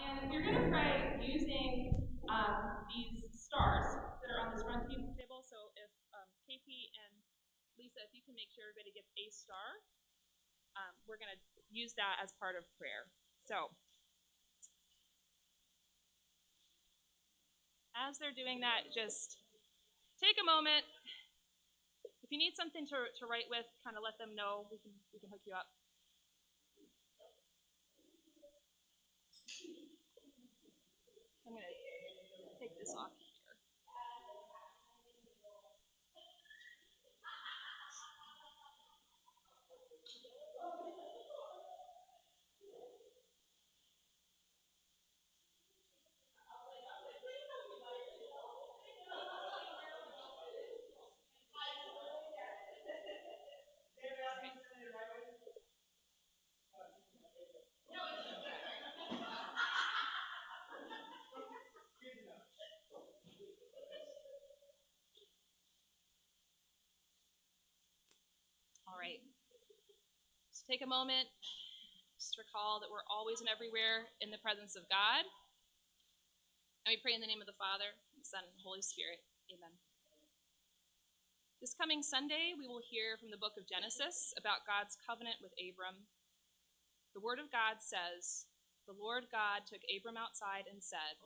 And we're going to pray using these stars that are on this front table. So if KP and Lisa, if you can make sure everybody gets a star, we're going to use that as part of prayer. So as they're doing that, just take a moment. If you need something to write with, kind of let them know. We can hook you up. I'm going to take this off here. All right. Just take a moment. Just recall that we're always and everywhere in the presence of God. And we pray in the name of the Father, the Son, and the Holy Spirit. Amen. This coming Sunday, we will hear from the book of Genesis about God's covenant with Abram. The Word of God says, "The Lord God took Abram outside and said,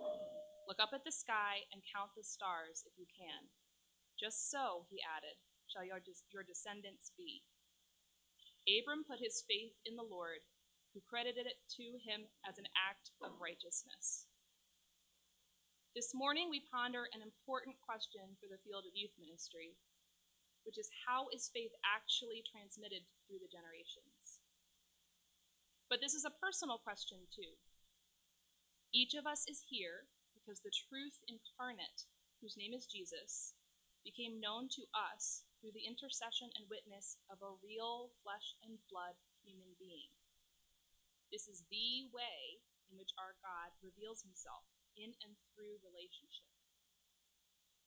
'Look up at the sky and count the stars if you can. Just so,' he added, 'shall your descendants be.' Abram put his faith in the Lord, who credited it to him as an act of righteousness." This morning, we ponder an important question for the field of youth ministry, which is, how is faith actually transmitted through the generations? But this is a personal question too. Each of us is here because the truth incarnate, whose name is Jesus, became known to us through the intercession and witness of a real flesh and blood human being. This is the way in which our God reveals himself in and through relationship.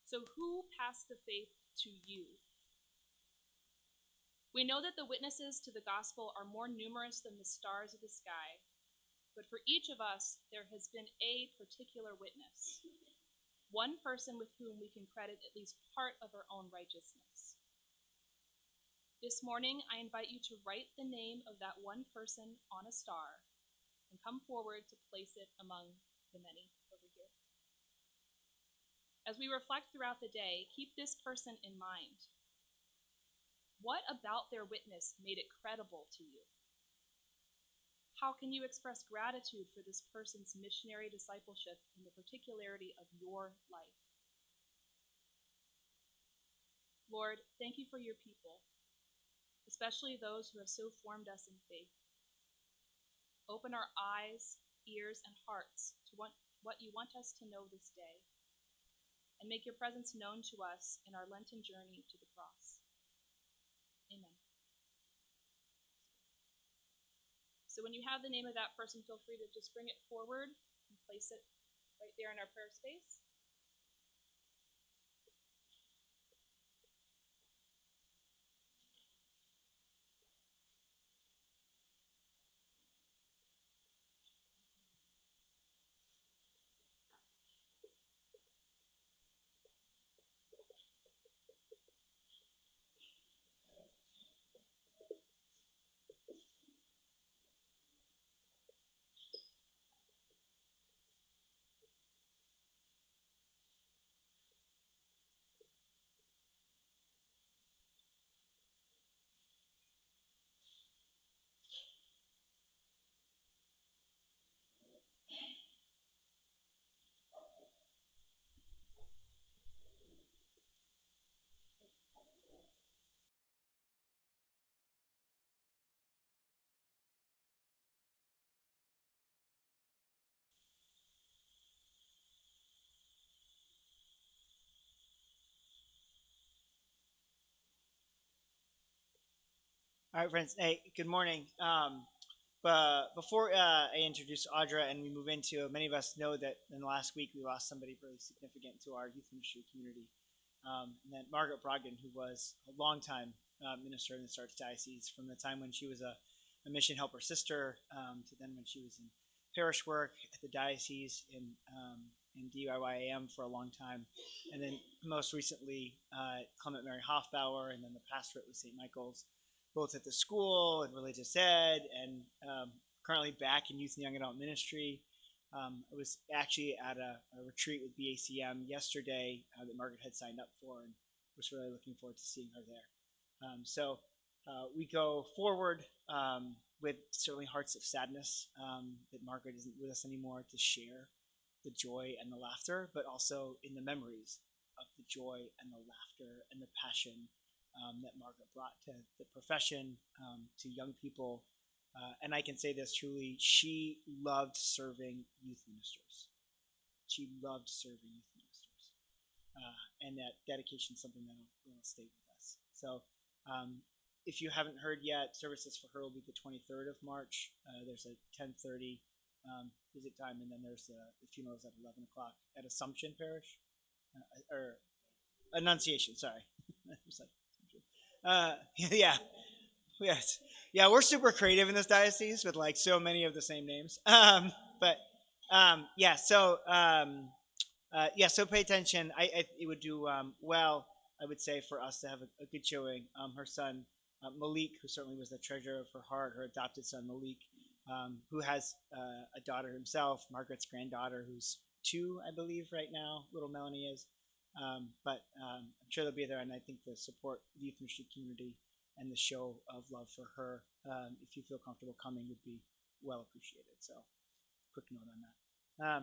So who passed the faith to you? We know that the witnesses to the gospel are more numerous than the stars of the sky, but for each of us, there has been a particular witness, one person with whom we can credit at least part of our own righteousness. This morning, I invite you to write the name of that one person on a star and come forward to place it among the many over here. As we reflect throughout the day, keep this person in mind. What about their witness made it credible to you? How can you express gratitude for this person's missionary discipleship in the particularity of your life? Lord, thank you for your people, especially those who have so formed us in faith. Open our eyes, ears, and hearts to what you want us to know this day, and make your presence known to us in our Lenten journey to the cross. Amen. So when you have the name of that person, feel free to just bring it forward and place it right there in our prayer space. All right, friends. Hey, good morning. But before I introduce Audra and we move into, many of us know that in the last week we lost somebody really significant to our youth ministry community. And then Margaret Brogdon, who was a longtime minister in the Starch Diocese, from the time when she was a mission helper sister to then when she was in parish work at the diocese in DIYAM for a long time, and then most recently Clement Mary Hofbauer, and then the pastorate with St. Michael's, both at the school and religious ed, and currently back in youth and young adult ministry. I was actually at a retreat with BACM yesterday that Margaret had signed up for, and was really looking forward to seeing her there. So we go forward with certainly hearts of sadness that Margaret isn't with us anymore to share the joy and the laughter, but also in the memories of the joy and the laughter and the passion that Margaret brought to the profession, to young people. And I can say this truly, she loved serving youth ministers. She loved serving youth ministers. And that dedication is something that will stay with us. So if you haven't heard yet, services for her will be the 23rd of March. There's a 10:30 visit time, and then there's the funerals at 11 o'clock at Assumption Parish, or Annunciation, sorry. Yeah. Yes. Yeah, we're super creative in this diocese with like so many of the same names. Yeah, so pay attention. It would do well, I would say, for us to have a good showing. Her son, Malik, who certainly was the treasure of her heart, her adopted son, Malik, who has a daughter himself, Margaret's granddaughter, who's 2, I believe, right now. Little Melanie is. But I'm sure they'll be there, and I think the support of the youth ministry community and the show of love for her, if you feel comfortable coming, would be well appreciated. So, quick note on that.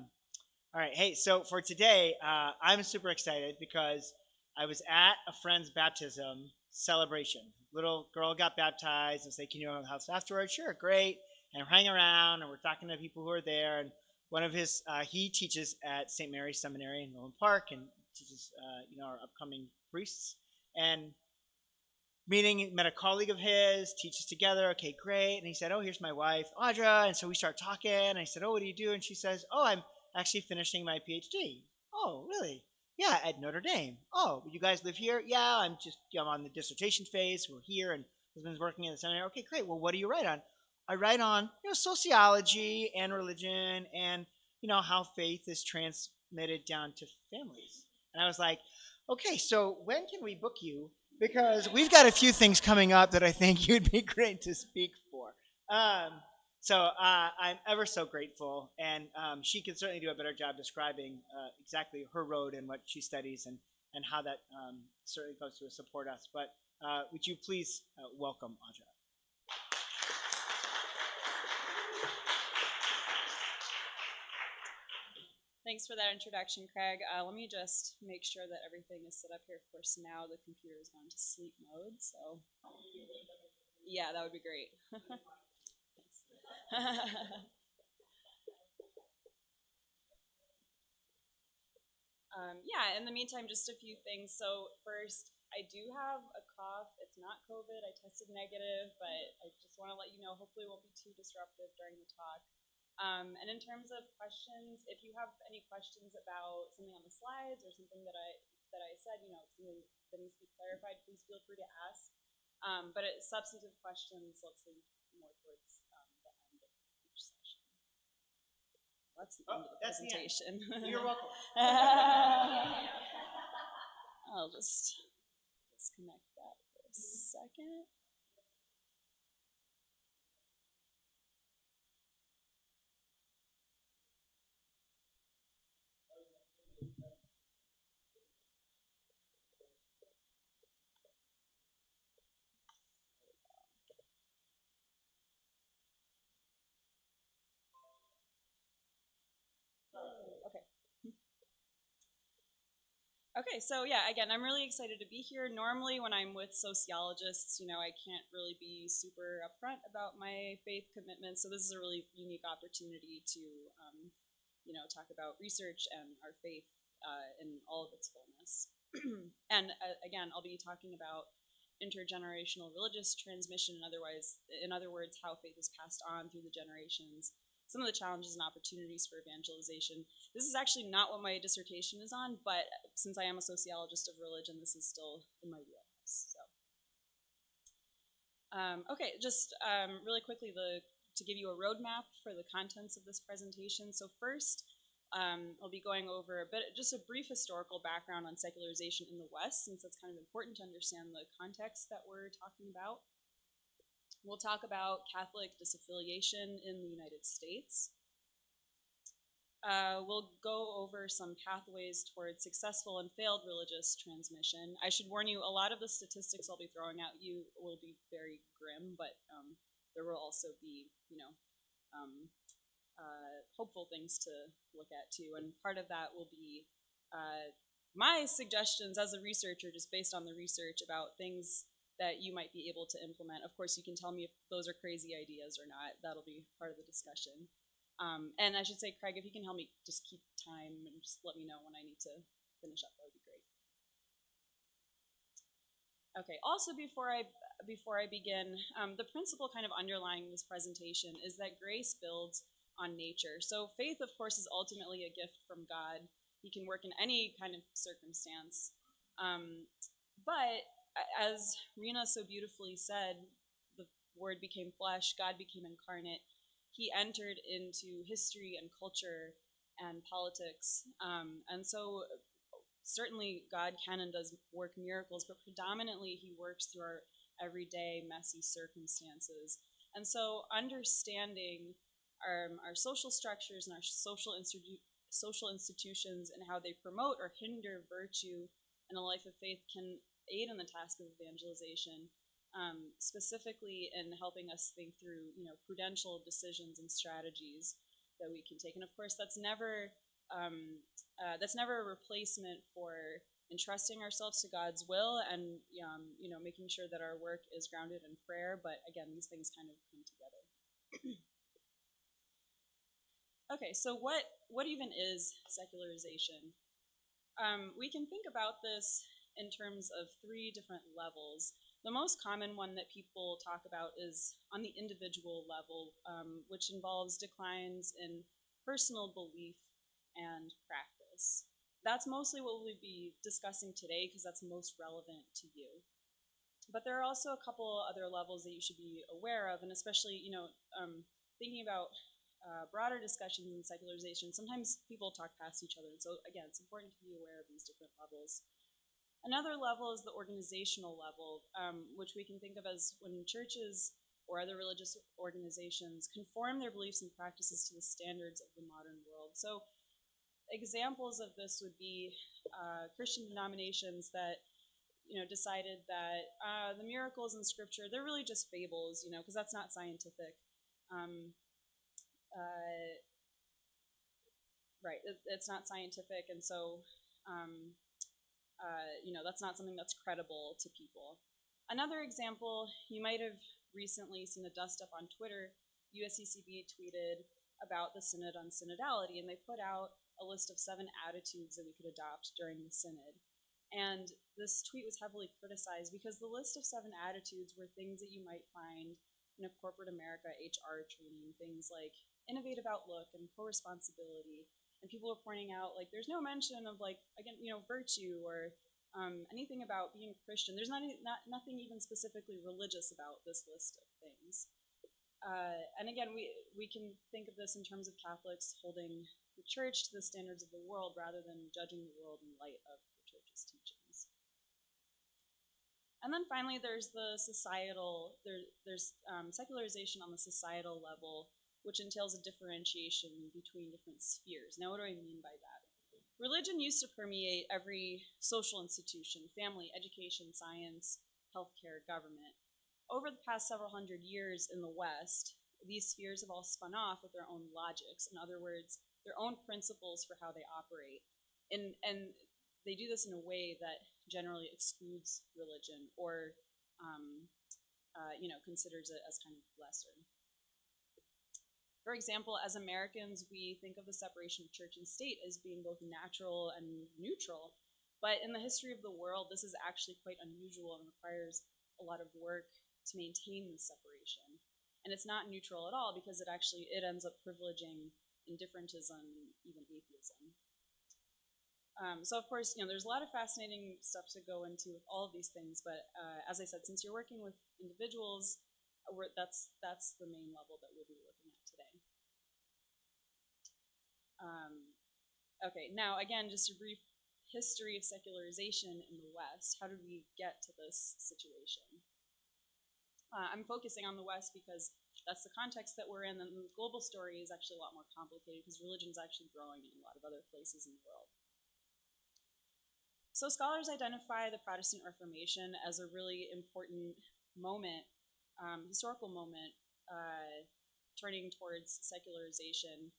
All right, hey, so for today, I'm super excited because I was at a friend's baptism celebration. Little girl got baptized and say, "Can you go to the house afterwards?" Sure, great. And we're hanging around and we're talking to people who are there. And one of his, he teaches at St. Mary's Seminary in Roland Park and teaches, our upcoming priests. And met a colleague of his, teaches together. Okay, great. And he said, "Oh, here's my wife, Audra." And so we start talking. And I said, "Oh, what do you do?" And she says, "Oh, I'm actually finishing my PhD." "Oh, really?" "Yeah, at Notre Dame." "Oh, you guys live here?" "Yeah, I'm on the dissertation phase. We're here, and husband's working in the seminary." "Okay, great. Well, what do you write on?" "I write on sociology and religion, and how faith is transmitted down to families." And I was like, "Okay, so when can we book you? Because we've got a few things coming up that I think you'd be great to speak for." So I'm ever so grateful, and she can certainly do a better job describing exactly her road and what she studies, and how that certainly goes to support us. But would you please welcome Audra? Thanks for that introduction, Craig. Let me just make sure that everything is set up here. Of course, now the computer is gone to sleep mode, so yeah, that would be great. Yeah, in the meantime, just a few things. So first, I do have a cough. It's not COVID. I tested negative, but I just want to let you know, hopefully it won't be too disruptive during the talk. And in terms of questions, if you have any questions about something on the slides or something that I said, something that needs to be clarified, please feel free to ask. But substantive questions, let's leave more towards the end of each session. That's the end of the presentation. You're welcome. I'll just disconnect that for a second. Okay, so yeah, again, I'm really excited to be here. Normally, when I'm with sociologists, I can't really be super upfront about my faith commitment. So this is a really unique opportunity to, talk about research and our faith in all of its fullness. And again, I'll be talking about intergenerational religious transmission, in other words, how faith is passed on through the generations, some of the challenges and opportunities for evangelization. This is actually not what my dissertation is on, but since I am a sociologist of religion, this is still in my wheelhouse. So, okay, just really quickly, to to give you a roadmap for the contents of this presentation. So first, I'll be going over just a brief historical background on secularization in the West, since that's kind of important to understand the context that we're talking about. We'll talk about Catholic disaffiliation in the United States. We'll go over some pathways towards successful and failed religious transmission. I should warn you, a lot of the statistics I'll be throwing at you will be very grim, but there will also be, hopeful things to look at too. And part of that will be my suggestions as a researcher, just based on the research about things that you might be able to implement. Of course, you can tell me if those are crazy ideas or not. That'll be part of the discussion. And I should say, Craig, if you can help me just keep time and just let me know when I need to finish up, that would be great. Okay, also before I begin, the principle kind of underlying this presentation is that grace builds on nature. So faith, of course, is ultimately a gift from God. He can work in any kind of circumstance. But as Rena so beautifully said, the Word became flesh, God became incarnate. He entered into history and culture and politics. And so certainly God can and does work miracles, but predominantly he works through our everyday messy circumstances. And so understanding our social structures and our social institutions and how they promote or hinder virtue in a life of faith can aid in the task of evangelization. Specifically in helping us think through, prudential decisions and strategies that we can take. And of course, that's never a replacement for entrusting ourselves to God's will and, making sure that our work is grounded in prayer. But again, these things kind of come together. Okay, so what even is secularization? We can think about this in terms of 3 different levels. The most common one that people talk about is on the individual level, which involves declines in personal belief and practice. That's mostly what we'll be discussing today because that's most relevant to you. But there are also a couple other levels that you should be aware of, and especially, thinking about broader discussions in secularization, sometimes people talk past each other. And so, again, it's important to be aware of these different levels. Another level is the organizational level, which we can think of as when churches or other religious organizations conform their beliefs and practices to the standards of the modern world. So examples of this would be Christian denominations that decided that the miracles in Scripture, they're really just fables, because that's not scientific. Right, it's not scientific, and so that's not something that's credible to people. Another example, you might have recently seen a dust up on Twitter. USCCB tweeted about the Synod on synodality, and they put out a list of 7 attitudes that we could adopt during the Synod. And this tweet was heavily criticized because the list of 7 attitudes were things that you might find in a corporate America HR training, things like innovative outlook and co-responsibility. And people were pointing out, there's no mention of, virtue or anything about being Christian. There's nothing even specifically religious about this list of things. And again, we can think of this in terms of Catholics holding the church to the standards of the world rather than judging the world in light of the church's teachings. And then finally, there's the societal, there's secularization on the societal level, which entails a differentiation between different spheres. Now, what do I mean by that? Religion used to permeate every social institution: family, education, science, healthcare, government. Over the past several hundred years in the West, these spheres have all spun off with their own logics. In other words, their own principles for how they operate. And they do this in a way that generally excludes religion or, considers it as kind of lesser. For example, as Americans, we think of the separation of church and state as being both natural and neutral. But in the history of the world, this is actually quite unusual and requires a lot of work to maintain this separation. And it's not neutral at all because it ends up privileging indifferentism and even atheism. So of course, there's a lot of fascinating stuff to go into with all of these things. But as I said, since you're working with individuals, That's the main level that we'll be looking at today. Okay, now again, just a brief history of secularization in the West. How did we get to this situation? I'm focusing on the West because that's the context that we're in, and the global story is actually a lot more complicated because religion is actually growing in a lot of other places in the world. So scholars identify the Protestant Reformation as a really important moment, historical moment, turning towards secularization.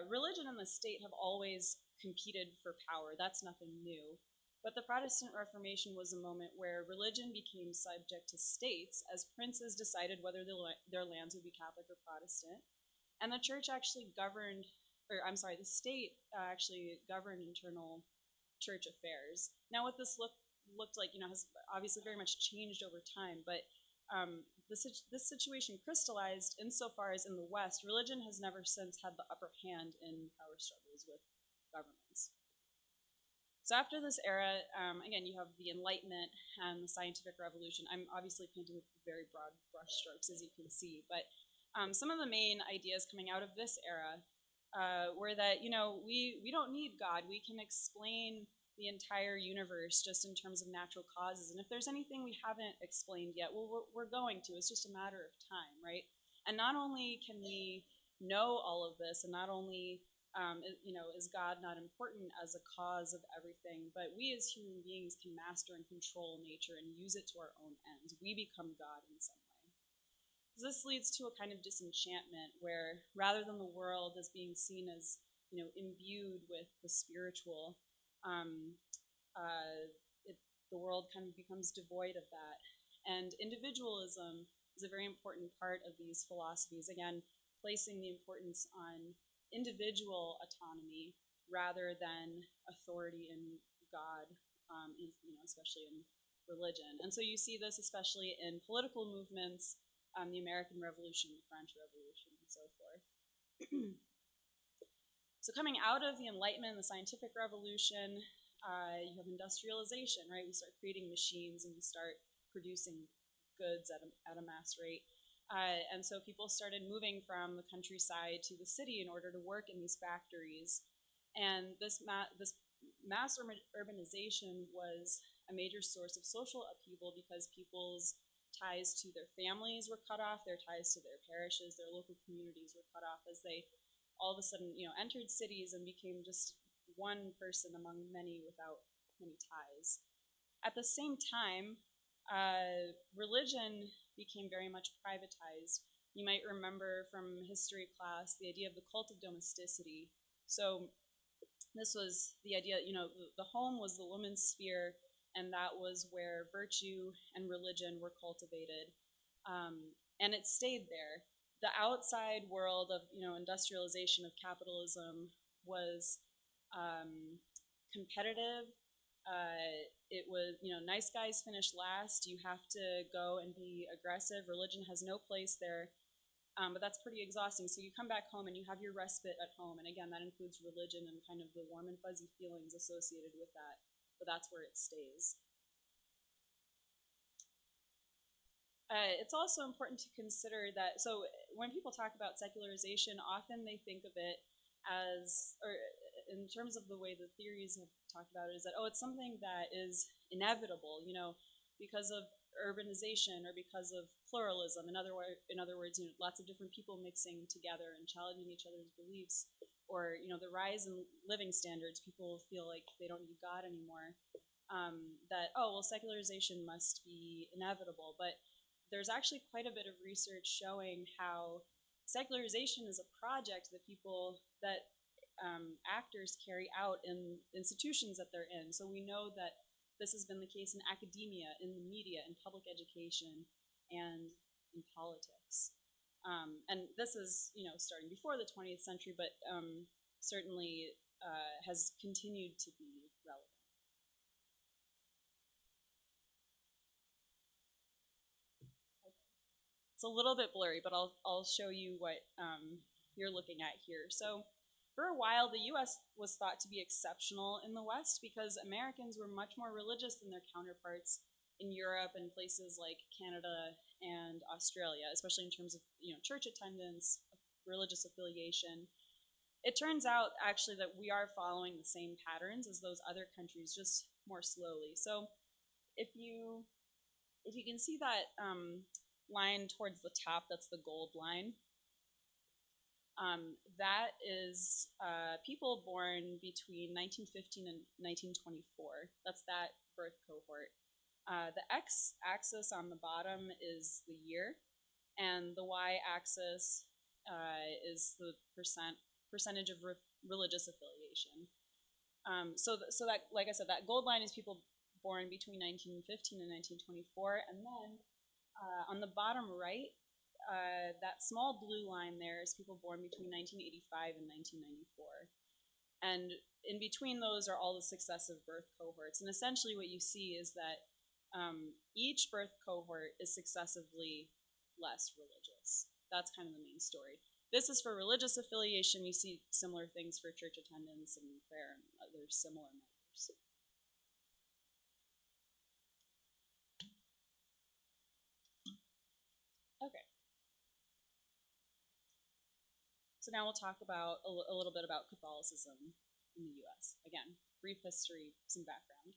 Religion and the state have always competed for power. That's nothing new. But the Protestant Reformation was a moment where religion became subject to states as princes decided whether their lands would be Catholic or Protestant. And the church actually governed, the state actually governed internal church affairs. Now, what this looked like, has obviously very much changed over time, but this situation crystallized insofar as in the West, religion has never since had the upper hand in power struggles with governments. So after this era, again, you have the Enlightenment and the Scientific Revolution. I'm obviously painting with very broad brushstrokes, as you can see, but some of the main ideas coming out of this era were that, we don't need God. We can explain the entire universe just in terms of natural causes. And if there's anything we haven't explained yet, well, we're going to. It's just a matter of time, right? And not only can we know all of this, and not only is God not important as a cause of everything, but we as human beings can master and control nature and use it to our own ends. We become God in some way. This leads to a kind of disenchantment where rather than the world as being seen as, imbued with the spiritual, the world kind of becomes devoid of that. And individualism is a very important part of these philosophies. Again, placing the importance on individual autonomy rather than authority in God, especially in religion. And so you see this especially in political movements, the American Revolution, the French Revolution, and so forth. So coming out of the Enlightenment and the Scientific Revolution, you have industrialization, right? We start creating machines and we start producing goods at a mass rate. And so people started moving from the countryside to the city in order to work in these factories. And this mass urbanization was a major source of social upheaval because people's ties to their families were cut off, their ties to their parishes, their local communities were cut off as they all of a sudden, entered cities and became just one person among many without many ties. At the same time, religion became very much privatized. You might remember from history class the idea of the cult of domesticity. So this was the idea, the home was the woman's sphere, and that was where virtue and religion were cultivated. And it stayed there. The outside world of, industrialization of capitalism was competitive. It was, nice guys finish last. You have to go and be aggressive. Religion has no place there. But that's pretty exhausting. So you come back home and you have your respite at home. And again, that includes religion and kind of the warm and fuzzy feelings associated with that. But that's where it stays. It's also important to consider that, so when people talk about secularization, often they think of it as, or in terms of the way the theories have talked about it, is that, it's something that is inevitable, because of urbanization or because of pluralism. In other words, lots of different people mixing together and challenging each other's beliefs, or the rise in living standards. People feel like they don't need God anymore. That secularization must be inevitable, but there's actually quite a bit of research showing how secularization is a project that actors carry out in institutions that they're in. So we know that this has been the case in academia, in the media, in public education, and in politics. And this is, starting before the 20th century, but certainly has continued to be relevant. It's a little bit blurry, but I'll show you what you're looking at here. So for a while, the U.S. was thought to be exceptional in the West because Americans were much more religious than their counterparts in Europe and places like Canada and Australia, especially in terms of church attendance, religious affiliation. It turns out actually that we are following the same patterns as those other countries, just more slowly. So if you can see that line towards the top, that's the gold line. That is people born between 1915 and 1924. That's that birth cohort. The x-axis on the bottom is the year, and the y-axis is the percentage of religious affiliation. So that, like I said, that gold line is people born between 1915 and 1924, and then on the bottom right, that small blue line there is people born between 1985 and 1994. And in between those are all the successive birth cohorts. And essentially what you see is that each birth cohort is successively less religious. That's kind of the main story. This is for religious affiliation. You see similar things for church attendance and prayer and other similar measures. Okay. So now we'll talk about a little bit about Catholicism in the U.S. Again, brief history, some background.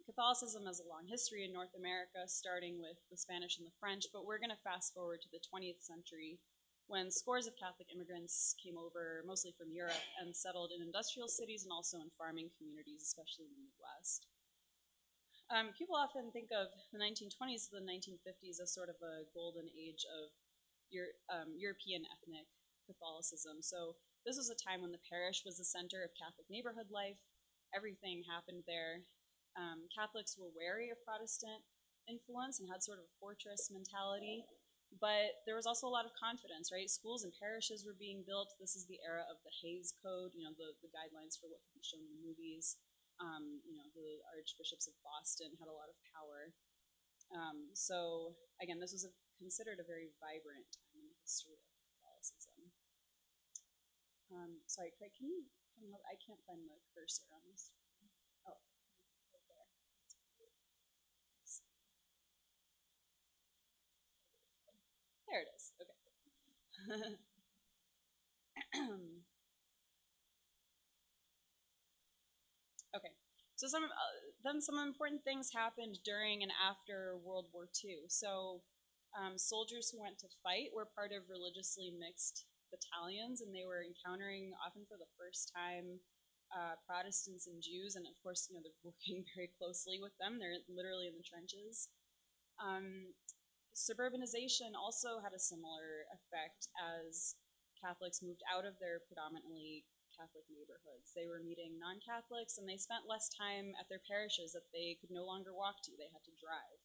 Catholicism has a long history in North America, starting with the Spanish and the French, but we're going to fast forward to the 20th century when scores of Catholic immigrants came over, mostly from Europe, and settled in industrial cities and also in farming communities, especially in the Midwest. People often think of the 1920s to the 1950s as sort of a golden age of European ethnic Catholicism. So this was a time when the parish was the center of Catholic neighborhood life. Everything happened there. Catholics were wary of Protestant influence and had sort of a fortress mentality, but there was also a lot of confidence, right? Schools and parishes were being built. This is the era of the Hays Code, the guidelines for what could be shown in movies. The archbishops of Boston had a lot of power. So again, this was considered a very vibrant time in the history of Catholicism. Sorry, Craig, can you help? I can't find the cursor on this. Oh, right there. There it is. Okay. Okay. So then some important things happened during and after World War II. So soldiers who went to fight were part of religiously mixed battalions, and they were encountering, often for the first time, Protestants and Jews, and of course, they're working very closely with them. They're literally in the trenches. Suburbanization also had a similar effect as Catholics moved out of their predominantly Catholic neighborhoods. They were meeting non-Catholics, and they spent less time at their parishes that they could no longer walk to. They had to drive.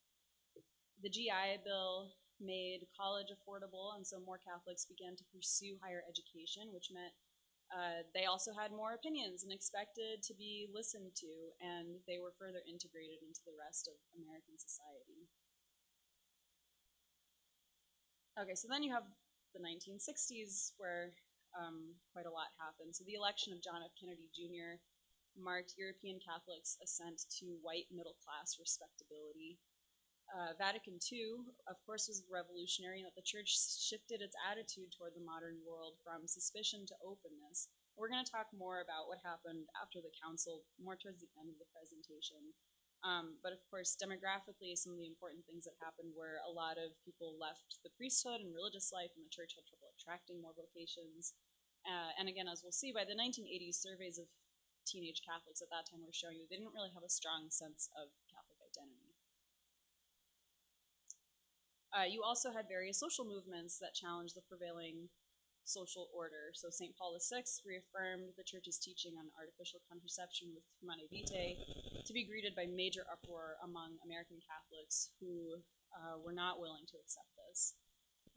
The GI Bill made college affordable, and so more Catholics began to pursue higher education, which meant they also had more opinions and expected to be listened to, and they were further integrated into the rest of American society. Okay, so then you have the 1960s, where quite a lot happened. So the election of John F. Kennedy Jr. marked European Catholics' ascent to white middle-class respectability. Vatican II, of course, was revolutionary in that the church shifted its attitude toward the modern world from suspicion to openness. We're going to talk more about what happened after the council, more towards the end of the presentation. But of course, demographically, some of the important things that happened were a lot of people left the priesthood and religious life, and the church had trouble attracting more vocations. And again, as we'll see, by the 1980s, surveys of teenage Catholics at that time were showing that they didn't really have a strong sense of Catholic identity. You also had various social movements that challenged the prevailing social order. So St. Paul VI reaffirmed the church's teaching on artificial contraception with Humanae Vitae, to be greeted by major uproar among American Catholics who were not willing to accept this.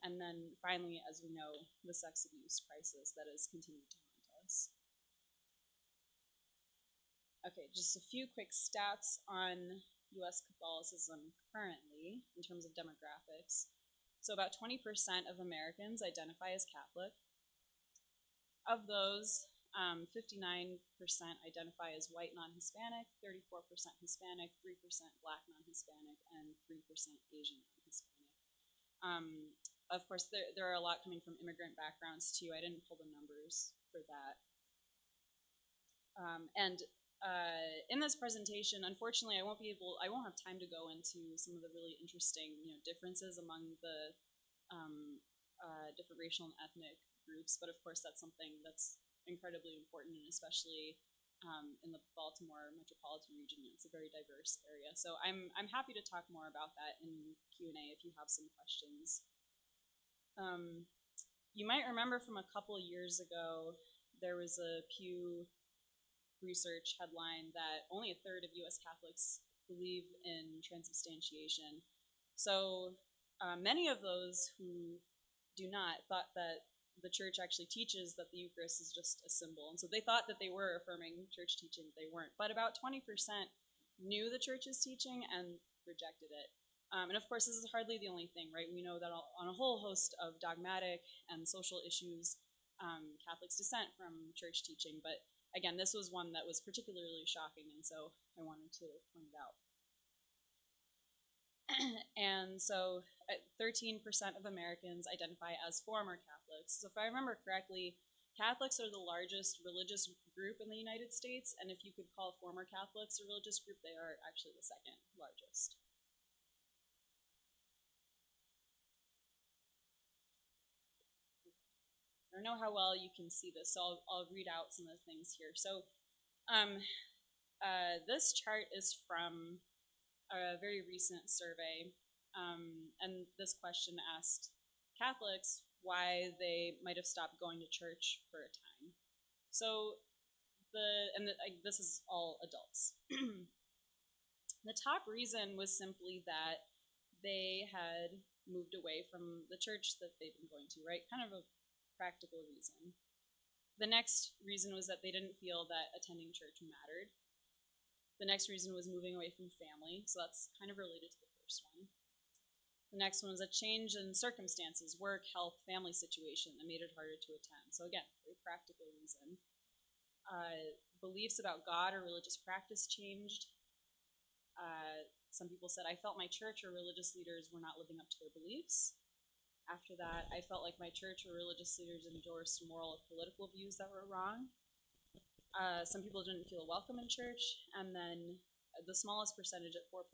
And then finally, as we know, the sex abuse crisis that has continued to haunt us. Okay, just a few quick stats on U.S. Catholicism currently in terms of demographics. So about 20% of Americans identify as Catholic. Of those, 59% identify as white non-Hispanic, 34% Hispanic, 3% Black non-Hispanic, and 3% Asian non-Hispanic. Of course, there are a lot coming from immigrant backgrounds too. I didn't pull the numbers for that. And in this presentation, unfortunately, I won't have time to go into some of the really interesting, differences among the different racial and ethnic groups. But of course, that's something that's incredibly important, and especially in the Baltimore metropolitan region, it's a very diverse area. So I'm happy to talk more about that in Q&A if you have some questions. You might remember from a couple of years ago, there was a Pew Research headline that only a third of U.S. Catholics believe in transubstantiation. So many of those who do not thought that the church actually teaches that the Eucharist is just a symbol. And so they thought that they were affirming church teaching. They weren't. But about 20% knew the church's teaching and rejected it. And of course, this is hardly the only thing, right? We know that on a whole host of dogmatic and social issues, Catholics dissent from church teaching. But again, this was one that was particularly shocking, and so I wanted to point it out. And so 13% of Americans identify as former Catholics. So if I remember correctly, Catholics are the largest religious group in the United States, and if you could call former Catholics a religious group, they are actually the second largest. I don't know how well you can see this, so I'll read out some of the things here. So this chart is from a very recent survey, and this question asked Catholics why they might have stopped going to church for a time. So this is all adults. The top reason was simply that they had moved away from the church that they'd been going to, right? Kind of a practical reason. The next reason was that they didn't feel that attending church mattered. The next reason was moving away from family, so that's kind of related to the first one. The next one was a change in circumstances, work, health, family situation that made it harder to attend. So again, very practical reason. Beliefs about God or religious practice changed. Some people said, I felt my church or religious leaders were not living up to their beliefs. After that, I felt like my church or religious leaders endorsed moral or political views that were wrong. Some people didn't feel welcome in church, and then the smallest percentage at 4%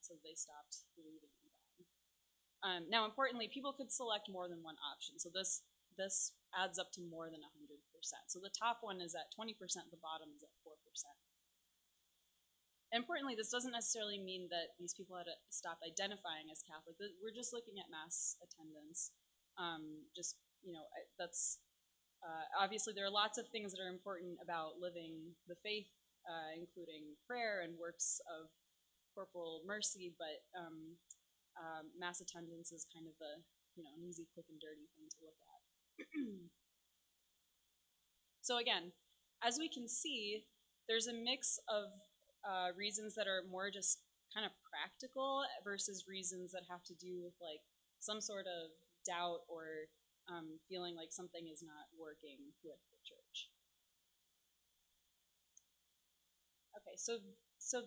said they stopped believing in God. Now, importantly, people could select more than one option, so this adds up to more than 100%. So the top one is at 20%, the bottom is at 4%. Importantly, this doesn't necessarily mean that these people had to stop identifying as Catholic. We're just looking at mass attendance. That's obviously there are lots of things that are important about living the faith, including prayer and works of corporal mercy. But mass attendance is kind of an easy, quick, and dirty thing to look at. So again, as we can see, there's a mix of reasons that are more just kind of practical versus reasons that have to do with like some sort of doubt or feeling like something is not working with the church. Okay, so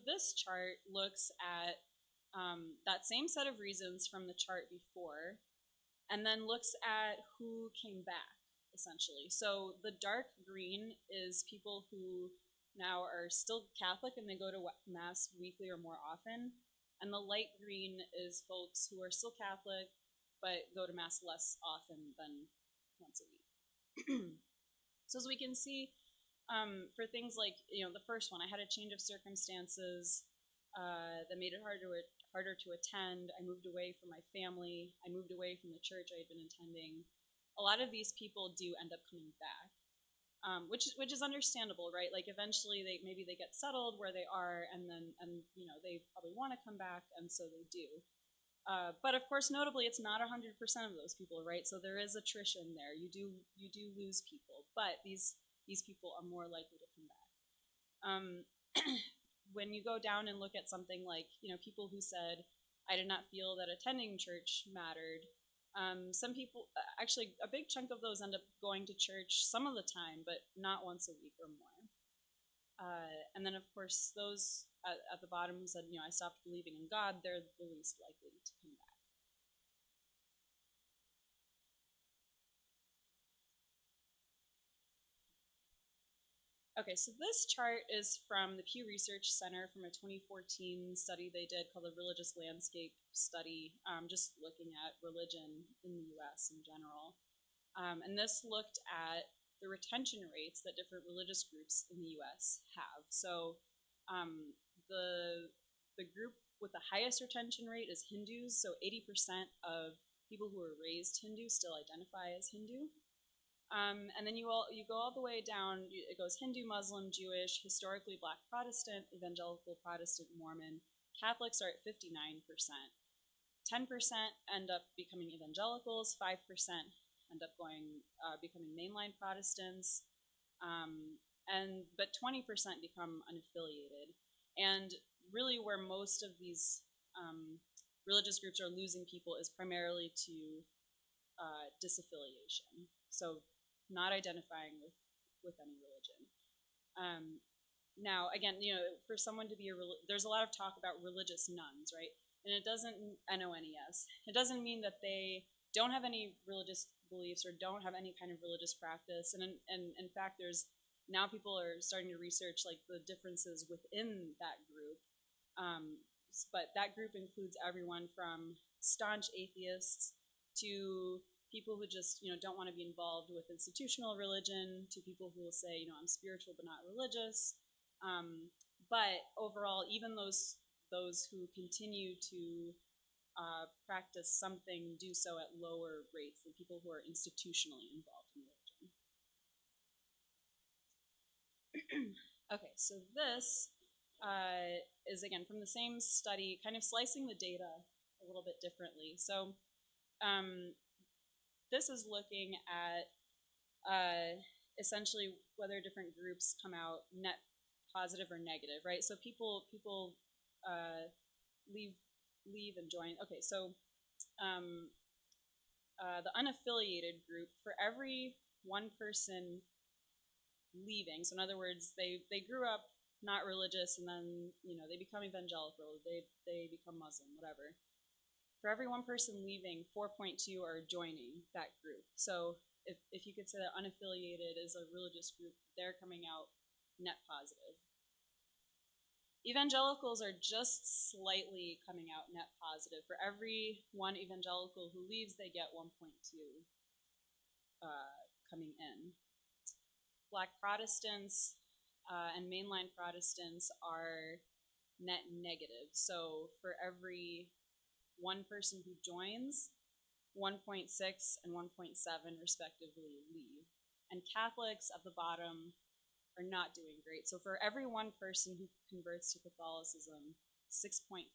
this chart looks at that same set of reasons from the chart before, and then looks at who came back, essentially. So the dark green is people who now are still Catholic and they go to Mass weekly or more often. And the light green is folks who are still Catholic but go to Mass less often than once a week. So as we can see, for things like, the first one, I had a change of circumstances that made it harder to attend. I moved away from my family. I moved away from the church I had been attending. A lot of these people do end up coming back. Which is understandable, right? Like eventually maybe they get settled where they are, and they probably want to come back, and so they do. But of course, notably, it's not 100% of those people, right? So there is attrition there. You do lose people, but these people are more likely to come back. When you go down and look at something like people who said, I did not feel that attending church mattered. Some people, actually, a big chunk of those end up going to church some of the time, but not once a week or more. And then, of course, those at the bottom said, I stopped believing in God. They're the least likely to come back. Okay, so this chart is from the Pew Research Center from a 2014 study they did called the Religious Landscape Study, just looking at religion in the US in general. And this looked at the retention rates that different religious groups in the US have. So the group with the highest retention rate is Hindus, so 80% of people who are raised Hindu still identify as Hindu. And then you go all the way down. It goes Hindu, Muslim, Jewish, historically Black Protestant, Evangelical Protestant, Mormon. Catholics are at 59%. 10% end up becoming evangelicals. 5% end up becoming mainline Protestants. But 20% become unaffiliated. And really, where most of these religious groups are losing people is primarily to disaffiliation. So not identifying with any religion. Now, again, for someone to be there's a lot of talk about religious nuns, right? And it doesn't, NONES, it doesn't mean that they don't have any religious beliefs or don't have any kind of religious practice. And in fact, now people are starting to research like the differences within that group. But that group includes everyone from staunch atheists to people who just don't want to be involved with institutional religion, to people who will say I'm spiritual but not religious. But overall, even those who continue to practice something do so at lower rates than people who are institutionally involved in religion. Okay, so this is again from the same study, kind of slicing the data a little bit differently. So this is looking at essentially whether different groups come out net positive or negative, right? So people leave and join. Okay, so the unaffiliated group, for every one person leaving, so in other words, they grew up not religious and then they become evangelical, they become Muslim, whatever. For every one person leaving, 4.2 are joining that group. So if you could say that unaffiliated is a religious group, they're coming out net positive. Evangelicals are just slightly coming out net positive. For every one evangelical who leaves, they get 1.2 coming in. Black Protestants and mainline Protestants are net negative. So for every one person who joins, 1.6 and 1.7 respectively leave. And Catholics at the bottom are not doing great. So for every one person who converts to Catholicism, 6.5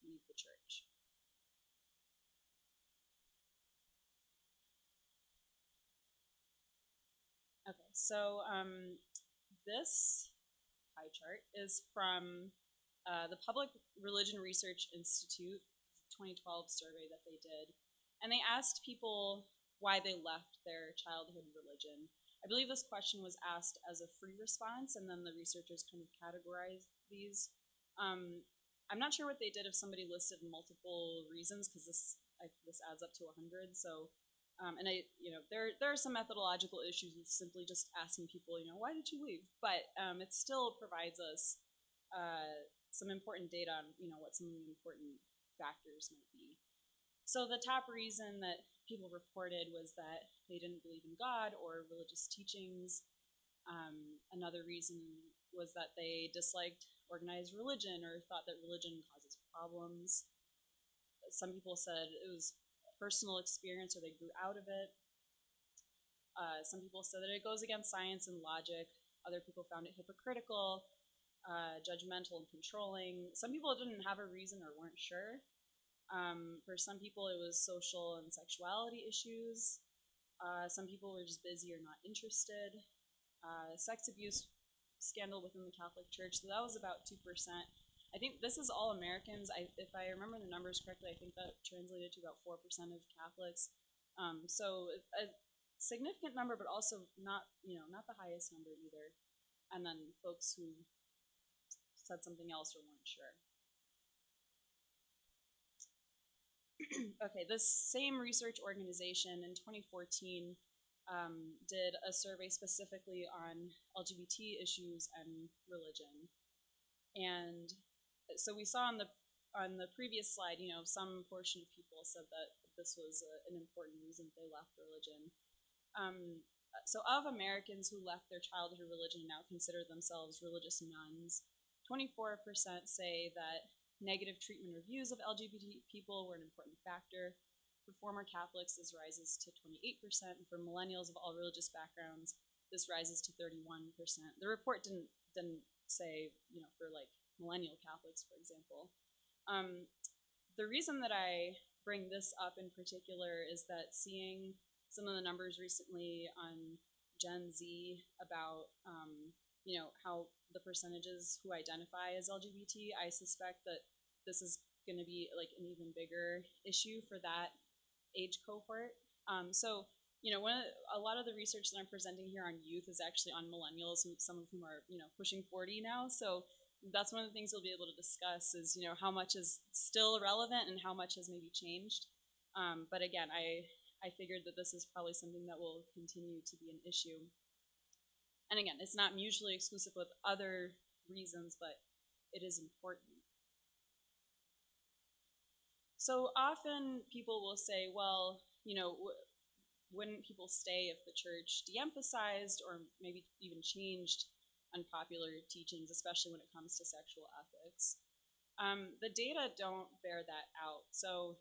leave the church. Okay, so this pie chart is from the Public Religion Research Institute 2012 survey that they did. And they asked people why they left their childhood religion. I believe this question was asked as a free response, and then the researchers kind of categorized these. I'm not sure what they did if somebody listed multiple reasons, because this adds up to 100. So, there are some methodological issues with simply just asking people, why did you leave? But it still provides us some important data on, what some of the important factors might be. So the top reason that people reported was that they didn't believe in God or religious teachings. Another reason was that they disliked organized religion or thought that religion causes problems. Some people said it was personal experience or they grew out of it. Some people said that it goes against science and logic. Other people found it hypocritical, judgmental and controlling. Some people didn't have a reason or weren't sure. For some people, it was social and sexuality issues. Some people were just busy or not interested. Sex abuse scandal within the Catholic Church, so that was about 2%. I think this is all Americans. If I remember the numbers correctly, I think that translated to about 4% of Catholics. So a significant number, but also not the highest number either. And then folks who said something else or weren't sure. Okay, this same research organization in 2014 did a survey specifically on LGBT issues and religion. And so we saw on the previous slide, some portion of people said that this was an important reason they left religion. So of Americans who left their childhood religion and now consider themselves religious nuns, 24% say that negative treatment or views of LGBT people were an important factor. For former Catholics, this rises to 28%, and for millennials of all religious backgrounds, this rises to 31%. The report didn't say, for like millennial Catholics, for example. The reason that I bring this up in particular is that seeing some of the numbers recently on Gen Z about, how the percentages who identify as LGBT, I suspect that this is going to be like an even bigger issue for that age cohort. So, a lot of the research that I'm presenting here on youth is actually on millennials, some of whom are, pushing 40 now. So that's one of the things we'll be able to discuss is, how much is still relevant and how much has maybe changed. But again, I figured that this is probably something that will continue to be an issue. And again, it's not mutually exclusive with other reasons, but it is important. So often people will say, well, wouldn't people stay if the church de-emphasized or maybe even changed unpopular teachings, especially when it comes to sexual ethics? The data don't bear that out. So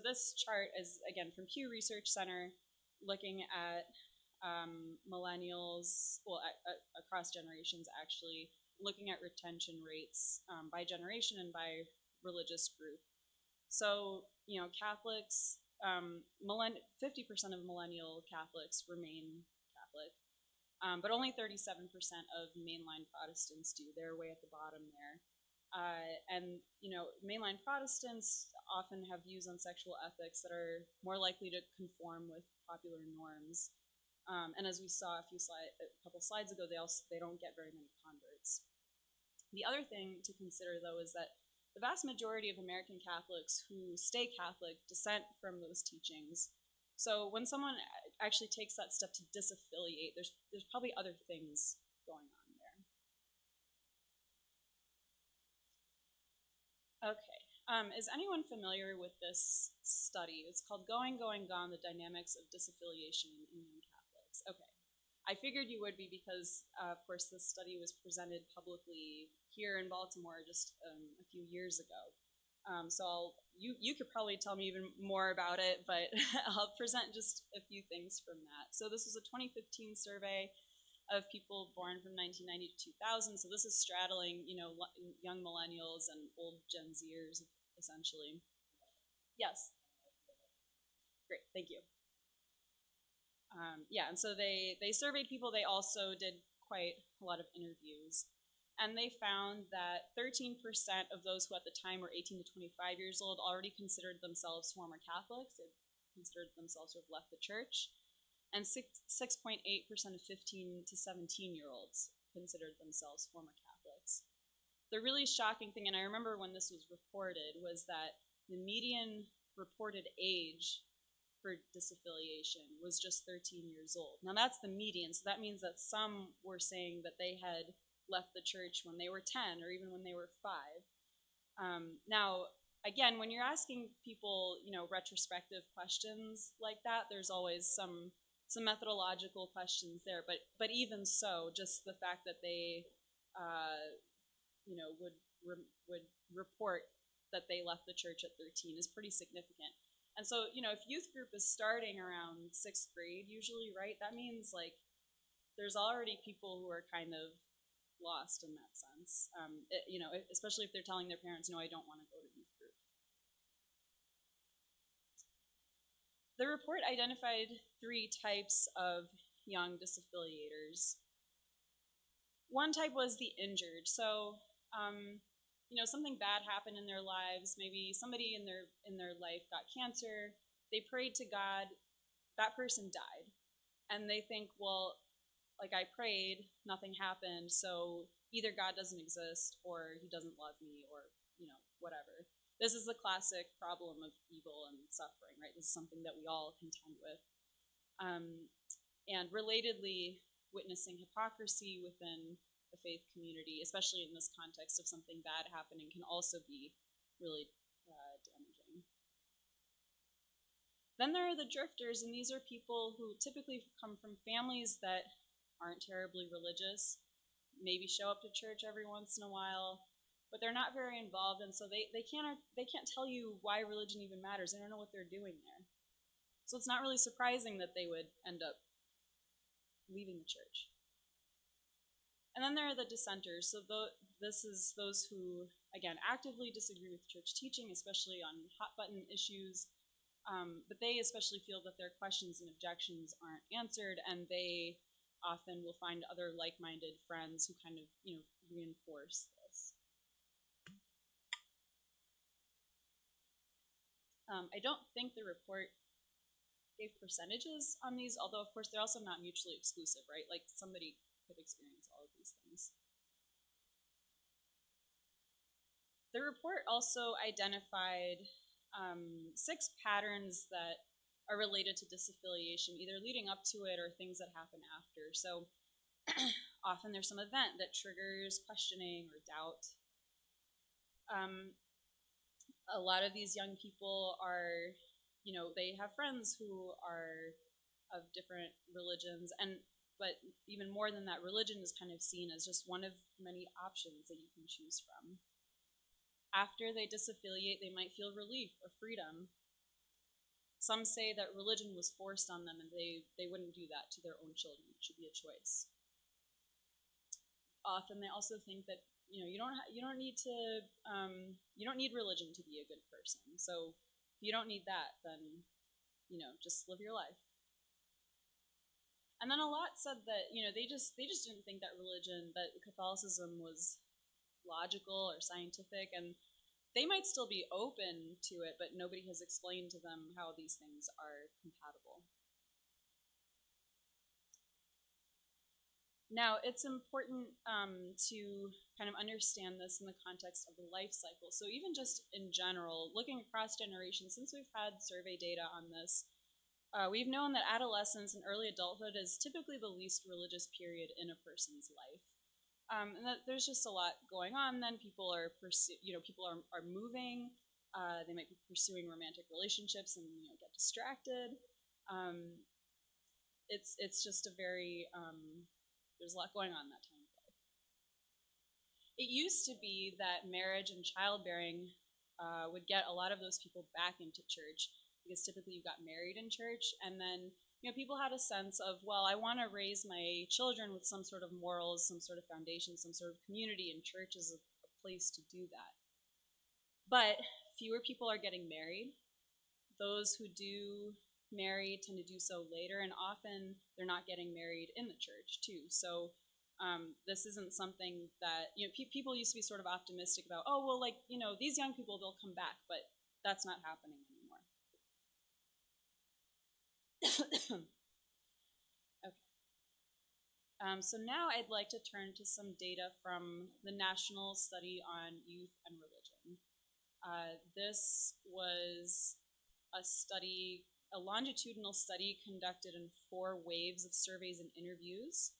this chart is, again, from Pew Research Center, looking at millennials, across generations actually, looking at retention rates by generation and by religious group. So, Catholics, 50% of millennial Catholics remain Catholic, but only 37% of mainline Protestants do. They're way at the bottom there. And, mainline Protestants often have views on sexual ethics that are more likely to conform with popular norms. And as we saw a couple slides ago, they don't get very many converts. The other thing to consider, though, is that the vast majority of American Catholics who stay Catholic dissent from those teachings. So when someone actually takes that step to disaffiliate, there's probably other things going on there. Okay. Is anyone familiar with this study? It's called Going, Going, Gone, The Dynamics of Disaffiliation in Young Catholics. Okay. I figured you would be because, of course, this study was presented publicly here in Baltimore just a few years ago. So you could probably tell me even more about it, but I'll present just a few things from that. So this was a 2015 survey of people born from 1990 to 2000. So this is straddling, young millennials and old Gen Zers, essentially. Yes. Great, thank you. And so they surveyed people. They also did quite a lot of interviews. And they found that 13% of those who at the time were 18 to 25 years old already considered themselves former Catholics. They considered themselves to have left the church. And 6.8% of 15 to 17-year-olds considered themselves former Catholics. The really shocking thing, and I remember when this was reported, was that the median reported age for disaffiliation was just 13 years old. Now that's the median, so that means that some were saying that they had left the church when they were 10 or even when they were 5. Now, again, when you're asking people, retrospective questions like that, there's always some methodological questions there. But even so, just the fact that they, would report that they left the church at 13 is pretty significant. And so, if youth group is starting around 6th grade, usually, right, that means like there's already people who are kind of lost in that sense. Especially if they're telling their parents, no, I don't want to go to youth group. The report identified 3 types of young disaffiliators. One type was the injured. So, something bad happened in their lives. Maybe somebody in their life got cancer. They prayed to God. That person died. And they think, well, like I prayed, nothing happened, so either God doesn't exist or he doesn't love me or, whatever. this is the classic problem of evil and suffering, right? This is something that we all contend with. And relatedly, witnessing hypocrisy within the faith community, especially in this context of something bad happening, can also be really damaging. Then there are the drifters, and these are people who typically come from families that aren't terribly religious, maybe show up to church every once in a while, but they're not very involved, and so they can't tell you why religion even matters. They don't know what they're doing there. So it's not really surprising that they would end up leaving the church. And then there are the dissenters. So this is those who, again, actively disagree with church teaching, especially on hot button issues. But they especially feel that their questions and objections aren't answered, and they often will find other like-minded friends who kind of, reinforce this. I don't think the report gave percentages on these, although of course they're also not mutually exclusive, right? Like somebody could experience all of these things. The report also identified 6 patterns that are related to disaffiliation, either leading up to it or things that happen after. So often there's some event that triggers questioning or doubt. A lot of these young people are, they have friends who are of different religions, but even more than that, religion is kind of seen as just one of many options that you can choose from. After they disaffiliate, they might feel relief or freedom. Some say that religion was forced on them and they wouldn't do that to their own children. It should be a choice. Often they also think that you don't need religion to be a good person. So if you don't need that, then just live your life. And then a lot said that they just didn't think that Catholicism was logical or scientific, and they might still be open to it, but nobody has explained to them how these things are compatible. Now, it's important to kind of understand this in the context of the life cycle. So even just in general, looking across generations, since we've had survey data on this, we've known that adolescence and early adulthood is typically the least religious period in a person's life. And that there's just a lot going on. Then people are moving. They might be pursuing romantic relationships and get distracted. It's just a very there's a lot going on that time of life. It used to be that marriage and childbearing would get a lot of those people back into church, because typically you got married in church, and then people had a sense of, well, I want to raise my children with some sort of morals, some sort of foundation, some sort of community, and church is a place to do that. But fewer people are getting married. Those who do marry tend to do so later, and often they're not getting married in the church too. So this isn't something that people used to be sort of optimistic about. Oh, well, these young people, they'll come back, but that's not happening anymore. Okay. So now I'd like to turn to some data from the National Study on Youth and Religion. This was a longitudinal study conducted in 4 waves of surveys and interviews.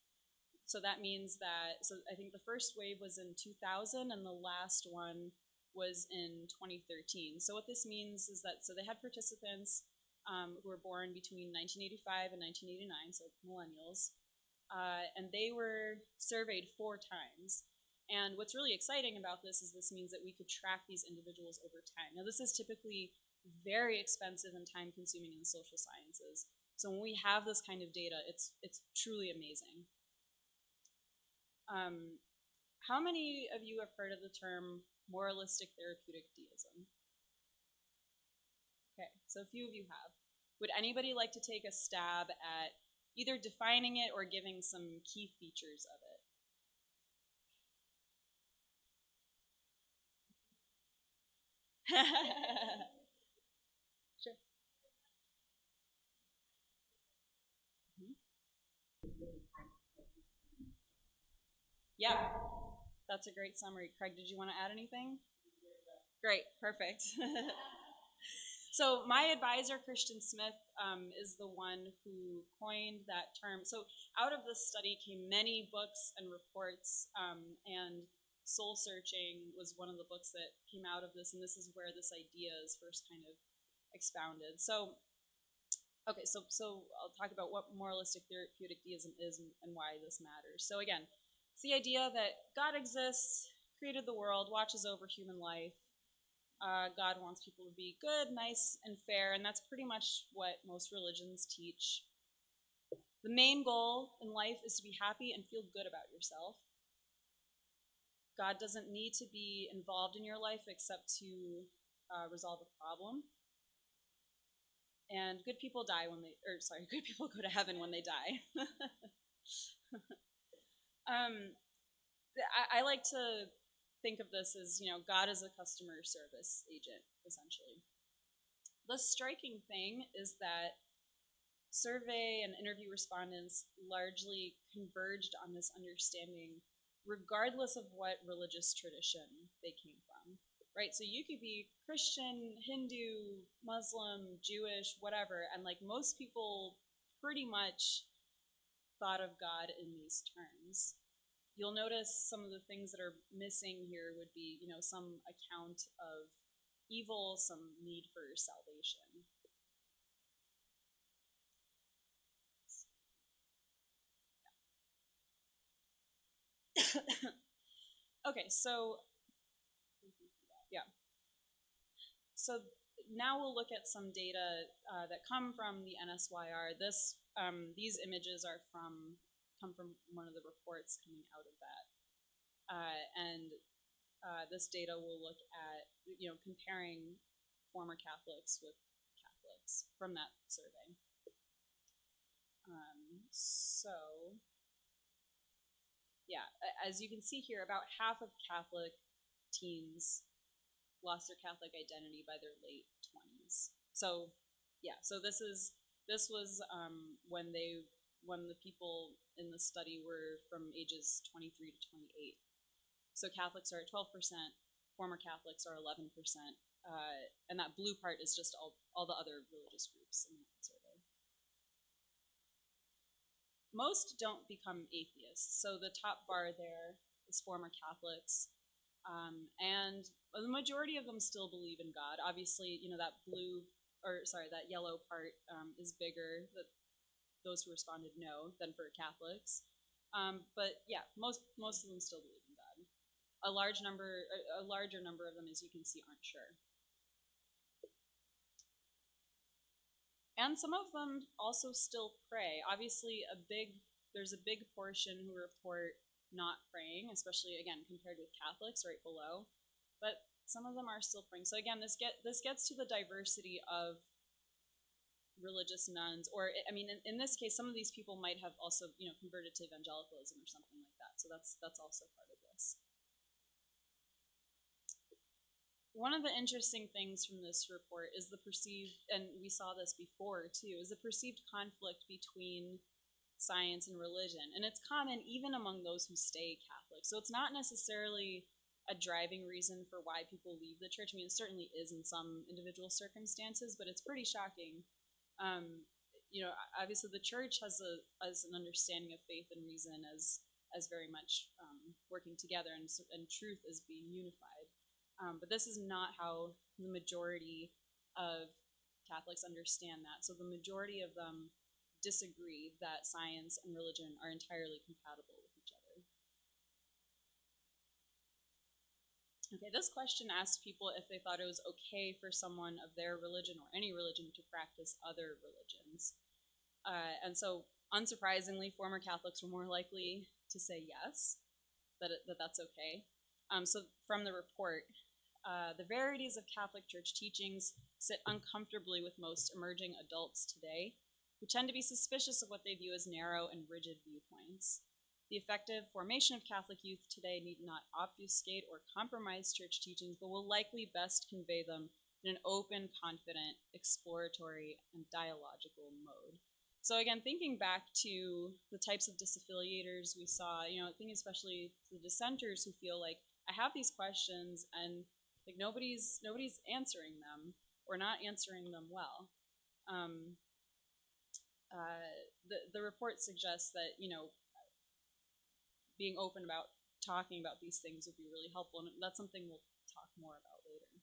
So that means that, I think the first wave was in 2000 and the last one was in 2013. So what this means is that, they had participants who were born between 1985 and 1989, so millennials, and they were surveyed 4 times. And what's really exciting about this is this means that we could track these individuals over time. Now, this is typically very expensive and time-consuming in the social sciences. So when we have this kind of data, it's truly amazing. How many of you have heard of the term moralistic therapeutic deism? Okay, so a few of you have. Would anybody like to take a stab at either defining it or giving some key features of it? Sure. Mm-hmm. Yeah, that's a great summary. Craig, did you want to add anything? Great, perfect. So my advisor, Christian Smith, is the one who coined that term. So out of this study came many books and reports, and Soul Searching was one of the books that came out of this, and this is where this idea is first kind of expounded. So, okay, so I'll talk about what moralistic therapeutic deism is and why this matters. So again, it's the idea that God exists, created the world, watches over human life. God wants people to be good, nice, and fair, and that's pretty much what most religions teach. The main goal in life is to be happy and feel good about yourself. God doesn't need to be involved in your life except to resolve a problem. And good people good people go to heaven when they die. I like to think of this as, God is a customer service agent, essentially. The striking thing is that survey and interview respondents largely converged on this understanding, regardless of what religious tradition they came from. Right? So you could be Christian, Hindu, Muslim, Jewish, whatever, and like most people pretty much thought of God in these terms. You'll notice some of the things that are missing here would be, some account of evil, some need for salvation. Okay, so yeah. So now we'll look at some data that come from the NSYR. These images come from one of the reports coming out of that, and this data will look at comparing former Catholics with Catholics from that survey. So yeah, as you can see here, about half of Catholic teens lost their Catholic identity by their late 20s. So yeah, so this was when the people in the study were from ages 23 to 28. So Catholics are at 12%, former Catholics are 11%, and that blue part is just all the other religious groups in that survey. Most don't become atheists. So the top bar there is former Catholics, and the majority of them still believe in God. Obviously, that yellow part is bigger. Those who responded no than for Catholics. But yeah, most of them still believe in God. A larger number of them, as you can see, aren't sure. And some of them also still pray. Obviously, there's a big portion who report not praying, especially again compared with Catholics right below. But some of them are still praying. So again, this gets to the diversity of religious nuns, or I mean, in this case, some of these people might have also converted to evangelicalism or something like that. So that's also part of this. One of the interesting things from this report is the perceived, and we saw this before too, is the perceived conflict between science and religion. And it's common even among those who stay Catholic. So it's not necessarily a driving reason for why people leave the church. I mean, it certainly is in some individual circumstances, but it's pretty shocking. Obviously the church has an understanding of faith and reason as very much working together, and truth as being unified. But this is not how the majority of Catholics understand that. So the majority of them disagree that science and religion are entirely compatible with each other. Okay, this question asked people if they thought it was okay for someone of their religion or any religion to practice other religions. And so, unsurprisingly, former Catholics were more likely to say yes, that's okay. So from the report, the verities of Catholic Church teachings sit uncomfortably with most emerging adults today, who tend to be suspicious of what they view as narrow and rigid viewpoints. The effective formation of Catholic youth today need not obfuscate or compromise church teachings, but will likely best convey them in an open, confident, exploratory, and dialogical mode. So again, thinking back to the types of disaffiliators we saw, thinking especially to the dissenters who feel like, I have these questions and Like nobody's answering them, or not answering them well. The report suggests that being open about talking about these things would be really helpful, and that's something we'll talk more about later.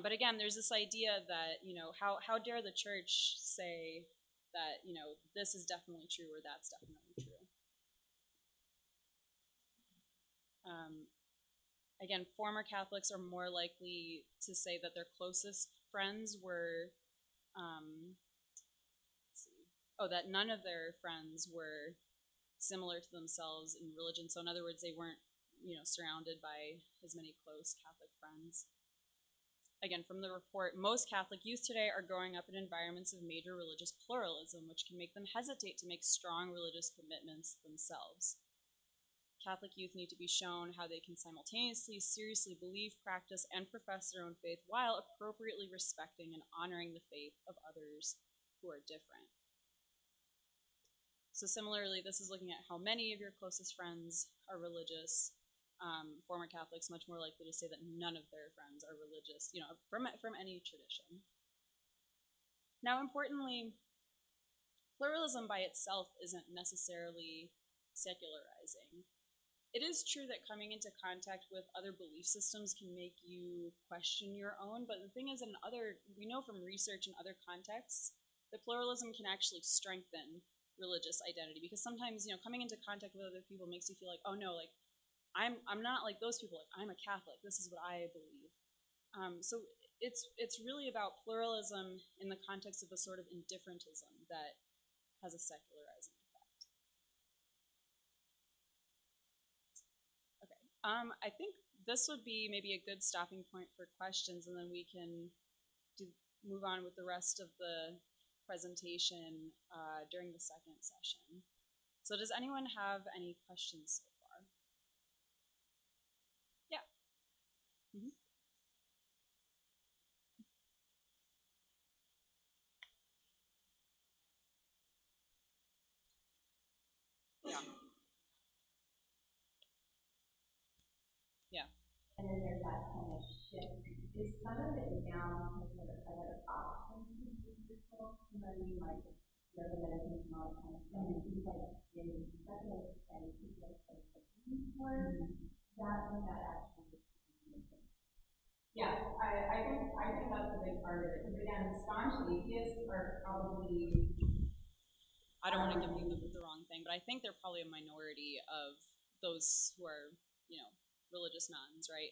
But again, there's this idea that how dare the church say that this is definitely true or that's definitely true. Again, former Catholics are more likely to say that their closest friends were, that none of their friends were similar to themselves in religion. So in other words, they weren't, surrounded by as many close Catholic friends. Again, from the report, most Catholic youth today are growing up in environments of major religious pluralism, which can make them hesitate to make strong religious commitments themselves. Catholic youth need to be shown how they can simultaneously, seriously believe, practice, and profess their own faith while appropriately respecting and honoring the faith of others who are different. So similarly, this is looking at how many of your closest friends are religious. Former Catholics much more likely to say that none of their friends are religious, from any tradition. Now, importantly, pluralism by itself isn't necessarily secularizing. It is true that coming into contact with other belief systems can make you question your own, but the thing is, we know from research in other contexts that pluralism can actually strengthen religious identity, because sometimes coming into contact with other people makes you feel like, oh no, like I'm not like those people, like I'm a Catholic, this is what I believe. So it's really about pluralism in the context of a sort of indifferentism that has a secularizing effect. Okay, I think this would be maybe a good stopping point for questions, and then we can move on with the rest of the presentation during the second session. So does anyone have any questions so far? Yeah. Mm-hmm. Yeah. Yeah. And then there's that kind of shift. Is some of it down to the other options people? You might the meditation all the time. And it seems like in secular society, people are so looking for that actually. Yeah, I think that's a big part of it. Because again, staunch atheists are probably. I don't want to give you the wrong thing, but I think they're probably a minority of those who are, religious nuns, right?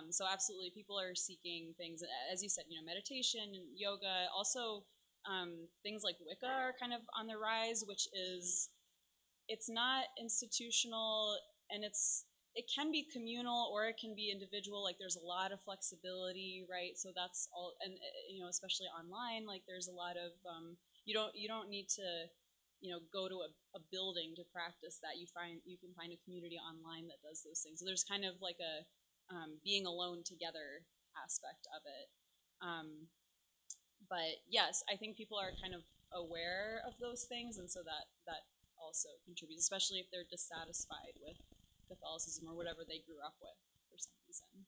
So absolutely, people are seeking things, as you said, meditation, yoga, also things like Wicca are kind of on the rise, which is, it's not institutional, and it can be communal or it can be individual. Like there's a lot of flexibility, right? So that's all, and especially online, like there's a lot of you don't need to go to a building to practice that. You can find a community online that does those things. So there's kind of like a being alone together aspect of it. But yes, I think people are kind of aware of those things, and so that also contributes, especially if they're dissatisfied with Catholicism or whatever they grew up with for some reason.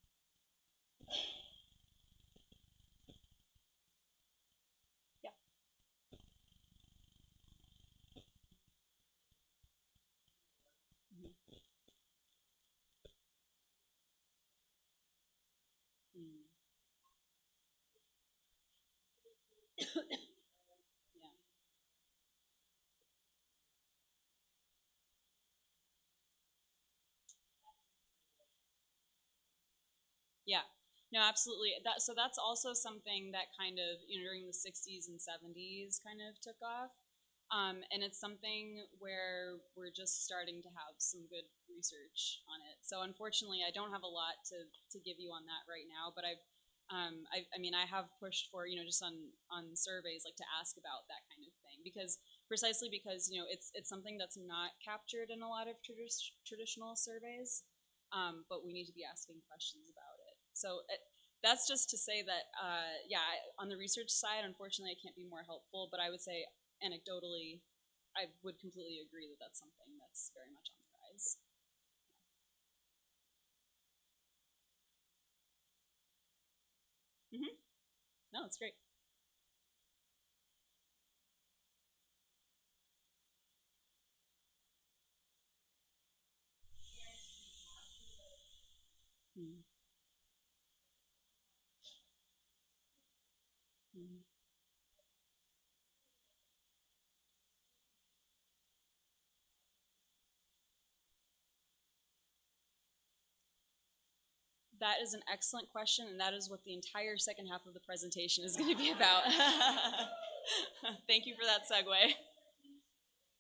Yeah. Mm-hmm. Mm. Yeah. Yeah. No, absolutely. That's also something that kind of during the 60s and 70s kind of took off. And it's something where we're just starting to have some good research on it. So unfortunately, I don't have a lot to give you on that right now. But I have pushed for just on surveys, like to ask about that kind of thing, precisely because it's something that's not captured in a lot of traditional surveys. But we need to be asking questions about it. So that's just to say that on the research side, unfortunately, I can't be more helpful. But I would say, anecdotally, I would completely agree that that's something that's very much on the rise. Mm-hmm. No, it's great. Mm-hmm. Mm-hmm. That is an excellent question, and that is what the entire second half of the presentation is going to be about. Thank you for that segue.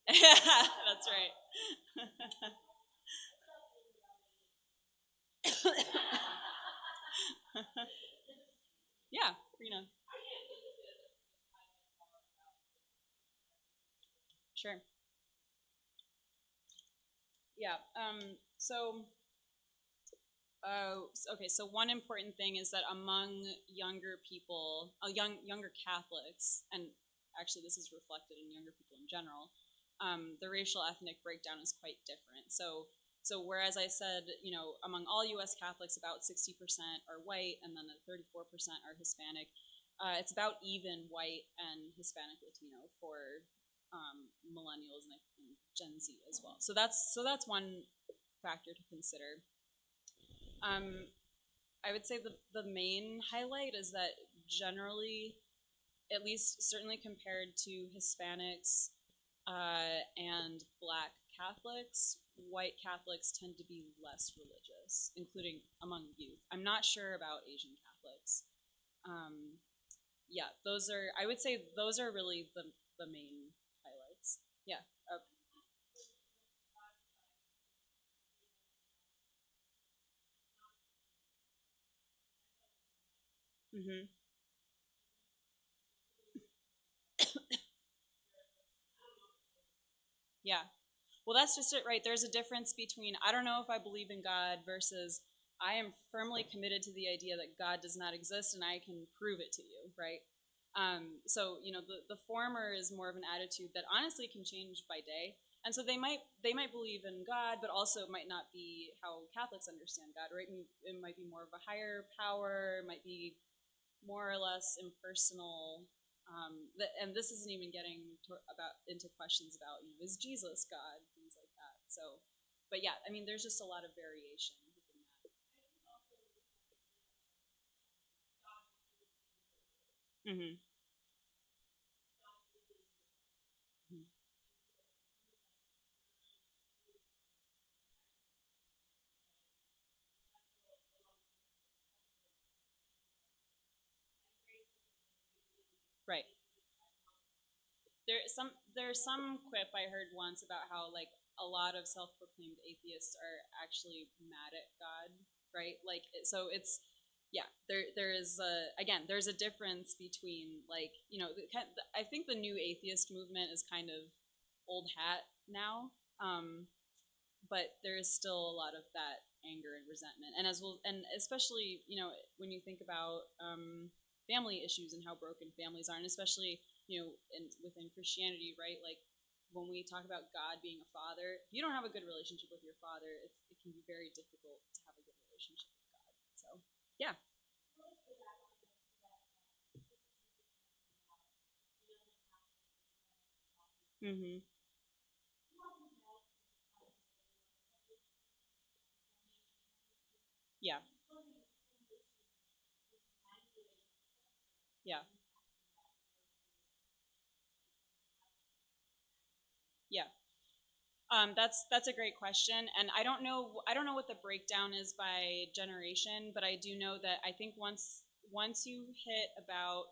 That's right. Yeah, sure. Yeah. Okay. So one important thing is that among younger people, younger Catholics, and actually this is reflected in younger people in general, the racial ethnic breakdown is quite different. So whereas I said, among all U.S. Catholics, about 60% are white, and then 34% are Hispanic. It's about even white and Hispanic Latino for millennials and Gen Z as well. So that's one factor to consider. Um, I would say the main highlight is that generally, at least certainly compared to Hispanics and Black Catholics, white Catholics tend to be less religious, including among youth. I'm not sure about Asian Catholics. Um, yeah, I would say those are really the main highlights. Yeah. Uh, mm-hmm. Yeah. Well, that's just it, right? There's a difference between I don't know if I believe in God versus I am firmly committed to the idea that God does not exist and I can prove it to you, right? So the former is more of an attitude that honestly can change by day, and so they might believe in God, but also it might not be how Catholics understand God, right? It might be more of a higher power, it might be more or less impersonal. And this isn't even getting into questions about is Jesus God, things like that. So, but yeah, I mean, there's just a lot of variation within that. Mm-hmm. Mm-hmm. Right. There's some quip I heard once about how like a lot of self-proclaimed atheists are actually mad at God, right? Like so it's yeah, there is again there's a difference between like I think the new atheist movement is kind of old hat now, but there is still a lot of that anger and resentment, and as well, and especially when you think about family issues and how broken families are, and especially within Christianity, right? Like when we talk about God being a father, if you don't have a good relationship with your father, it can be very difficult to have a good relationship with God. So yeah. Mm-hmm. Yeah. Yeah. Yeah. That's a great question, and I don't know what the breakdown is by generation, but I do know that I think once you hit about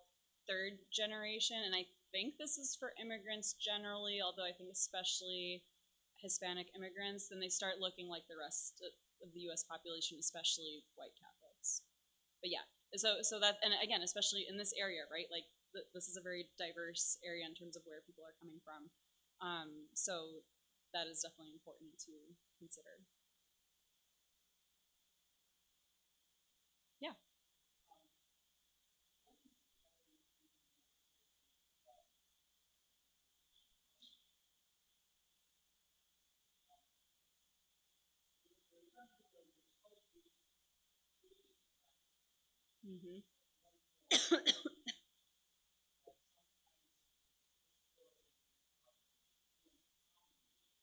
third generation, and I think this is for immigrants generally, although I think especially Hispanic immigrants, then they start looking like the rest of the U.S. population, especially white Catholics. But yeah, so that, and again, especially in this area, right? Like this is a very diverse area in terms of where people are coming from. So that is definitely important to consider. Yeah. Mm-hmm.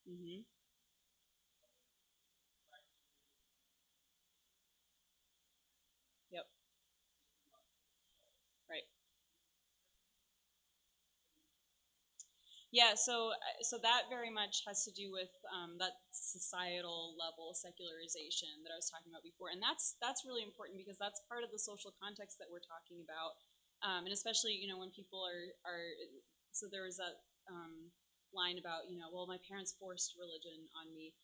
Mm-hmm. Yep. Right. Yeah, so that very much has to do with that societal level secularization that I was talking about before, and that's really important because that's part of the social context that we're talking about, and especially when people are so there was that line about well, my parents forced religion on me.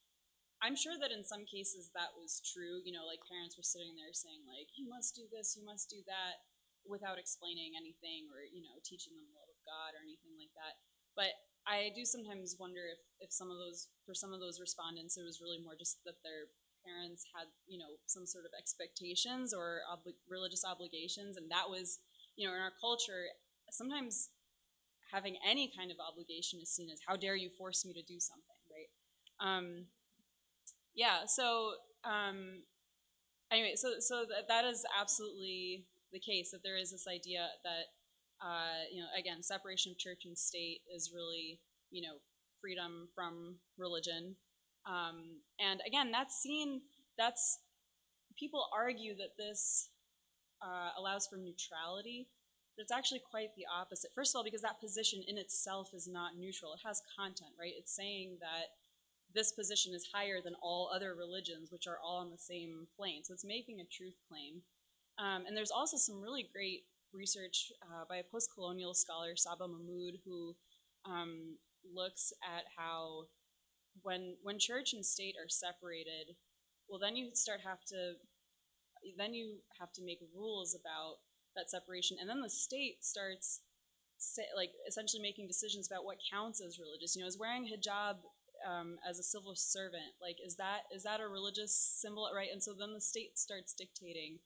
I'm sure that in some cases that was true. Like parents were sitting there saying like, you must do this, you must do that, without explaining anything or teaching them the love of God or anything like that. But I do sometimes wonder if some of those for some of those respondents it was really more just that their parents had some sort of expectations or religious obligations, and that was in our culture sometimes having any kind of obligation is seen as how dare you force me to do something, right? Yeah, so anyway, so that is absolutely the case, that there is this idea that again, separation of church and state is really freedom from religion, and again that's people argue that this allows for neutrality, but it's actually quite the opposite. First of all, because that position in itself is not neutral, it has content, right? It's saying that this position is higher than all other religions, which are all on the same plane. So it's making a truth claim. And there's also some really great research by a post-colonial scholar, Saba Mahmood, who looks at how when church and state are separated, well, then you have to make rules about that separation, and then the state starts like essentially making decisions about what counts as religious. Is wearing hijab as a civil servant, like is that a religious symbol, right? And so then the state starts dictating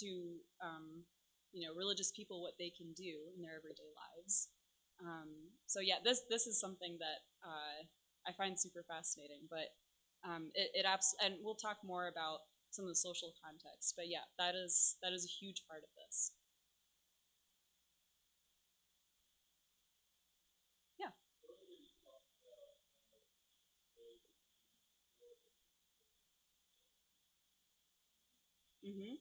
to religious people what they can do in their everyday lives. So yeah, this is something that I find super fascinating, but and we'll talk more about some of the social context, but yeah, that is a huge part of this. Yeah. Mm-hmm.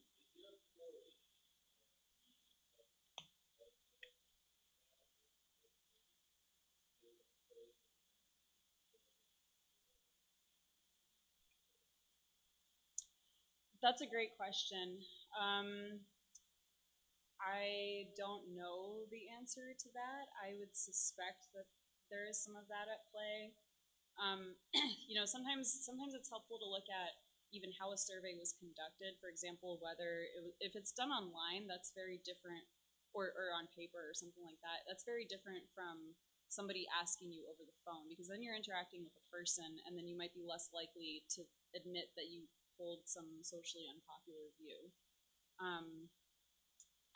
That's a great question. Um, I don't know the answer to that. I would suspect that there is some of that at play. Sometimes it's helpful to look at even how a survey was conducted. For example, if it's done online, that's very different, or on paper or something like that. That's very different from somebody asking you over the phone, because then you're interacting with a person, and then you might be less likely to admit that you hold some socially unpopular view. Um,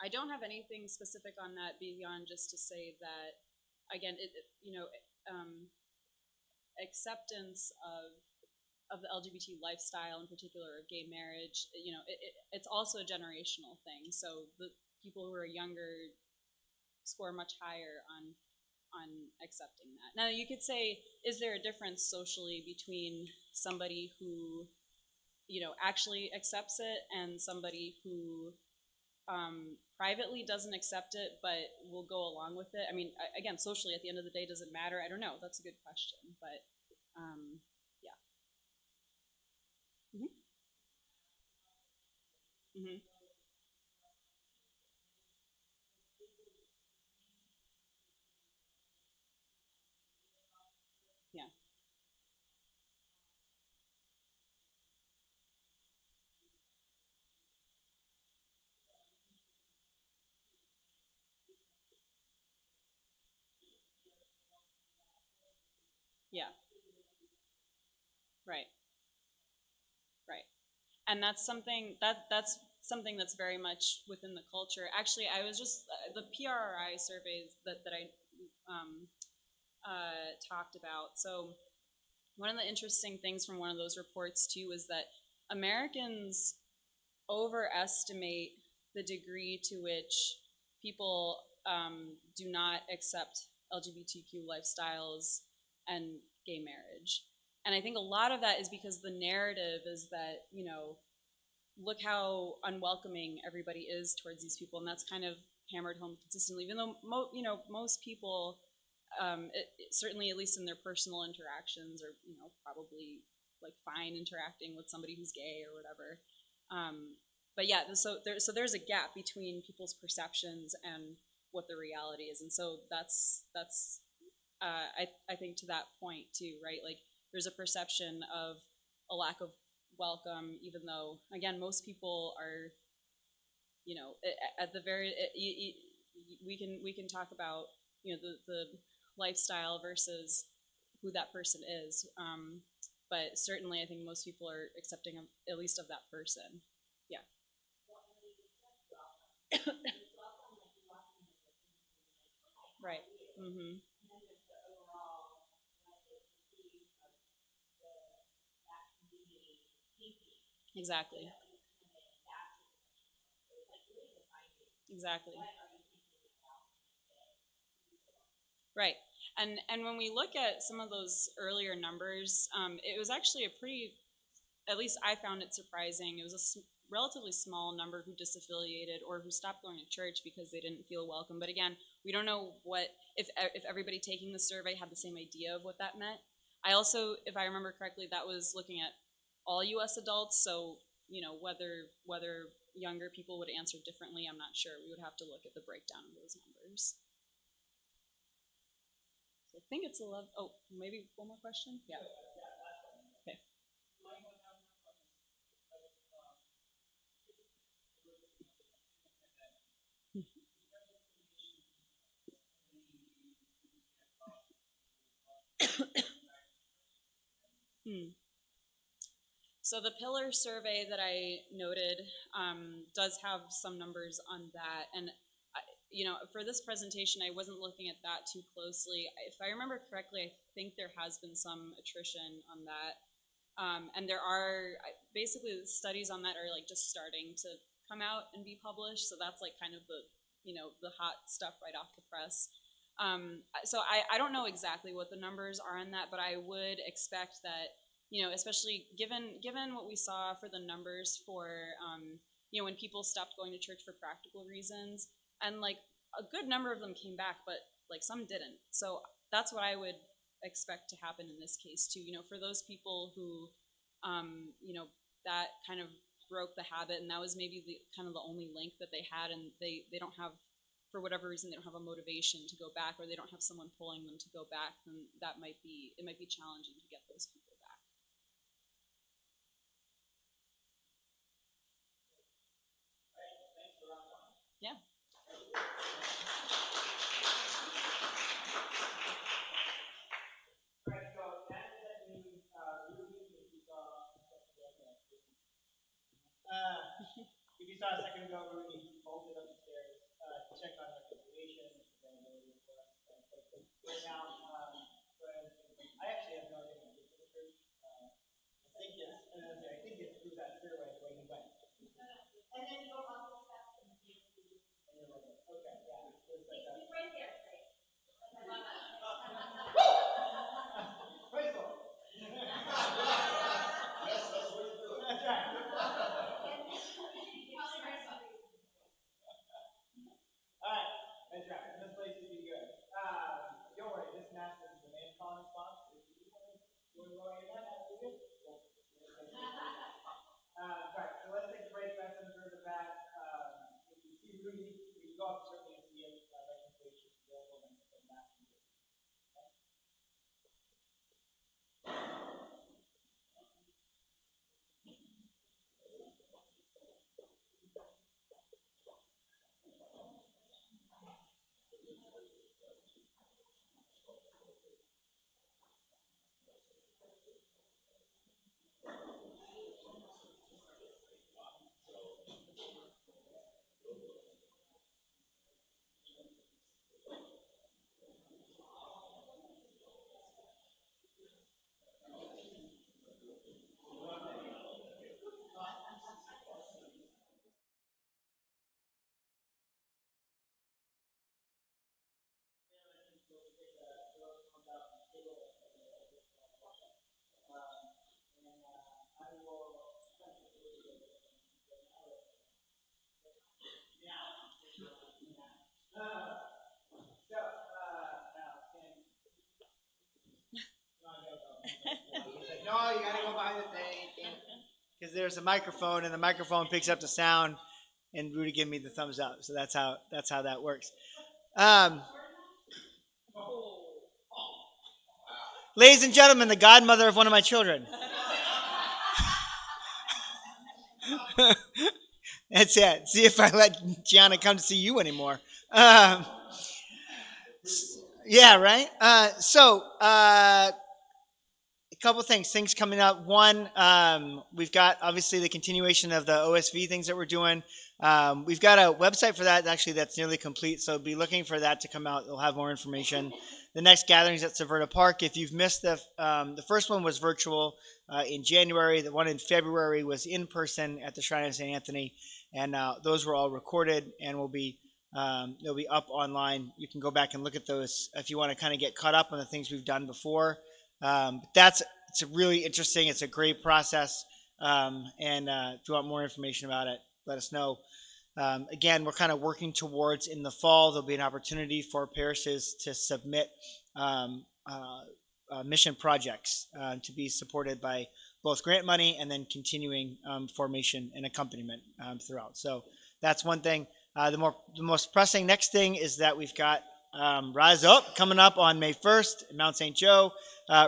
I don't have anything specific on that beyond just to say that again, acceptance of the LGBT lifestyle, in particular of gay marriage, it's also a generational thing. So the people who are younger score much higher on accepting that. Now you could say, is there a difference socially between somebody who actually accepts it and somebody who privately doesn't accept it but will go along with it? I mean, again, socially, at the end of the day, does it matter? I don't know. That's a good question, but yeah. Mm-hmm. Mm-hmm. Yeah. Yeah. Right. Right. And that's something that's very much within the culture. Actually, I was just the PRRI surveys that I talked about. So one of the interesting things from one of those reports too is that Americans overestimate the degree to which people do not accept LGBTQ lifestyles and gay marriage. And I think a lot of that is because the narrative is that, look how unwelcoming everybody is towards these people, and that's kind of hammered home consistently. Even though most people, certainly at least in their personal interactions, are probably like fine interacting with somebody who's gay or whatever. But yeah, there's a gap between people's perceptions and what the reality is, and so that's I think to that point too, right? Like there's a perception of a lack of welcome, even though again most people are, at the very we can talk about the lifestyle versus who that person is, but certainly I think most people are accepting of at least of that person. Yeah. Right. Mm-hmm. Exactly. Exactly. Right. And when we look at some of those earlier numbers, it was actually a pretty, at least I found it surprising. It was a relatively small number who disaffiliated or who stopped going to church because they didn't feel welcome. But again, we don't know what if everybody taking the survey had the same idea of what that meant. I also, if I remember correctly, that was looking at all U.S. adults. So whether younger people would answer differently, I'm not sure. We would have to look at the breakdown of those numbers. So I think it's 11. Oh, maybe one more question. Yeah. Okay. Hmm. So the pillar survey that I noted does have some numbers on that, and for this presentation, I wasn't looking at that too closely. If I remember correctly, I think there has been some attrition on that, and there are basically the studies on that are like just starting to come out and be published. So that's like kind of the hot stuff right off the press. So I don't know exactly what the numbers are on that, but I would expect that especially given what we saw for the numbers for when people stopped going to church for practical reasons, and like a good number of them came back, but like some didn't. So that's what I would expect to happen in this case too. For those people who, that kind of broke the habit, and that was maybe the kind of the only link that they had, and they don't have, for whatever reason, they don't have a motivation to go back, or they don't have someone pulling them to go back, then that might be challenging to get those people back. Yeah. If you saw a second ago, Rudy bolted upstairs to check on reconciliation and availability for us. Right now, I actually have no idea. No, you gotta go behind the thing. Because there's a microphone, and the microphone picks up the sound, and Rudy gave me the thumbs up. So that's how that works. Um, ladies and gentlemen, the godmother of one of my children. That's it. See if I let Gianna come to see you anymore. Um, yeah, right. A couple things coming up. One, we've got obviously the continuation of the OSV things that we're doing. We've got a website for that actually that's nearly complete, so be looking for that to come out. We'll have more information. The next gathering is at Saverna Park. If you've missed the first one was virtual in January. The one in February was in person at the Shrine of St. Anthony, and those were all recorded and they'll be up online. You can go back and look at those if you want to kind of get caught up on the things we've done before. It's really interesting. It's a great process. And if you want more information about it, let us know. Again, we're kind of working towards in the fall, there'll be an opportunity for parishes to submit mission projects to be supported by both grant money and then continuing formation and accompaniment throughout. So that's one thing. The most pressing next thing is that we've got Rise Up coming up on May 1st in Mount St. Joe.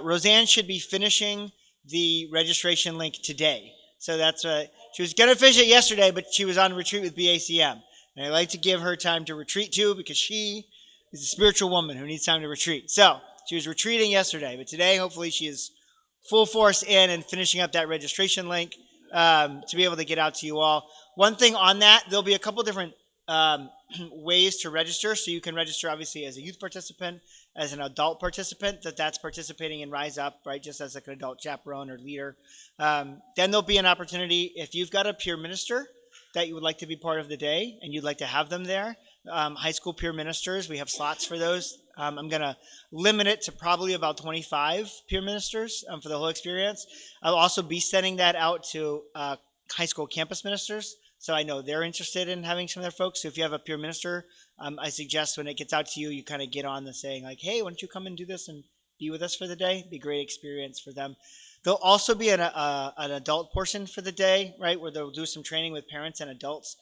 Roseanne should be finishing the registration link today. So she was going to finish it yesterday, but she was on retreat with BACM. And I like to give her time to retreat too, because she is a spiritual woman who needs time to retreat. So she was retreating yesterday, but today hopefully she is full force in and finishing up that registration link to be able to get out to you all. One thing on that, there'll be a couple different ways to register. So you can register obviously as a youth participant, as an adult participant that's participating in Rise Up, right? Just as like an adult chaperone or leader. Then there'll be an opportunity if you've got a peer minister that you would like to be part of the day and you'd like to have them there. High school peer ministers, we have slots for those. I'm going to limit it to probably about 25 peer ministers for the whole experience. I'll also be sending that out to high school campus ministers. So I know they're interested in having some of their folks. So if you have a peer minister, I suggest when it gets out to you, you kind of get on the saying like, hey, why don't you come and do this and be with us for the day? It'd be a great experience for them. There'll also be an adult portion for the day, right, where they'll do some training with parents and adults.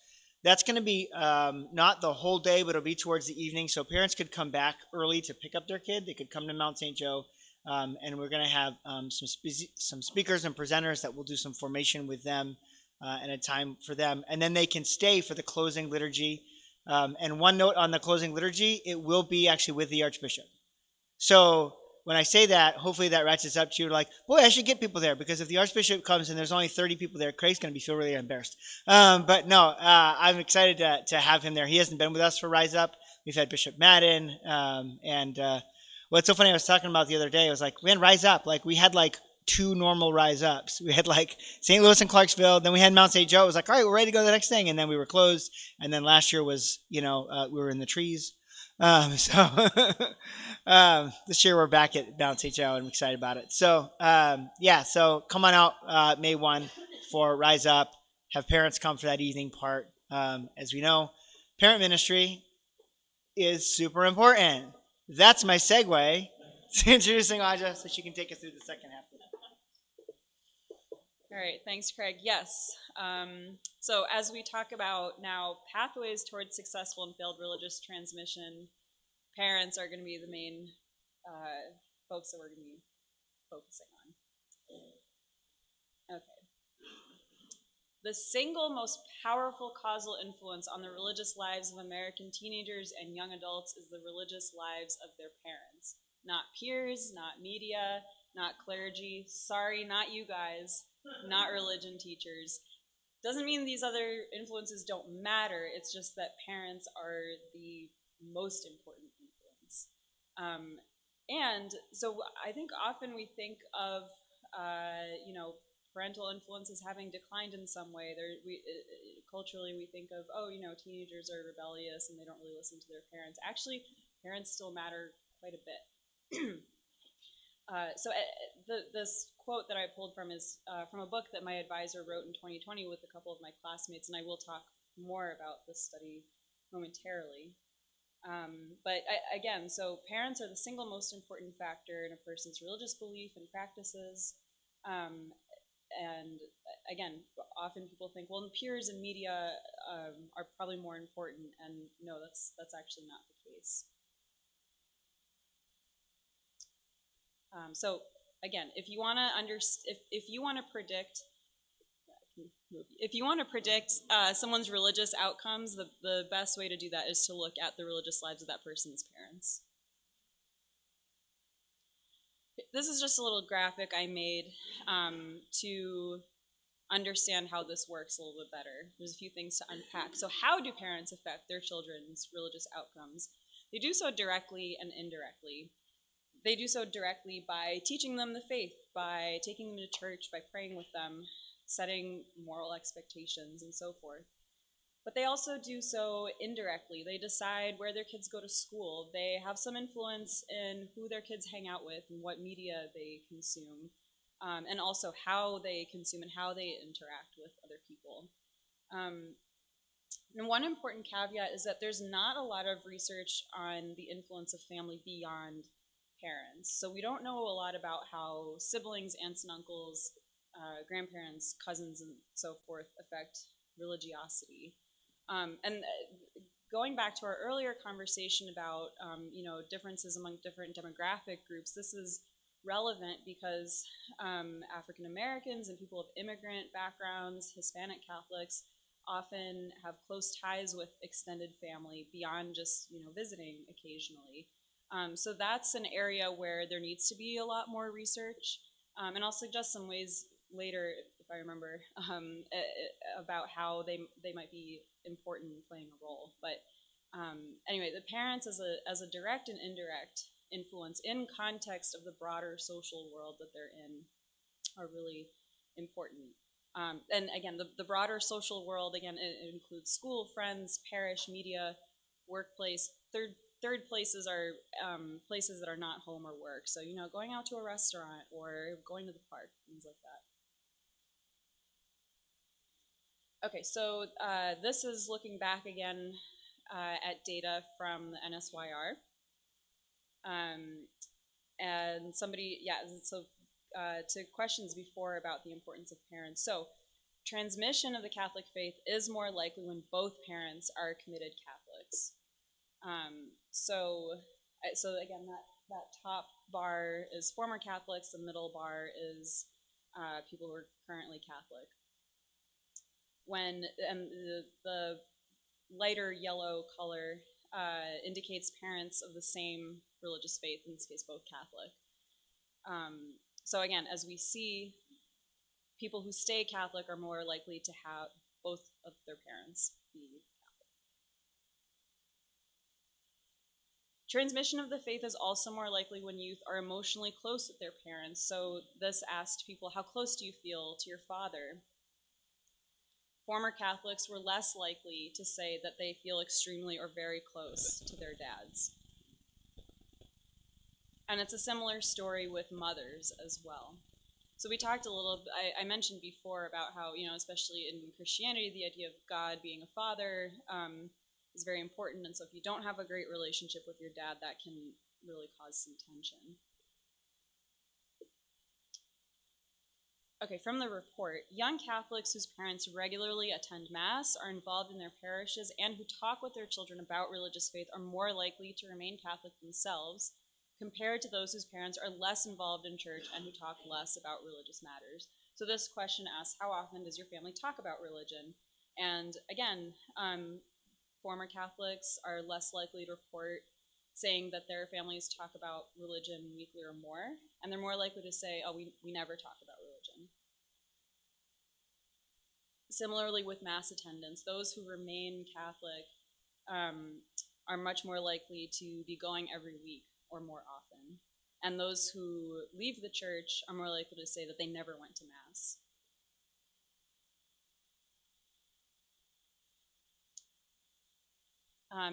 That's going to be not the whole day, but it'll be towards the evening. So parents could come back early to pick up their kid. They could come to Mount St. Joe, and we're going to have some speakers and presenters that will do some formation with them and a time for them. And then they can stay for the closing liturgy. And one note on the closing liturgy, it will be actually with the Archbishop. So when I say that, hopefully that ratchets up to you like, boy, I should get people there, because if the Archbishop comes and there's only 30 people there, Craig's going to feel really embarrassed. But no, I'm excited to have him there. He hasn't been with us for Rise Up. We've had Bishop Madden. What's so funny, I was talking about the other day, I was like, man, Rise Up. Like we had like 2 normal Rise Ups. We had like St. Louis and Clarksville. Then we had Mount St. Joe. It was like, all right, we're ready to go to the next thing. And then we were closed. And then last year was, we were in the trees. So this year we're back at Mount St. Joe and I'm excited about it. So so come on out May 1 for Rise Up. Have parents come for that evening part. As we know, parent ministry is super important. That's my segue to introducing Aja so she can take us through the second half. All right, thanks, Craig. Yes. So as we talk about now pathways towards successful and failed religious transmission, parents are going to be the main folks that we're going to be focusing on. Okay. The single most powerful causal influence on the religious lives of American teenagers and young adults is the religious lives of their parents. Not peers, not media, not clergy. Sorry, not you guys. Not religion teachers. Doesn't mean these other influences don't matter. It's just that parents are the most important influence. And so I think often we think of, parental influences having declined in some way. Culturally, we think of, teenagers are rebellious and they don't really listen to their parents. Actually, parents still matter quite a bit. This quote that I pulled from is from a book that my advisor wrote in 2020 with a couple of my classmates, and I will talk more about this study momentarily. Again, so parents are the single most important factor in a person's religious belief and practices. And again, often people think, well, peers and media are probably more important, and no, that's actually not the case. So again, if you want to if you want to predict someone's religious outcomes, the best way to do that is to look at the religious lives of that person's parents. This is just a little graphic I made to understand how this works a little bit better. There's a few things to unpack. So how do parents affect their children's religious outcomes? They do so directly and indirectly. They do so directly by teaching them the faith, by taking them to church, by praying with them, setting moral expectations, and so forth. But they also do so indirectly. They decide where their kids go to school. They have some influence in who their kids hang out with and what media they consume, and also how they consume and how they interact with other people. And one important caveat is that there's not a lot of research on the influence of family beyond parents. So we don't know a lot about how siblings, aunts and uncles, grandparents, cousins, and so forth affect religiosity. And going back to our earlier conversation about differences among different demographic groups, this is relevant because African Americans and people of immigrant backgrounds, Hispanic Catholics, often have close ties with extended family beyond just visiting occasionally. So that's an area where there needs to be a lot more research, and I'll suggest some ways later, if I remember, about how they might be important in playing a role. But anyway, the parents as a direct and indirect influence in context of the broader social world that they're in are really important. And again, the broader social world, again, it includes school, friends, parish, media, workplace. Third places are places that are not home or work. So, going out to a restaurant or going to the park, things like that. Okay, so this is looking back again at data from the NSYR. And somebody, so to questions before about the importance of parents. So transmission of the Catholic faith is more likely when both parents are committed Catholics. So again, that top bar is former Catholics, the middle bar is people who are currently Catholic. And the lighter yellow color indicates parents of the same religious faith, in this case both Catholic. So again, as we see, people who stay Catholic are more likely to have both of their parents be Catholic. Transmission of the faith is also more likely when youth are emotionally close with their parents. So this asked people, how close do you feel to your father? Former Catholics were less likely to say that they feel extremely or very close to their dads. And it's a similar story with mothers as well. So we talked a little, I mentioned before about how, especially in Christianity, the idea of God being a father is very important. And so if you don't have a great relationship with your dad, that can really cause some tension. Okay, from the report, young Catholics whose parents regularly attend Mass, are involved in their parishes, and who talk with their children about religious faith are more likely to remain Catholic themselves, compared to those whose parents are less involved in church and who talk less about religious matters. So this question asks, how often does your family talk about religion? And again, former Catholics are less likely to report saying that their families talk about religion weekly or more, and they're more likely to say, oh, we never talk about religion. Similarly with Mass attendance, those who remain Catholic are much more likely to be going every week or more often. And those who leave the church are more likely to say that they never went to Mass.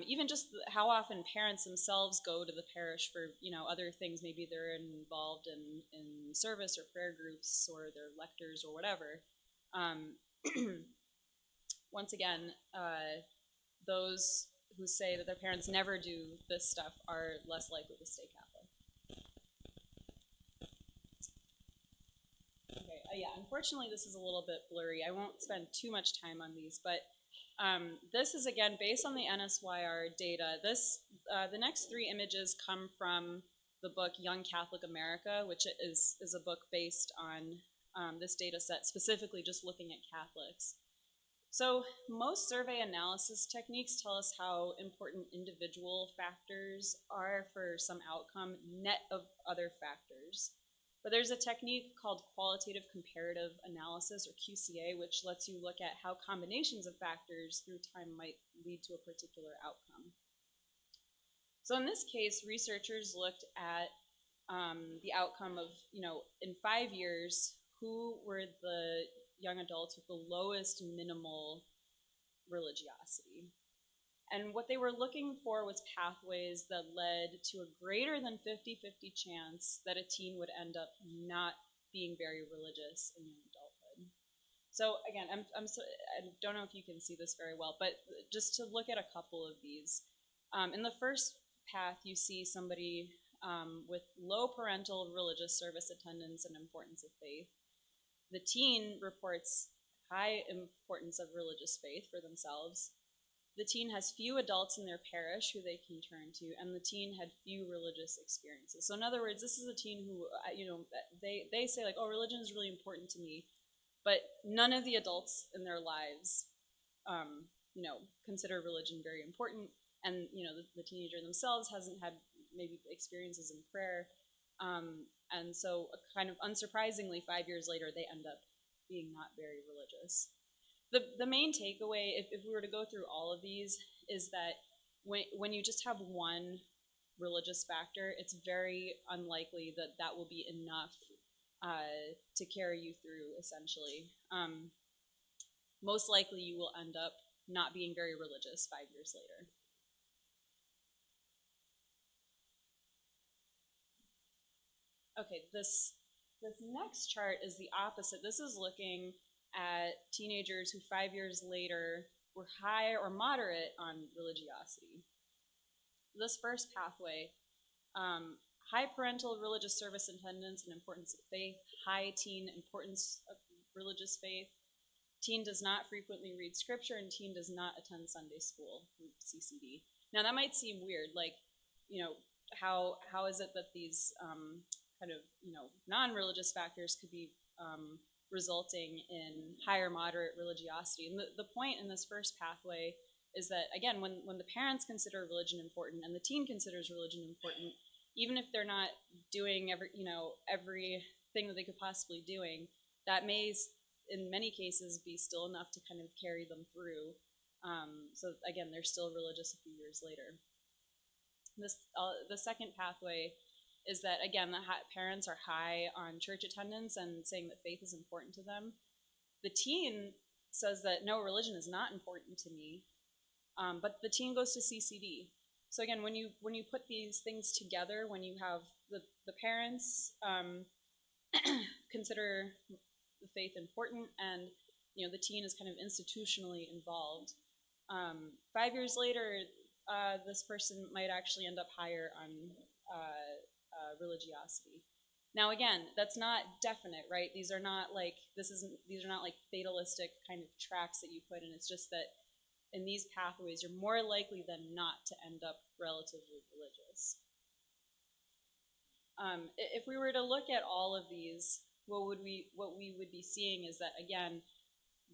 Even just how often parents themselves go to the parish for other things. Maybe they're involved in service or prayer groups, or they're lectors or whatever. Once again, those who say that their parents never do this stuff are less likely to stay Catholic. Okay, yeah, unfortunately this is a little bit blurry. I won't spend too much time on these, but this is again based on the NSYR data. The next three images come from the book Young Catholic America, which is a book based on this data set, specifically just looking at Catholics. So most survey analysis techniques tell us how important individual factors are for some outcome, net of other factors. But there's a technique called qualitative comparative analysis, or QCA, which lets you look at how combinations of factors through time might lead to a particular outcome. So in this case, researchers looked at the outcome of, in 5 years, who were the young adults with the lowest minimal religiosity. And what they were looking for was pathways that led to a greater than 50-50 chance that a teen would end up not being very religious in young adulthood. So again, I don't know if you can see this very well, but just to look at a couple of these. In the first path, you see somebody with low parental religious service attendance and importance of faith. The teen reports high importance of religious faith for themselves. The teen has few adults in their parish who they can turn to, and the teen had few religious experiences. So in other words, this is a teen who, they say like, oh, religion is really important to me, but none of the adults in their lives, consider religion very important, and the teenager themselves hasn't had maybe experiences in prayer. And so kind of unsurprisingly, 5 years later, they end up being not very religious. The main takeaway, if we were to go through all of these, is that when you just have one religious factor, it's very unlikely that that will be enough to carry you through, essentially. Most likely you will end up not being very religious 5 years later. Okay, this next chart is the opposite. This is looking at teenagers who 5 years later were high or moderate on religiosity. This first pathway, high parental religious service attendance and importance of faith, high teen importance of religious faith. Teen does not frequently read scripture, and teen does not attend Sunday school, CCD. Now that might seem weird, like, how is it that these kind of non-religious factors could be resulting in higher moderate religiosity? And the point in this first pathway is that, again, when the parents consider religion important and the teen considers religion important, even if they're not doing everything that they could possibly doing, that may in many cases be still enough to kind of carry them through. So again, they're still religious a few years later. The second pathway is that, again, the parents are high on church attendance and saying that faith is important to them. The teen says that, no, religion is not important to me, but the teen goes to CCD. So again, when you put these things together, when you have the parents consider the faith important, and the teen is kind of institutionally involved, 5 years later, this person might actually end up higher on religiosity. Now again, that's not definite, right? These are not like fatalistic kind of tracks that you put in. It's just that in these pathways, you're more likely than not to end up relatively religious. If we were to look at all of these, what we would be seeing is that, again,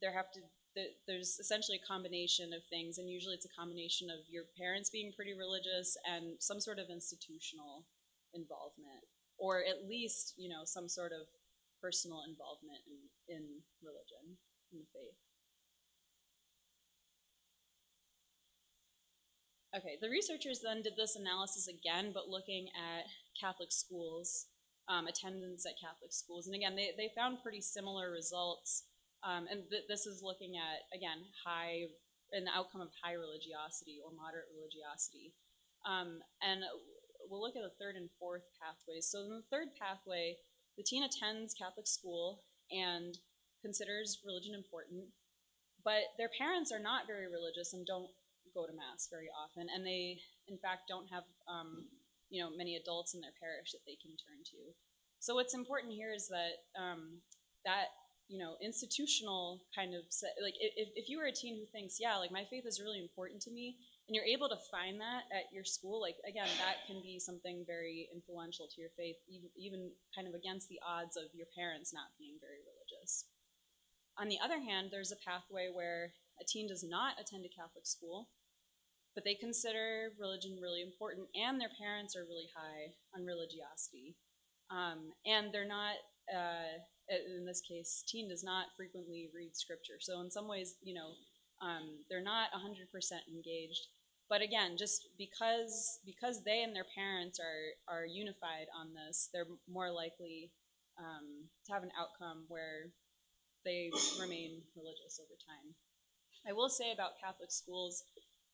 there's essentially a combination of things, and usually it's a combination of your parents being pretty religious and some sort of institutional involvement, or at least some sort of personal involvement in religion, in the faith. Okay, the researchers then did this analysis again, but looking at Catholic schools, attendance at Catholic schools. And again, they found pretty similar results. And this is looking at, again, the outcome of high religiosity or moderate religiosity. And we'll look at the third and fourth pathways. So in the third pathway, the teen attends Catholic school and considers religion important, but their parents are not very religious and don't go to Mass very often, and they, in fact, don't have many adults in their parish that they can turn to. So what's important here is that that institutional kind of like if you were a teen who thinks, yeah, like my faith is really important to me, and you're able to find that at your school, like again, that can be something very influential to your faith, even kind of against the odds of your parents not being very religious. On the other hand, there's a pathway where a teen does not attend a Catholic school, but they consider religion really important, and their parents are really high on religiosity. And they're not, in this case, teen does not frequently read scripture. So in some ways, they're not 100% engaged. But again, just because they and their parents are unified on this, they're more likely to have an outcome where they remain religious over time. I will say about Catholic schools,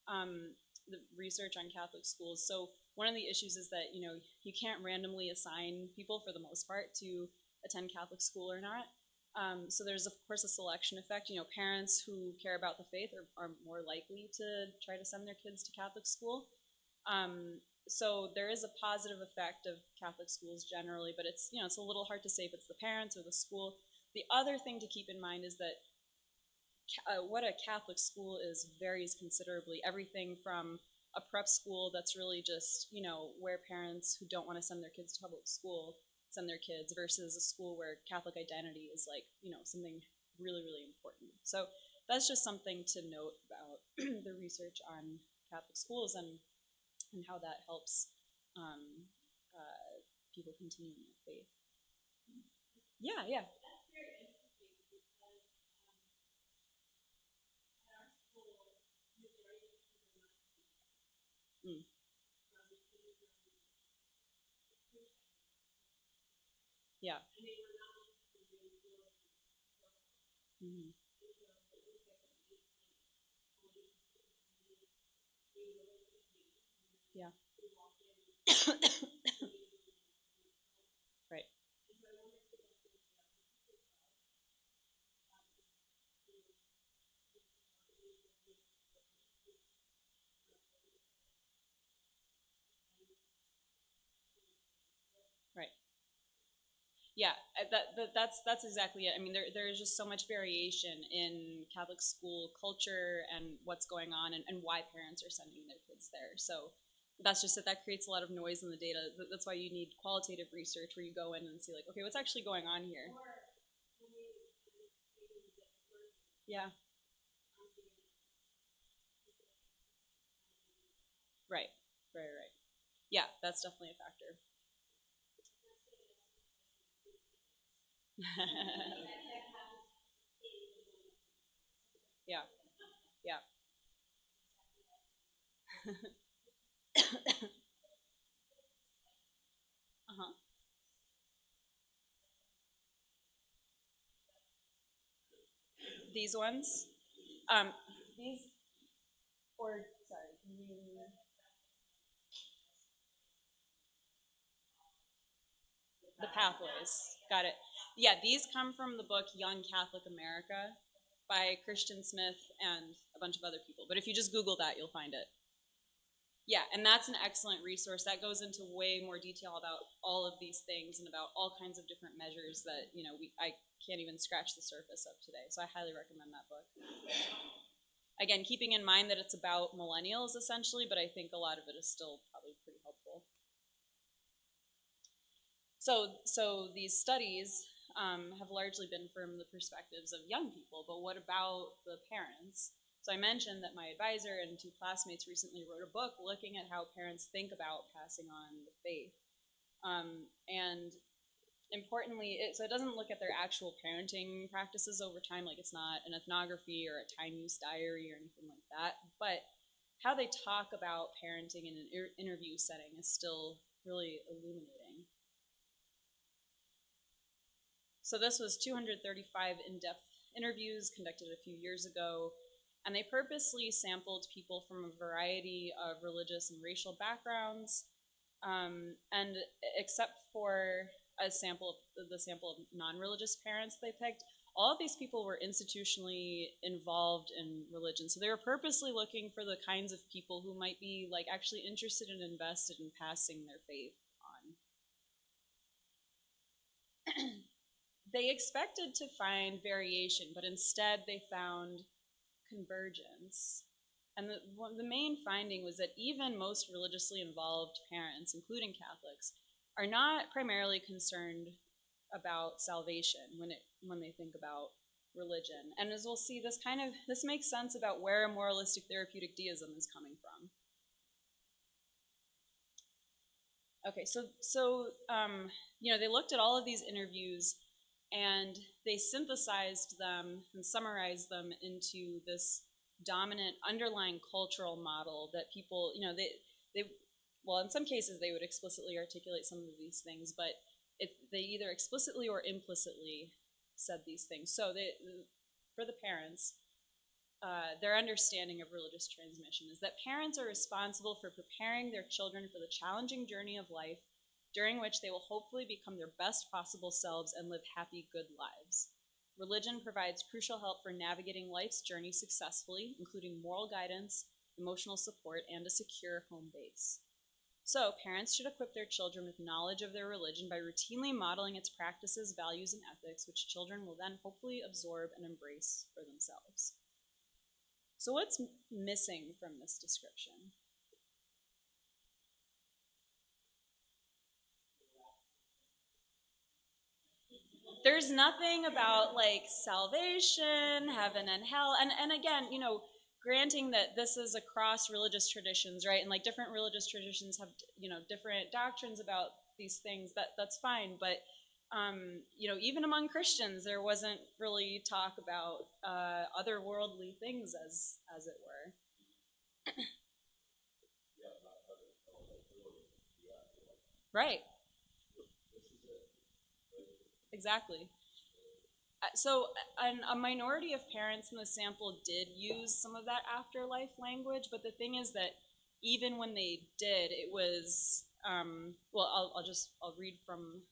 the research on Catholic schools. So one of the issues is that you can't randomly assign people for the most part to attend Catholic school or not. So there's of course a selection effect. Parents who care about the faith are more likely to try to send their kids to Catholic school. So there is a positive effect of Catholic schools generally, but it's it's a little hard to say if it's the parents or the school. The other thing to keep in mind is that what a Catholic school is varies considerably. Everything from a prep school that's really just where parents who don't want to send their kids to public school send their kids, versus a school where Catholic identity is like something really, really important. So that's just something to note about the research on Catholic schools and how that helps people continue in their faith. Yeah. Mm. Yeah. Mm-hmm. Yeah. Right. Right. Yeah, that's exactly it. I mean, there is just so much variation in Catholic school culture and what's going on, and why parents are sending their kids there. So that's just it. That creates a lot of noise in the data. That's why you need qualitative research where you go in and see like, okay, what's actually going on here? Yeah. Right. Right. Yeah, that's definitely a factor. Yeah. Yeah. Uh huh. These ones. Um, these or sorry. The pathways. Got it. Yeah, these come from the book Young Catholic America by Christian Smith and a bunch of other people. But if you just Google that, you'll find it. Yeah, and that's an excellent resource. That goes into way more detail about all of these things and about all kinds of different measures that, I can't even scratch the surface of today. So I highly recommend that book. Again, keeping in mind that it's about millennials essentially, but I think a lot of it is still probably pretty helpful. So these studies have largely been from the perspectives of young people, but what about the parents? So I mentioned that my advisor and two classmates recently wrote a book looking at how parents think about passing on the faith. And importantly, so it doesn't look at their actual parenting practices over time, like it's not an ethnography or a time use diary or anything like that, but how they talk about parenting in an interview setting is still really illuminating. So this was 235 in-depth interviews conducted a few years ago, and they purposely sampled people from a variety of religious and racial backgrounds, and except for the sample of non-religious parents they picked, all of these people were institutionally involved in religion. So they were purposely looking for the kinds of people who might be like actually interested and invested in passing their faith on. They expected to find variation, but instead they found convergence. And the main finding was that even most religiously involved parents, including Catholics, are not primarily concerned about salvation when they think about religion. And as we'll see, this makes sense about where moralistic therapeutic deism is coming from. Okay, so they looked at all of these interviews and they synthesized them and summarized them into this dominant underlying cultural model that people, well, in some cases they would explicitly articulate some of these things, but they either explicitly or implicitly said these things. So for the parents, their understanding of religious transmission is that parents are responsible for preparing their children for the challenging journey of life, during which they will hopefully become their best possible selves and live happy, good lives. Religion provides crucial help for navigating life's journey successfully, including moral guidance, emotional support, and a secure home base. So, parents should equip their children with knowledge of their religion by routinely modeling its practices, values, and ethics, which children will then hopefully absorb and embrace for themselves. So, what's missing from this description? There's nothing about like salvation, heaven and hell, and again, granting that this is across religious traditions, right? And like different religious traditions have different doctrines about these things. That's fine, but even among Christians, there wasn't really talk about otherworldly things, as it were. Right. Exactly. So a minority of parents in the sample did use some of that afterlife language, but the thing is that even when they did, it was I'll read from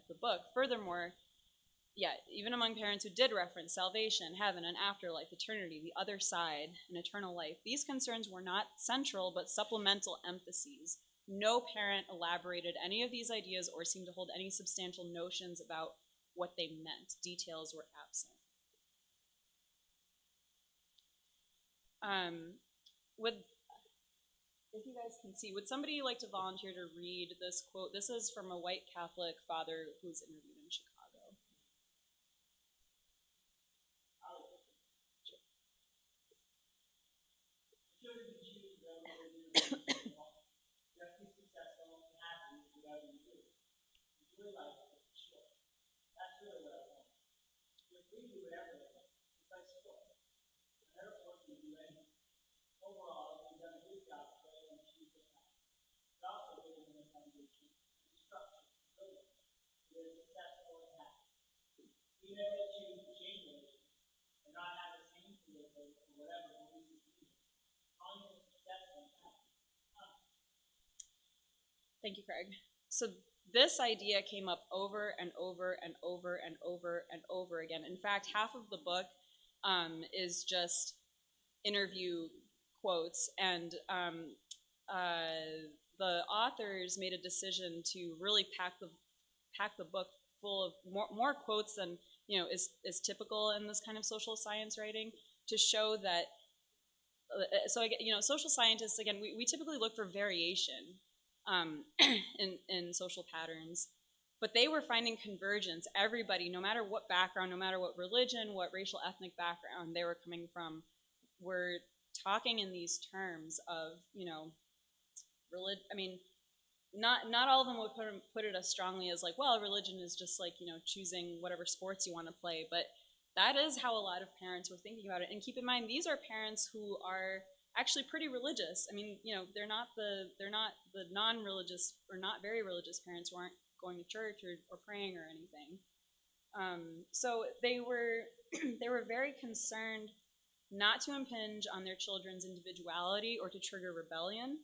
the book. Furthermore, even among parents who did reference salvation, heaven, an afterlife, eternity, the other side, and eternal life, these concerns were not central but supplemental emphases. No parent elaborated any of these ideas or seemed to hold any substantial notions about what they meant. Details were absent. If you guys can see, would somebody like to volunteer to read this quote? This is from a white Catholic father who's interviewed in Chicago. Thank you, Craig. So this idea came up over and over and over and over and over again. In fact, half of the book is just interview quotes, and the authors made a decision to really pack the book full of more quotes than is typical in this kind of social science writing, to show that. Social scientists, again, we typically look for variation in social patterns, but they were finding convergence. Everybody, no matter what background, no matter what religion, what racial, ethnic background they were coming from, were talking in these terms of, religion. I mean, not all of them would put it as strongly as like, well, religion is just like, choosing whatever sports you want to play, but that is how a lot of parents were thinking about it. And keep in mind, these are parents who are actually pretty religious. I mean, they're not the non-religious or not very religious parents who aren't going to church or praying or anything. So they were they were very concerned not to impinge on their children's individuality or to trigger rebellion.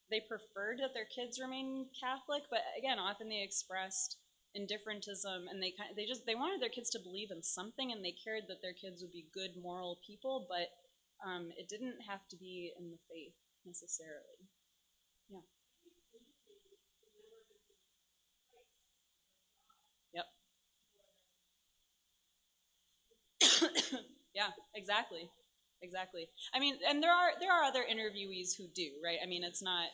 they preferred that their kids remain Catholic, but again, often they expressed indifferentism, and they wanted their kids to believe in something, and they cared that their kids would be good moral people, but it didn't have to be in the faith necessarily. Yeah. Yep. Yeah, exactly. Exactly. I mean, and there are other interviewees who do, right? I mean, it's not.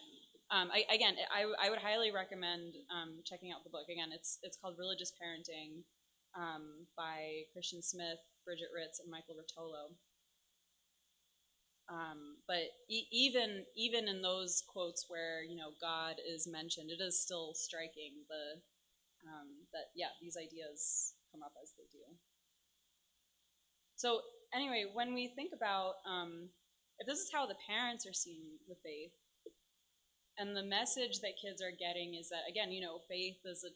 I would highly recommend checking out the book. Again, it's called Religious Parenting by Christian Smith, Bridget Ritz, and Michael Rotolo. But even in those quotes where God is mentioned, it is still striking that these ideas come up as they do. So anyway, when we think about if this is how the parents are seeing the faith, and the message that kids are getting is that, again, faith is a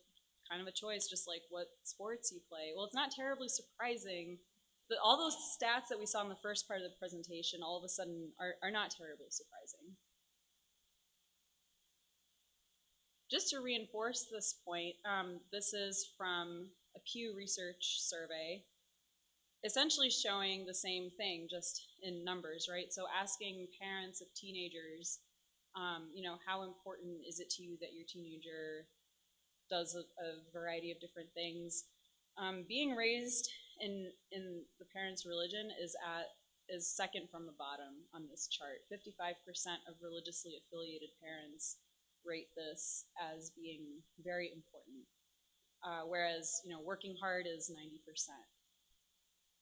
kind of a choice, just like what sports you play. Well, it's not terribly surprising that all those stats that we saw in the first part of the presentation all of a sudden are not terribly surprising. Just to reinforce this point, this is from a Pew Research survey, essentially showing the same thing, just in numbers, right? So asking parents of teenagers, how important is it to you that your teenager does a variety of different things? Being raised in the parents' religion is second from the bottom on this chart. 55% of religiously affiliated parents rate this as being very important, whereas working hard is 90%.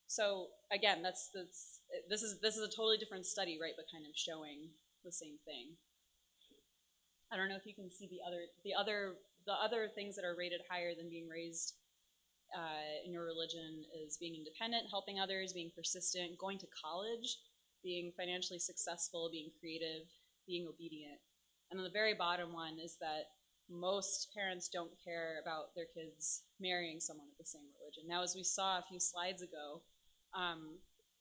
So again, this is a totally different study, right? But kind of showing the same thing. I don't know if you can see the other things that are rated higher than being raised in your religion is being independent, helping others, being persistent, going to college, being financially successful, being creative, being obedient. And then the very bottom one is that most parents don't care about their kids marrying someone of the same religion. Now, as we saw a few slides ago,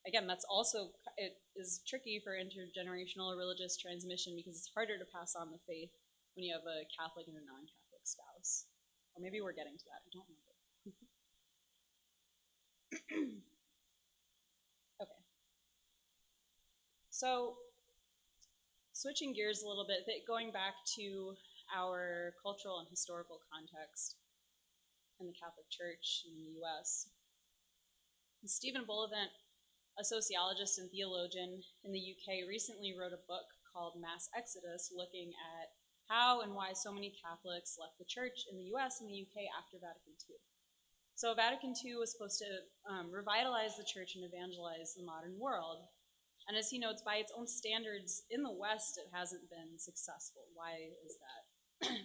again, that's also, it is tricky for intergenerational or religious transmission because it's harder to pass on the faith when you have a Catholic and a non-Catholic spouse. Or maybe we're getting to that, I don't remember. Okay. So, switching gears a little bit, going back to our cultural and historical context in the Catholic Church in the US. Stephen Bullivant, a sociologist and theologian in the UK, recently wrote a book called Mass Exodus, looking at how and why so many Catholics left the church in the US and the UK after Vatican II. So Vatican II was supposed to revitalize the church and evangelize the modern world. And as he notes, by its own standards in the West, it hasn't been successful. Why is that?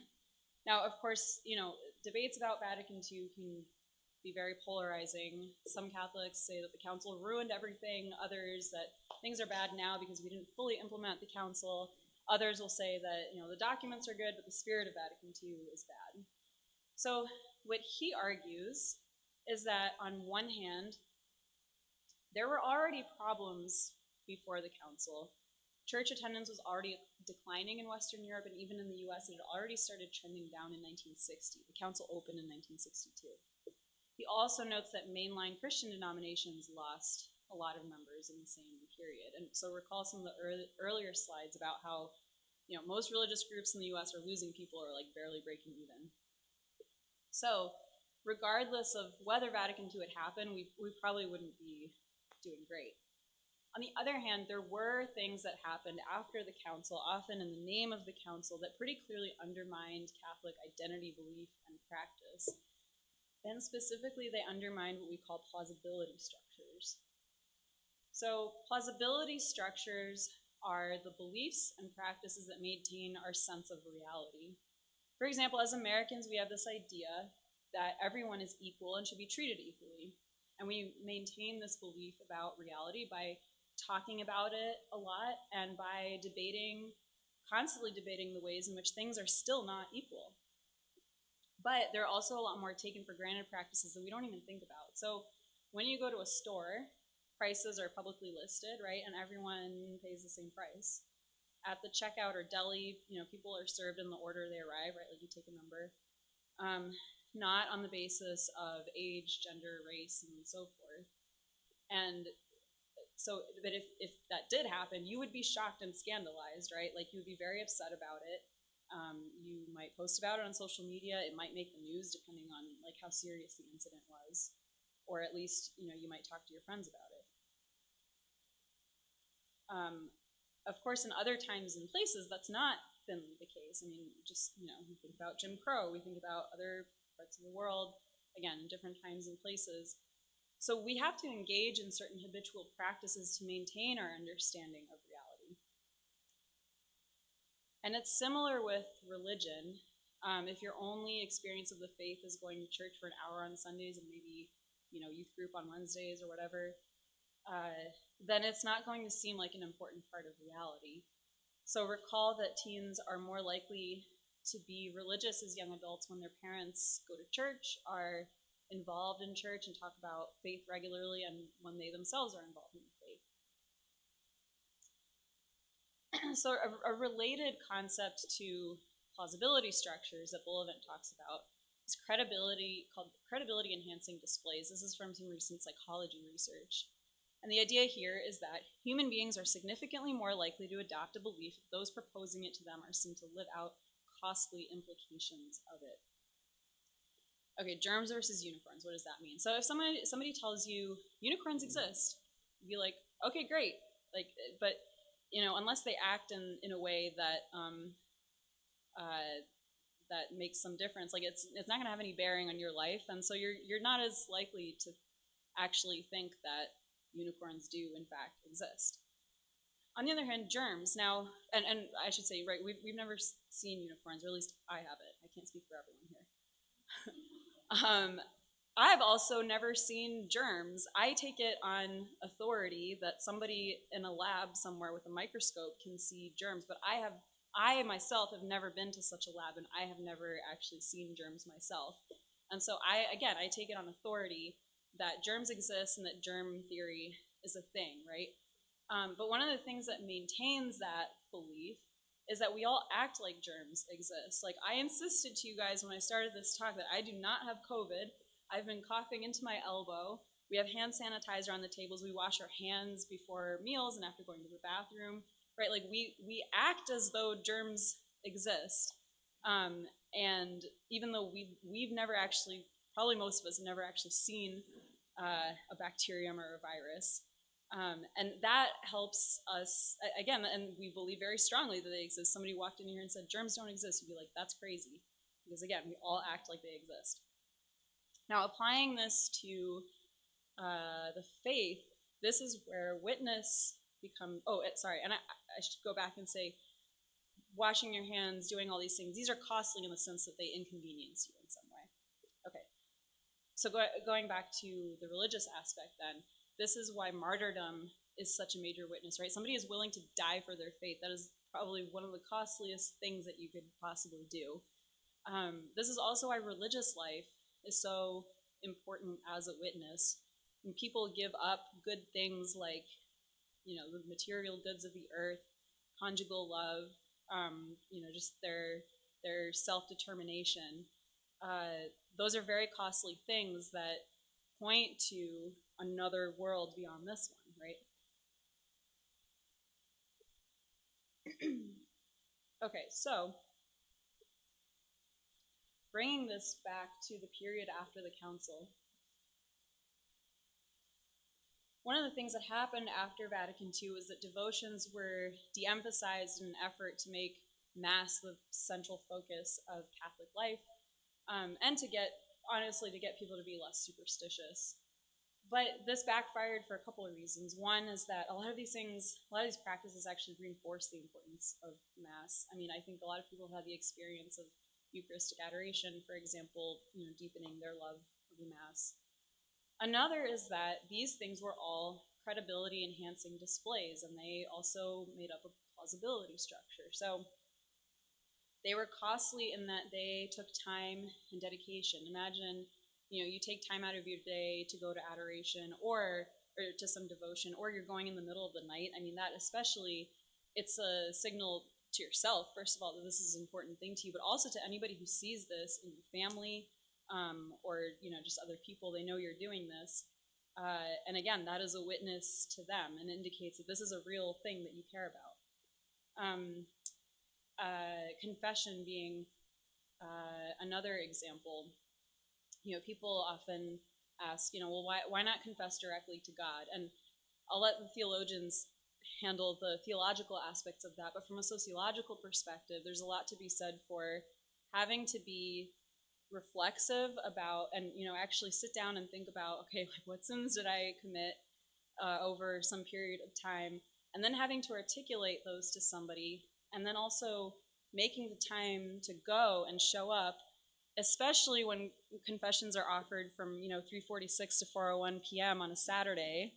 Now, of course, debates about Vatican II can be very polarizing. Some Catholics say that the council ruined everything. Others that things are bad now because we didn't fully implement the council. Others will say that the documents are good, but the spirit of Vatican II is bad. So what he argues is that on one hand, there were already problems before the council. Church attendance was already declining in Western Europe, and even in the US, it had already started trending down in 1960. The council opened in 1962. He also notes that mainline Christian denominations lost a lot of members in the same period. And so recall some of the earlier slides about how most religious groups in the US are losing people or like barely breaking even. So regardless of whether Vatican II had happened, we probably wouldn't be doing great. On the other hand, there were things that happened after the council, often in the name of the council, that pretty clearly undermined Catholic identity, belief, and practice. And specifically, they undermined what we call plausibility structures. So plausibility structures are the beliefs and practices that maintain our sense of reality. For example, as Americans, we have this idea that everyone is equal and should be treated equally. And we maintain this belief about reality by talking about it a lot and by constantly debating the ways in which things are still not equal. But there are also a lot more taken for granted practices that we don't even think about. So when you go to a store, prices are publicly listed, right? And everyone pays the same price. at the checkout or deli, people are served in the order they arrive, right? Like you take a number. Not on the basis of age, gender, race, and so forth. And so, but if that did happen, you would be shocked and scandalized, right? Like you would be very upset about it. You might post about it on social media. It might make the news, depending on like how serious the incident was, or at least you might talk to your friends about it. Of course, in other times and places, that's not been the case. I mean, just we think about Jim Crow, we think about other parts of the world, again, different times and places. So we have to engage in certain habitual practices to maintain our understanding of reality. And it's similar with religion. If your only experience of the faith is going to church for an hour on Sundays and maybe youth group on Wednesdays or whatever, then it's not going to seem like an important part of reality. So recall that teens are more likely to be religious as young adults when their parents go to church, are involved in church, and talk about faith regularly, and when they themselves are involved in faith. So a related concept to plausibility structures that Bullivant talks about is credibility, called credibility enhancing displays. This is from some recent psychology research. And the idea here is that human beings are significantly more likely to adopt a belief if those proposing it to them are seen to live out costly implications of it. Okay, germs versus unicorns. What does that mean? So if somebody tells you unicorns exist, you'd be like, okay, great. Like, but unless they act in a way that that makes some difference, like it's not going to have any bearing on your life, and so you're not as likely to actually think that unicorns do in fact exist. On the other hand, germs now, and I should say, right, we've never seen unicorns, or at least I haven't. I can't speak for everyone here. I've also never seen germs. I take it on authority that somebody in a lab somewhere with a microscope can see germs, but I myself have never been to such a lab, and I have never actually seen germs myself. And so I take it on authority that germs exist and that germ theory is a thing, right? But one of the things that maintains that belief is that we all act like germs exist. Like I insisted to you guys when I started this talk that I do not have COVID. I've been coughing into my elbow. We have hand sanitizer on the tables. We wash our hands before meals and after going to the bathroom, right? Like we act as though germs exist. And even though we've never actually, probably most of us have never actually seen a bacterium or a virus. And that helps us, again, and we believe very strongly that they exist. Somebody walked in here and said, germs don't exist. You'd be like, that's crazy. Because again, we all act like they exist. Now, applying this to the faith, this is where witness becomes, and I should go back and say, washing your hands, doing all these things, these are costly in the sense that they inconvenience you in some way. Okay. So going back to the religious aspect then, this is why martyrdom is such a major witness, right? Somebody is willing to die for their faith. That is probably one of the costliest things that you could possibly do. This is also why religious life is so important as a witness. When people give up good things like, the material goods of the earth, conjugal love, just their self-determination, those are very costly things that point to another world beyond this one, right? Okay, so bringing this back to the period after the council, one of the things that happened after Vatican II was that devotions were de-emphasized in an effort to make Mass the central focus of Catholic life, and to get people to be less superstitious. But this backfired for a couple of reasons. One is that a lot of these practices actually reinforce the importance of Mass. I mean, I think a lot of people have had the experience of Eucharistic adoration, for example, deepening their love of the Mass. Another is that these things were all credibility-enhancing displays, and they also made up a plausibility structure. So they were costly in that they took time and dedication. Imagine, you take time out of your day to go to adoration or to some devotion, or you're going in the middle of the night. I mean, that especially, it's a signal to yourself, first of all, that this is an important thing to you, but also to anybody who sees this in your family, or just other people. They know you're doing this, and again, that is a witness to them and indicates that this is a real thing that you care about. Confession being another example. People often ask, well, why not confess directly to God? And I'll let the theologians handle the theological aspects of that, but from a sociological perspective, there's a lot to be said for having to be reflexive about, and actually sit down and think about, okay, like, what sins did I commit over some period of time, and then having to articulate those to somebody, and then also making the time to go and show up, especially when confessions are offered from 3:46 to 4:01 p.m. on a Saturday.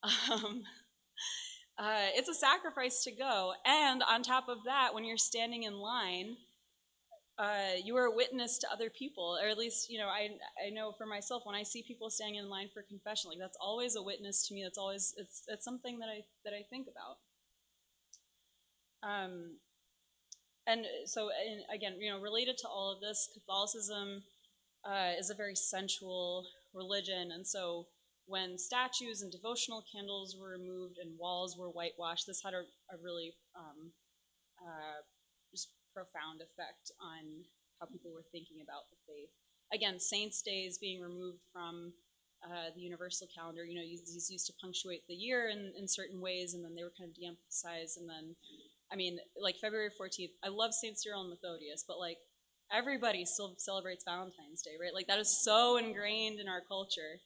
Um, it's a sacrifice to go, and on top of that, when you're standing in line, you are a witness to other people, or at least I know for myself, when I see people standing in line for confession, like, that's always a witness to me. That's always it's something that I think about. And so, and again, related to all of this, Catholicism is a very sensual religion, and so when statues and devotional candles were removed and walls were whitewashed, this had a really just profound effect on how people were thinking about the faith. Again, saints' days being removed from the universal calendar. These used to punctuate the year in certain ways, and then they were kind of de-emphasized. And then, like February 14th, I love Saint Cyril and Methodius, but like, everybody still celebrates Valentine's Day, right? Like, that is so ingrained in our culture.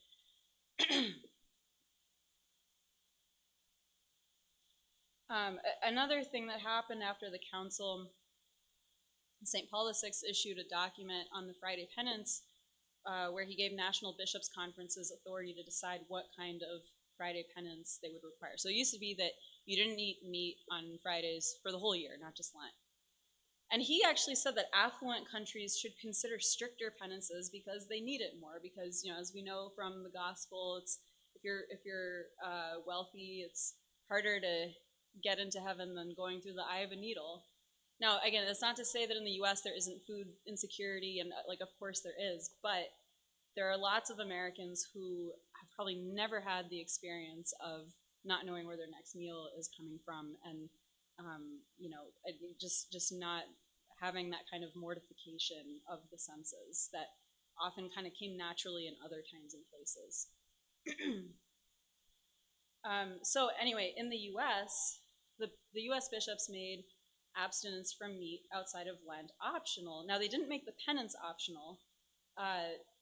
Another thing that happened after the council, St. Paul VI issued a document on the Friday penance where he gave national bishops' conferences authority to decide what kind of Friday penance they would require. So it used to be that you didn't eat meat on Fridays for the whole year, not just Lent. And he actually said that affluent countries should consider stricter penances because they need it more. Because as we know from the gospel, it's if you're wealthy, it's harder to get into heaven than going through the eye of a needle. Now, again, that's not to say that in the U.S. there isn't food insecurity, and of course there is, but there are lots of Americans who have probably never had the experience of not knowing where their next meal is coming from, and just not having that kind of mortification of the senses that often kind of came naturally in other times and places. So anyway, in the U.S., the U.S. bishops made abstinence from meat outside of Lent optional. Now, they didn't make the penance optional.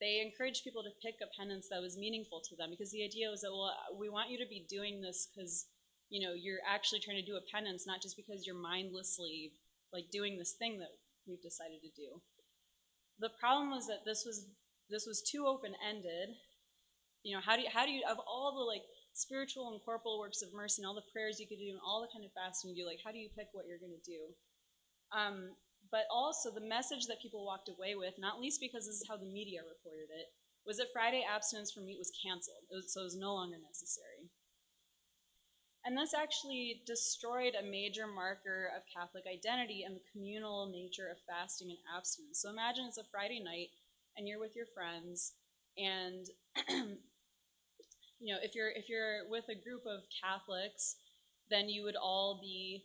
They encouraged people to pick a penance that was meaningful to them, because the idea was that, well, we want you to be doing this because you're actually trying to do a penance, not just because you're mindlessly like doing this thing that we've decided to do. The problem was that this was too open-ended. How do you of all the like spiritual and corporal works of mercy and all the prayers you could do and all the kind of fasting you do, like, how do you pick what you're going to do? But also the message that people walked away with, not least because this is how the media reported it, was that Friday abstinence from meat was canceled, so it was no longer necessary. And this actually destroyed a major marker of Catholic identity and the communal nature of fasting and abstinence. So imagine it's a Friday night and you're with your friends, and if you're with a group of Catholics, then you would all be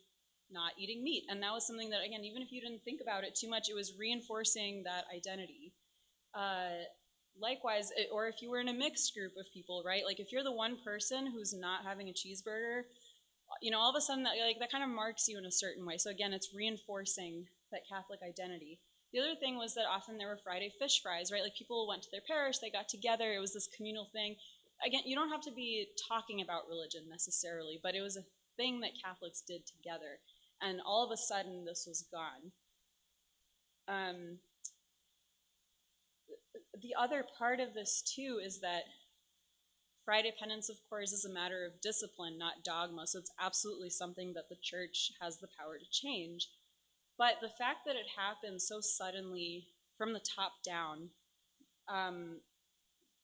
not eating meat. And that was something that, again, even if you didn't think about it too much, it was reinforcing that identity. Likewise, or if you were in a mixed group of people, right? Like, if you're the one person who's not having a cheeseburger, all of a sudden that kind of marks you in a certain way. So again, it's reinforcing that Catholic identity. The other thing was that often there were Friday fish fries, right? Like, people went to their parish, they got together, it was this communal thing. Again, you don't have to be talking about religion necessarily, but it was a thing that Catholics did together. And all of a sudden, this was gone. The other part of this, too, is that Friday penance, of course, is a matter of discipline, not dogma. So it's absolutely something that the church has the power to change. But the fact that it happened so suddenly from the top down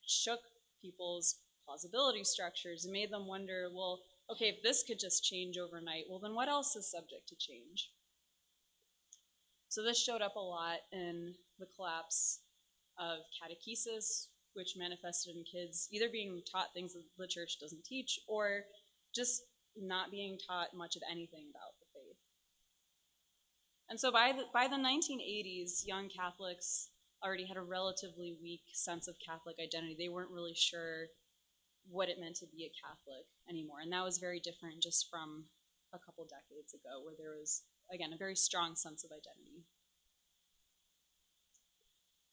shook people's plausibility structures and made them wonder, well, okay, if this could just change overnight, well, then what else is subject to change? So this showed up a lot in the collapse of catechesis, which manifested in kids either being taught things that the church doesn't teach or just not being taught much of anything about the faith. And so by the 1980s, young Catholics already had a relatively weak sense of Catholic identity. They weren't really sure what it meant to be a Catholic anymore. And that was very different just from a couple decades ago, where there was, again, a very strong sense of identity.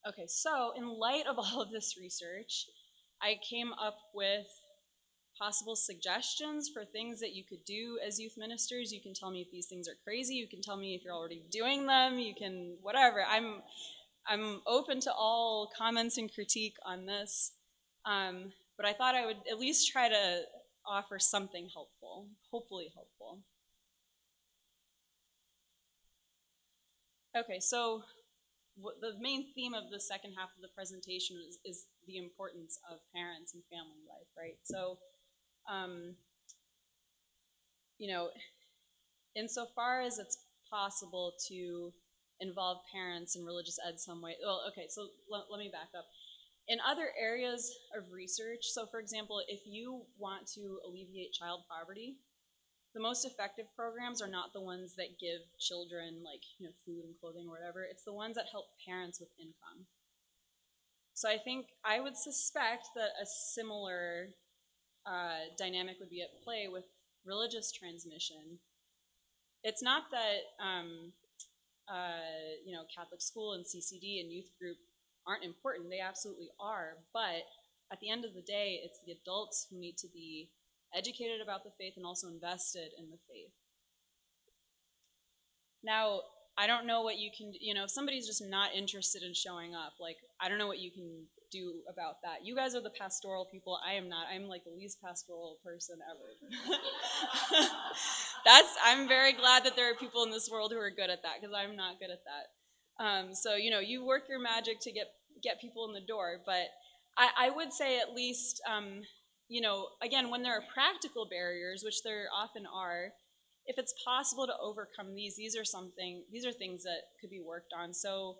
Okay, so in light of all of this research, I came up with possible suggestions for things that you could do as youth ministers. You can tell me if these things are crazy. You can tell me if you're already doing them. You can, whatever. I'm open to all comments and critique on this. But I thought I would at least try to offer something helpful, hopefully helpful. Okay, so the main theme of the second half of the presentation is the importance of parents and family life, right? So, you know, insofar as it's possible to involve parents in religious ed some way, well, okay, so let me back up. In other areas of research, so for example, if you want to alleviate child poverty, the most effective programs are not the ones that give children like food and clothing or whatever. It's the ones that help parents with income. So I think I would suspect that a similar dynamic would be at play with religious transmission. It's not that Catholic school and CCD and youth group aren't important. They absolutely are. But at the end of the day, it's the adults who need to be educated about the faith and also invested in the faith. Now, I don't know what you can, if somebody's just not interested in showing up, like, I don't know what you can do about that. You guys are the pastoral people. I am not. I'm like the least pastoral person ever. I'm very glad that there are people in this world who are good at that, because I'm not good at that. So, you work your magic to get people in the door, but I would say at least, again, when there are practical barriers, which there often are, if it's possible to overcome these are things that could be worked on. So,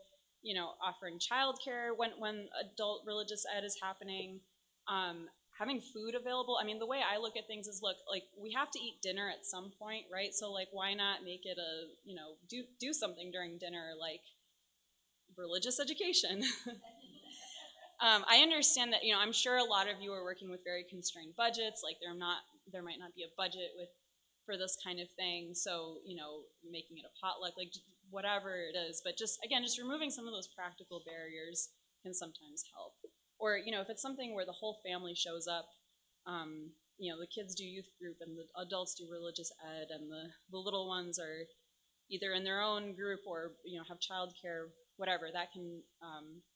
offering childcare when adult religious ed is happening, having food available. I mean, the way I look at things is, look, like, we have to eat dinner at some point, right? So, like, why not make it do something during dinner, like religious education. I understand that, I'm sure a lot of you are working with very constrained budgets. Like, there might not be a budget for this kind of thing. So, making it a potluck, like whatever it is. But just removing some of those practical barriers can sometimes help. Or, if it's something where the whole family shows up, the kids do youth group and the adults do religious ed, and the little ones are either in their own group or, have childcare, whatever, that can,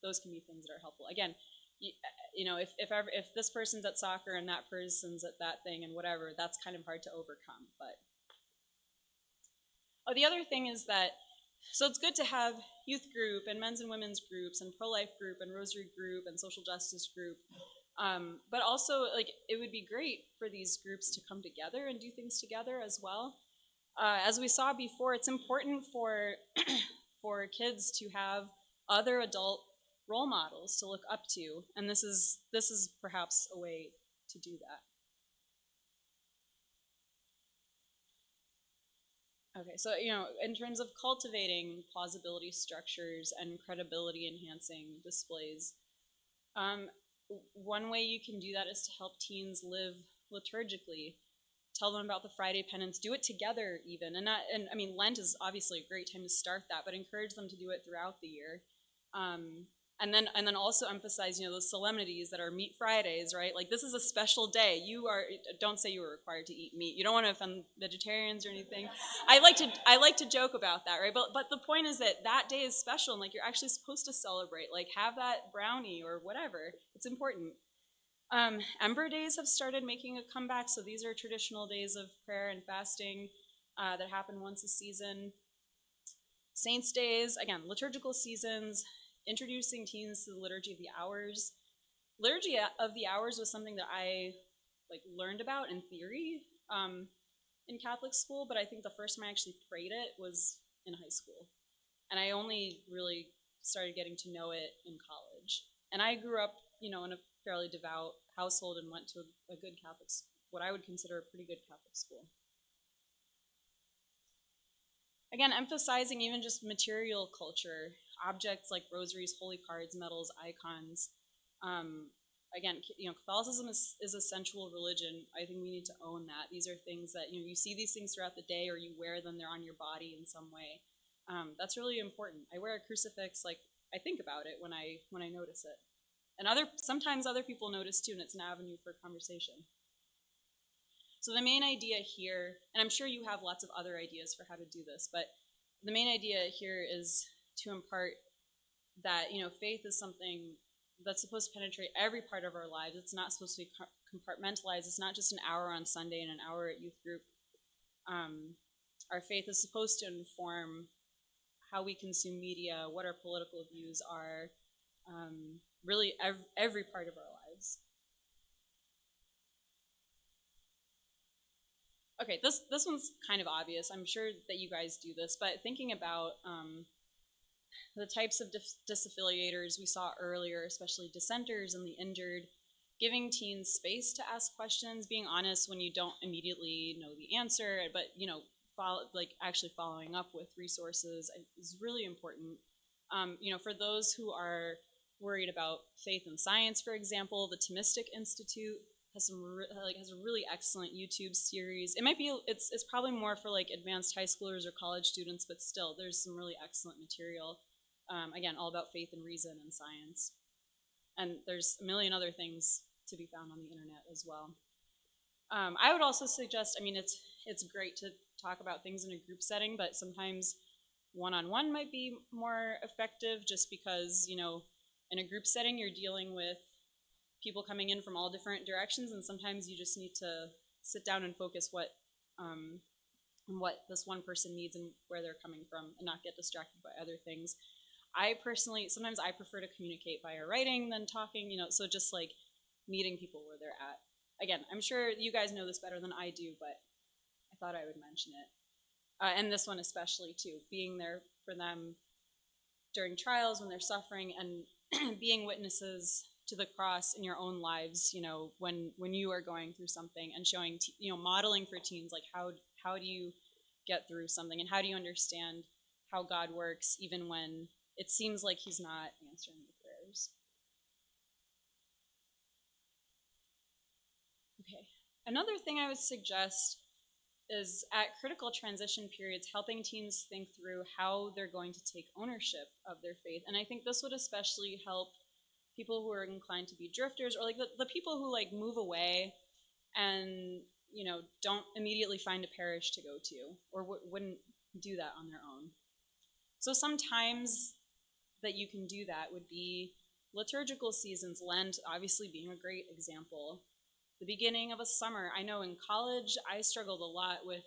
those can be things that are helpful. Again, if this person's at soccer and that person's at that thing and whatever, that's kind of hard to overcome. But the other thing is that, so it's good to have youth group and men's and women's groups and pro-life group and rosary group and social justice group, but also, like, it would be great for these groups to come together and do things together as well. As we saw before, it's important for for kids to have other adult role models to look up to, and this is perhaps a way to do that. Okay, so in terms of cultivating plausibility structures and credibility enhancing displays, one way you can do that is to help teens live liturgically. Tell them about the Friday penance. Do it together, even, and I mean, Lent is obviously a great time to start that, but encourage them to do it throughout the year, and then also emphasize, those solemnities that are meat Fridays, right? Like, this is a special day. Don't say you were required to eat meat. You don't want to offend vegetarians or anything. I like to joke about that, right? But the point is that day is special, and like, you're actually supposed to celebrate. Like, have that brownie or whatever. It's important. Ember days have started making a comeback, so these are traditional days of prayer and fasting that happen once a season. Saints' days, again, liturgical seasons, introducing teens to the Liturgy of the Hours. Liturgy of the Hours was something that I learned about in theory in Catholic school, but I think the first time I actually prayed it was in high school. And I only really started getting to know it in college. And I grew up, in a fairly devout household and went to a good Catholic, what I would consider a pretty good Catholic school. Again, emphasizing even just material culture, objects like rosaries, holy cards, medals, icons. Again, Catholicism is a sensual religion. I think we need to own that. These are things that, you see these things throughout the day, or you wear them, they're on your body in some way. That's really important. I wear a crucifix, I think about it when I notice it. And sometimes other people notice too, and it's an avenue for conversation. So the main idea here, and I'm sure you have lots of other ideas for how to do this, but the main idea here is to impart that, faith is something that's supposed to penetrate every part of our lives. It's not supposed to be compartmentalized. It's not just an hour on Sunday and an hour at youth group. Our faith is supposed to inform how we consume media, what our political views are, really every part of our lives. Okay, this one's kind of obvious. I'm sure that you guys do this, but thinking about the types of disaffiliators we saw earlier, especially dissenters and the injured, giving teens space to ask questions, being honest when you don't immediately know the answer, but actually following up with resources is really important. For those who are worried about faith and science, for example, the Thomistic Institute has has a really excellent YouTube series. It's probably more for advanced high schoolers or college students, but still, there's some really excellent material. Again, all about faith and reason and science. And there's a million other things to be found on the internet as well. I would also suggest, it's great to talk about things in a group setting, but sometimes one-on-one might be more effective, just because, in a group setting you're dealing with people coming in from all different directions, and sometimes you just need to sit down and focus what this one person needs and where they're coming from, and not get distracted by other things. Sometimes I prefer to communicate via writing than talking, so just meeting people where they're at. Again, I'm sure you guys know this better than I do, but I thought I would mention it. And this one especially too, being there for them during trials when they're suffering, and being witnesses to the cross in your own lives, when you are going through something, and showing, modeling for teens, how do you get through something, and how do you understand how God works even when it seems like he's not answering the prayers. Okay. Another thing I would suggest is, at critical transition periods, helping teens think through how they're going to take ownership of their faith. And I think this would especially help people who are inclined to be drifters, or the people who move away and don't immediately find a parish to go to, or wouldn't do that on their own. So sometimes that you can do that would be liturgical seasons, Lent obviously being a great example. The beginning of a summer. I know in college I struggled a lot with,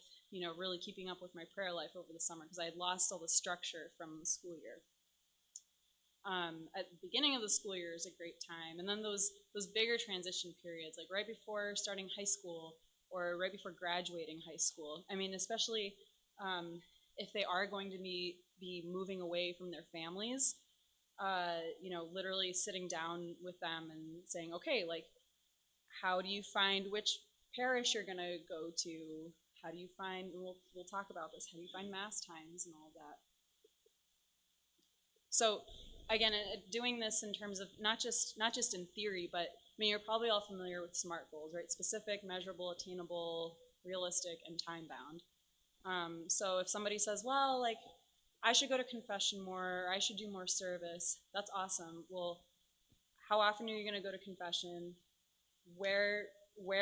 really keeping up with my prayer life over the summer, because I had lost all the structure from the school year. At the beginning of the school year is a great time, and then those bigger transition periods, right before starting high school or right before graduating high school. Especially if they are going to be moving away from their families, literally sitting down with them and saying, okay, how do you find which parish you're going to go to? How do you find, we'll talk about this, how do you find mass times and all of that? So again, doing this in terms of not just in theory, but you're probably all familiar with SMART goals, right? Specific, measurable, attainable, realistic, and time-bound. So if somebody says, well, I should go to confession more, or I should do more service, that's awesome. Well, how often are you going to go to confession? Where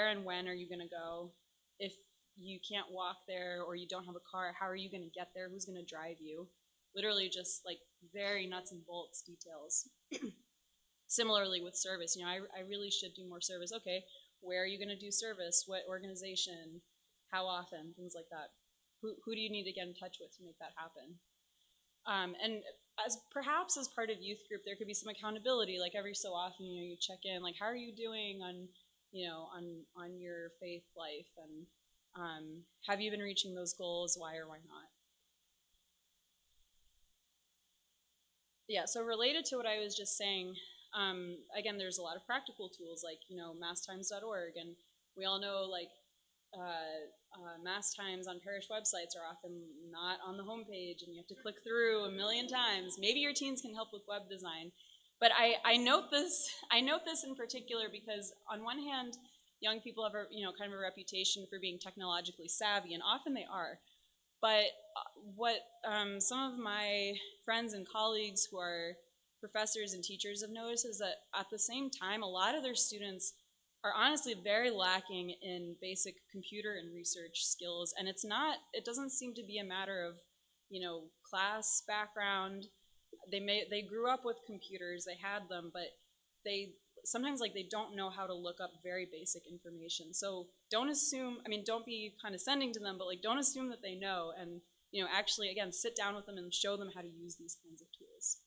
and when are you going to go? If you can't walk there, or you don't have a car, how are you going to get there? Who's going to drive you? Literally just very nuts and bolts details. Similarly with service, I really should do more service. Okay, where are you going to do service? What organization? How often? Things like that. Who do you need to get in touch with to make that happen? And perhaps as part of youth group, there could be some accountability. Every so often, you check in, how are you doing on, on your faith life, and Have you been reaching those goals? Why or why not? Yeah, so related to what I was just saying, again, there's a lot of practical tools like, masstimes.org, and we all know like mass times on parish websites are often not on the homepage, and you have to click through a million times. Maybe your teens can help with web design, but I note this. I note this in particular because on one hand, young people have a kind of a reputation for being technologically savvy, and often they are. But what some of my friends and colleagues who are professors and teachers have noticed is that at the same time, a lot of their students are honestly very lacking in basic computer and research skills. And it doesn't seem to be a matter of, class background. They grew up with computers, they had them, but they sometimes like they don't know how to look up very basic information. So don't assume, don't be condescending to them, but like don't assume that they know, and actually again sit down with them and show them how to use these kinds of tools.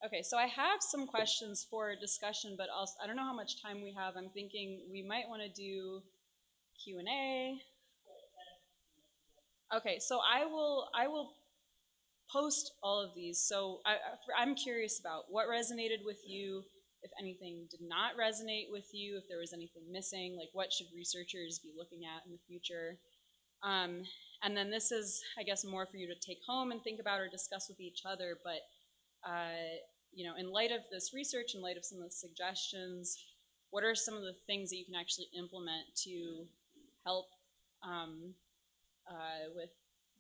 Okay, so I have some questions for discussion, but also I don't know how much time we have. I'm thinking we might want to do Q&A. Okay, so I will post all of these. So I'm curious about what resonated with you, if anything did not resonate with you, if there was anything missing, like what should researchers be looking at in the future. And then this is, I guess, more for you to take home and think about or discuss with each other. But in light of this research, in light of some of the suggestions, what are some of the things that you can actually implement to help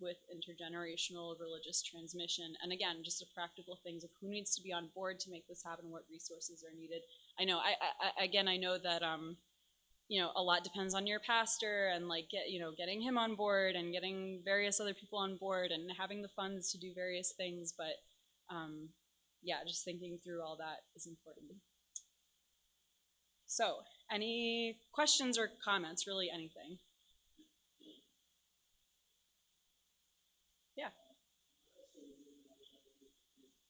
with intergenerational religious transmission? And again, just the practical things of who needs to be on board to make this happen, what resources are needed. I know, I know that a lot depends on your pastor, and like getting him on board and getting various other people on board and having the funds to do various things. But yeah, just thinking through all that is important. So, any questions or comments? Really, anything? Yeah.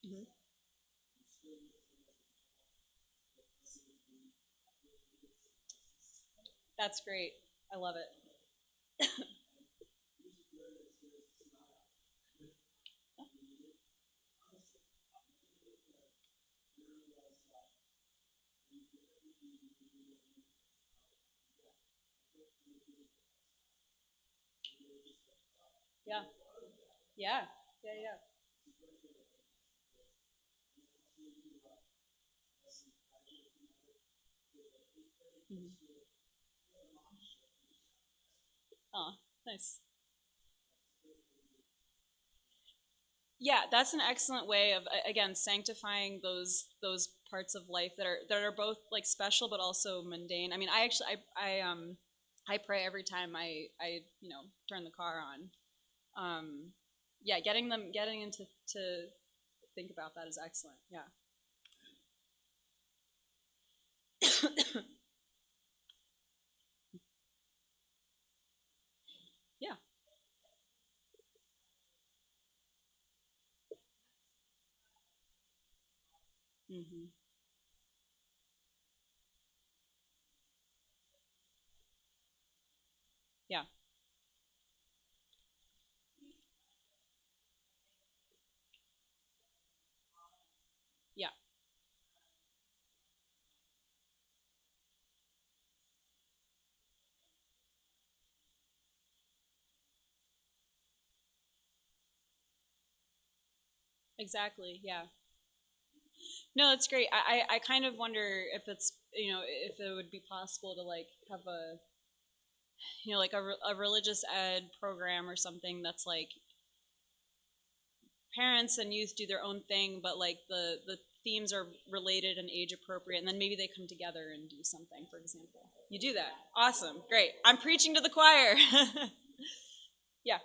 Mm-hmm. That's great. I love it. Yeah. Yeah. Yeah. Yeah. Mm-hmm. Oh, nice. Yeah, that's an excellent way of again sanctifying those parts of life that are both like special but also mundane. I actually I pray every time I turn the car on. Yeah, getting into to think about that is excellent. Yeah. Yeah. Hmm. Yeah. Yeah. Exactly. Yeah. No, that's great. I kind of wonder if it's if it would be possible to like have a like a religious ed program or something that's like parents and youth do their own thing, but like the themes are related and age appropriate, and then maybe they come together and do something. For example, you do that. Awesome, great. I'm preaching to the choir. Yeah.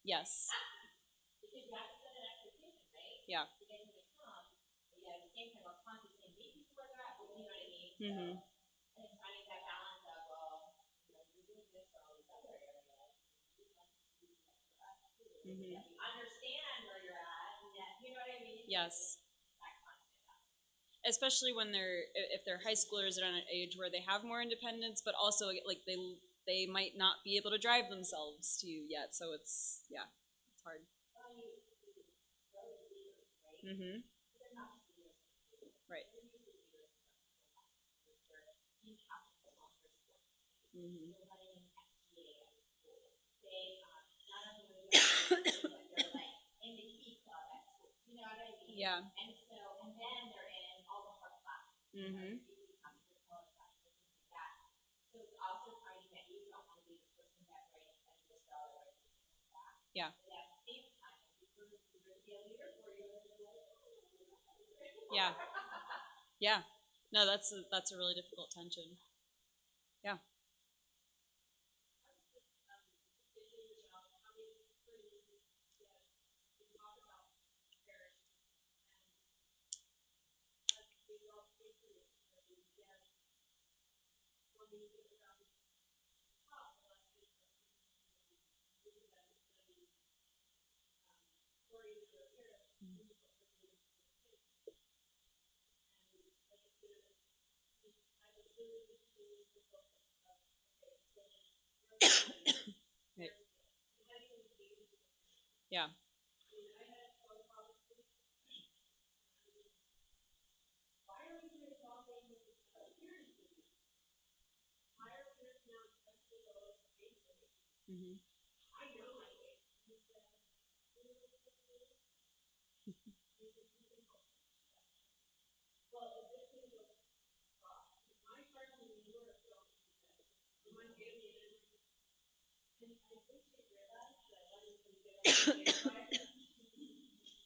Yes. Yeah. Mm-hmm. Mm-hmm. Yes. especially when if they're high schoolers at an age where they have more independence, but also like they might not be able to drive themselves to yet. So it's hard. Mm-hmm. Right. Mm-hmm. Yeah. Mm-hmm. Yeah. Yeah. Yeah. No, that's a really difficult tension. Yeah. Right. Yeah. Mm-hmm.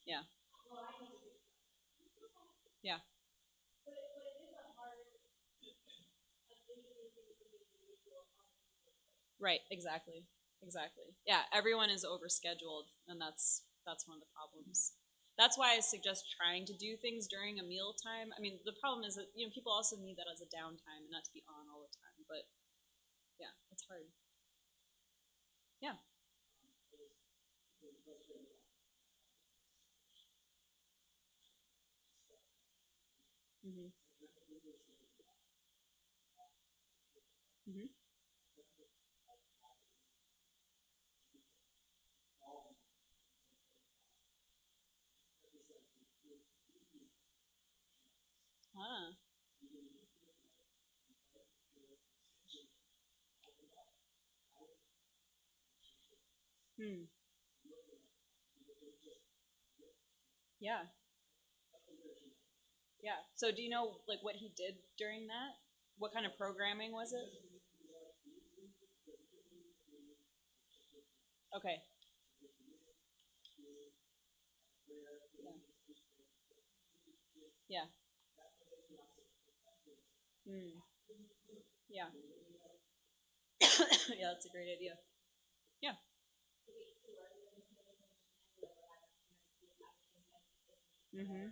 Yeah. Yeah. Right. Exactly. Exactly. Yeah. Everyone is overscheduled, and that's one of the problems. That's why I suggest trying to do things during a meal time. I mean, the problem is that people also need that as a downtime and not to be on all the time. But yeah, it's hard. Yeah. Mm-hmm. Mm-hmm. Ah. Hmm. Yeah. Yeah. So do you know like what he did during that? What kind of programming was it? Okay. Yeah. Yeah. Hmm. Yeah. Yeah, that's a great idea. Yeah. Mm-hmm.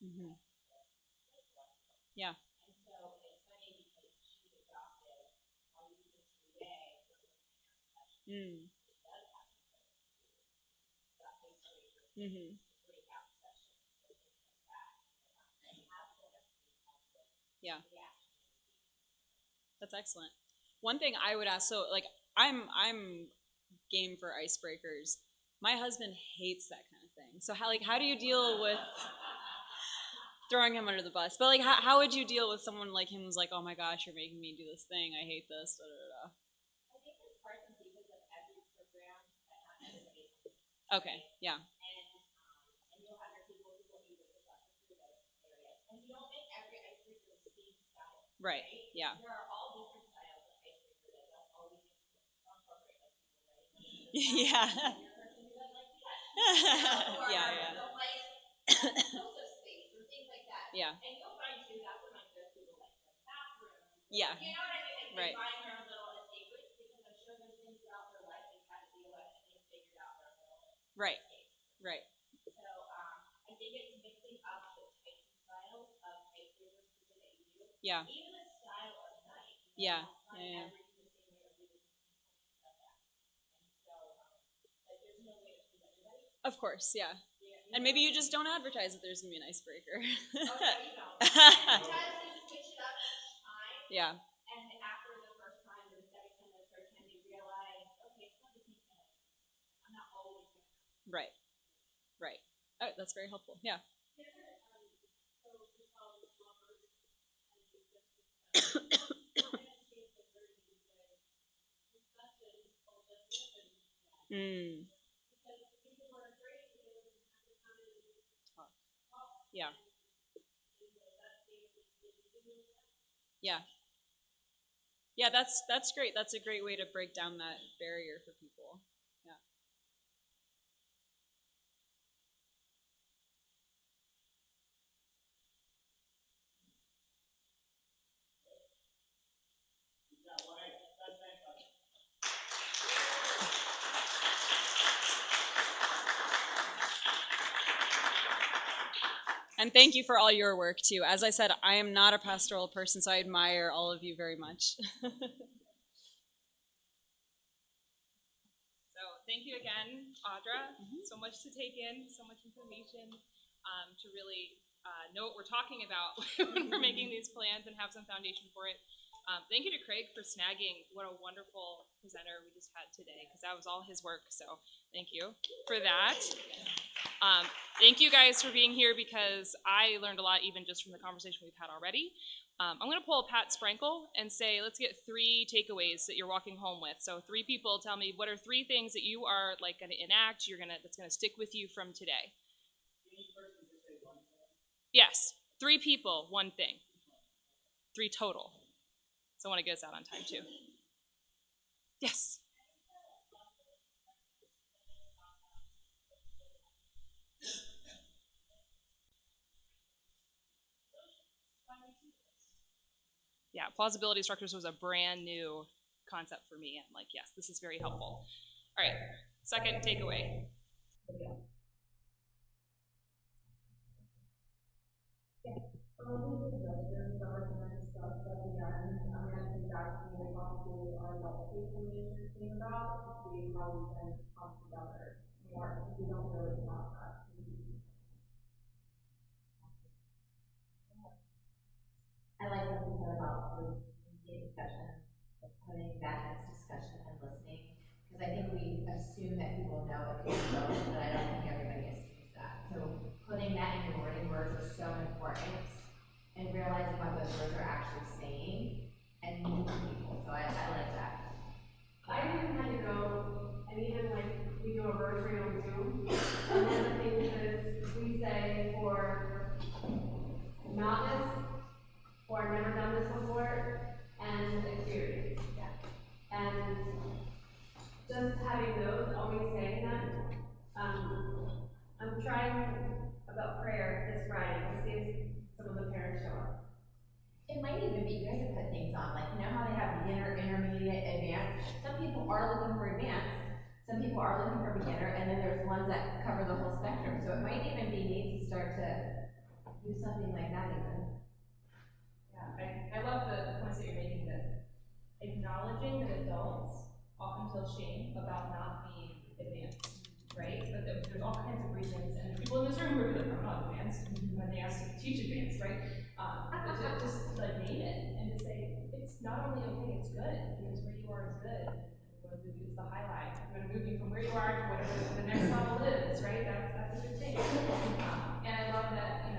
Mm-hmm. Yeah. Mm. Mm-hmm. Yeah. That's excellent. One thing I would ask, so like I'm game for icebreakers. My husband hates that kind of thing. So how do you deal with throwing him under the bus? But like how would you deal with someone like him who's like, oh my gosh, you're making me do this thing. I hate this. Da, da, da. Okay. Yeah. Right. Yeah. Yeah. Yeah. Yeah. Yeah. Right. Right. Right. Yeah. Yeah. Yeah. Yeah. Of course, yeah. And maybe you just don't advertise that there's gonna be an icebreaker. Yeah. And after the first time or the second time or the third time, they realize, okay, it's not the same thing. I'm not always going to. Right. Right. Oh, that's very helpful. Yeah. Mm. Talk. Yeah. Yeah. Yeah, that's great. That's a great way to break down that barrier for people. Yeah. And thank you for all your work too. As I said, I am not a pastoral person, so I admire all of you very much. So thank you again, Audra. So much to take in, so much information to really know what we're talking about when we're making these plans and have some foundation for it. Thank you to Craig for snagging what a wonderful presenter we just had today, because that was all his work. So thank you for that. Thank you guys for being here, because I learned a lot even just from the conversation we've had already. I'm going to pull Pat Sprinkle and say, let's get 3 takeaways that you're walking home with. So 3 people, tell me, what are 3 things that you are like going to enact, that's going to stick with you from today? Yes, 3 people, 1 thing. 3 total. So I want to get us out on time too. Yes. Yeah, plausibility structures was a brand new concept for me. I'm like, yes, this is very helpful. All right, second takeaway. I like what you said about the discussion, putting that next discussion and listening, because I think we assume that people know what people don't, but I don't think everybody assumes that. So putting that in your wording, words are so important, and realizing what those words are actually saying and moving people. So I like that. I even had to go, and even like we do a rosary on Zoom, and one of the things is we say for novice, or never done this before, and experience. Yeah. And just having those, always saying that. I'm trying about prayer this Friday. We'll see if some of the parents show up. It might even be good to put things on, like, you know how they have beginner, intermediate, advanced? Some people are looking for advanced, some people are looking for beginner, and then there's ones that cover the whole spectrum. So it might even be neat to start to do something like that even. Yeah, I love the points that you're making, that acknowledging that adults often feel shame about not being advanced, right? But there's all kinds of reasons, and there's people in this room who are like, I'm not advanced, when they ask to teach advanced, right? But to just like name it and to say, it's not only okay, it's good, because where you are is good. It's the highlight. I'm going to move you from where you are to whatever the next level is, right? That's a good thing. And I love that,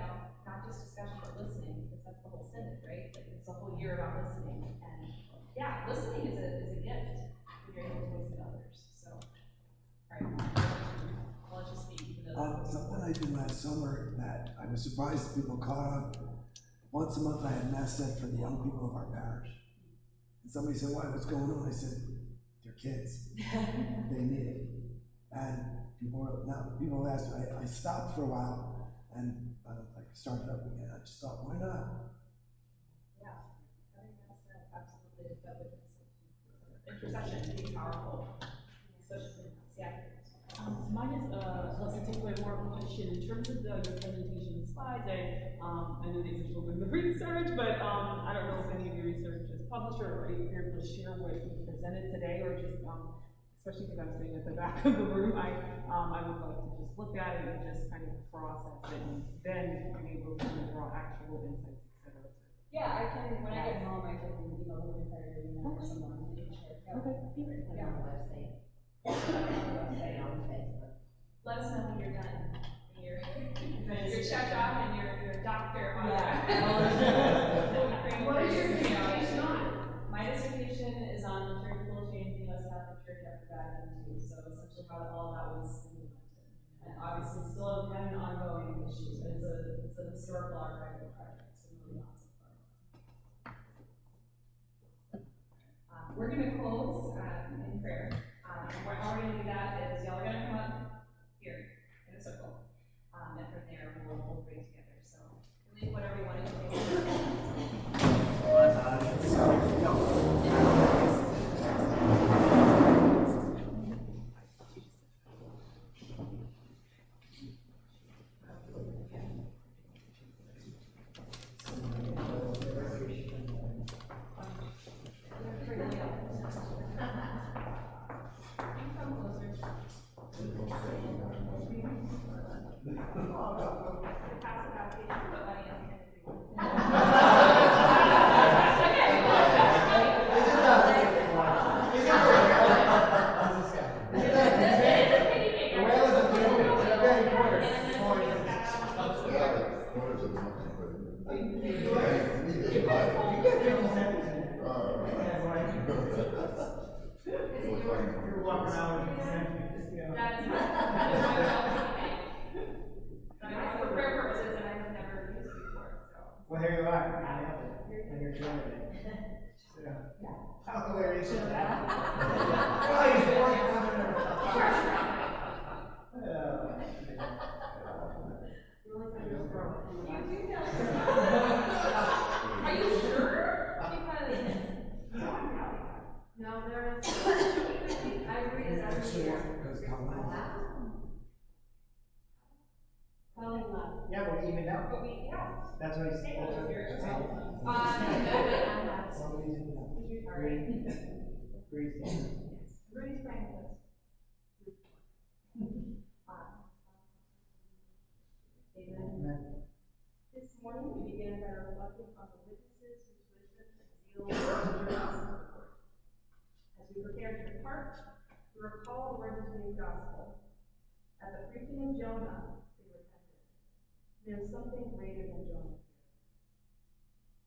not just discussion, but listening, because that's the whole synod, right? Like, it's a whole year about listening. And yeah, listening is a gift when you're able to listen to others. So, all right, I'll let you speak. Something I did last summer that I was surprised people caught on. Once a month I had mass said for the young people of our parish. And somebody said, what's going on? I said, they're kids. They need it. And people have asked, I stopped for a while and I started up again. I just thought, why not? Yeah, I think that's absolutely the witness. Intercession can be powerful, especially in this. Yeah. Mine is less a takeaway, more of a question in terms of your presentation slides. I know these are still doing the research, but I don't know if any of your research is published or if you're able to share what you presented today, or just especially because I'm sitting at the back of the room, I would like to just look at it and just kind of process it, and then be able to draw actual insights, etc. Yeah, I can, when I get home, I can email the entire email or someone. Okay. Yeah. Let us know when you're done. When you're checked off and you're a doctor on What is your dissertation on? My dissertation is on liturgical change in the U.S. Catholic Church after Vatican II, so essentially how all that was implemented. And obviously still have 10 ongoing issues, but it's a historical archival project, so moving on so far. We're going to close in prayer. And how we're going to do that is y'all are going to come up here in a circle. And from there, we'll pray together. So, leave whatever you want to Well, here you are. And you're doing it. So, how hilarious is that? Oh, he's born. Are you sure? Because No, there is. I read it every year. Colleen left. Yeah, but we even know. but we, yeah. That's what he's saying. Somebody's in the Breathe. Rudy's praying with us. Amen. This morning, we began by reflecting on the witnesses whose wisdom and zeal were us in the Lord. As we prepare to depart, we recall the words of today's gospel. At the preaching of Jonah, they repented. There is something greater than Jonah here.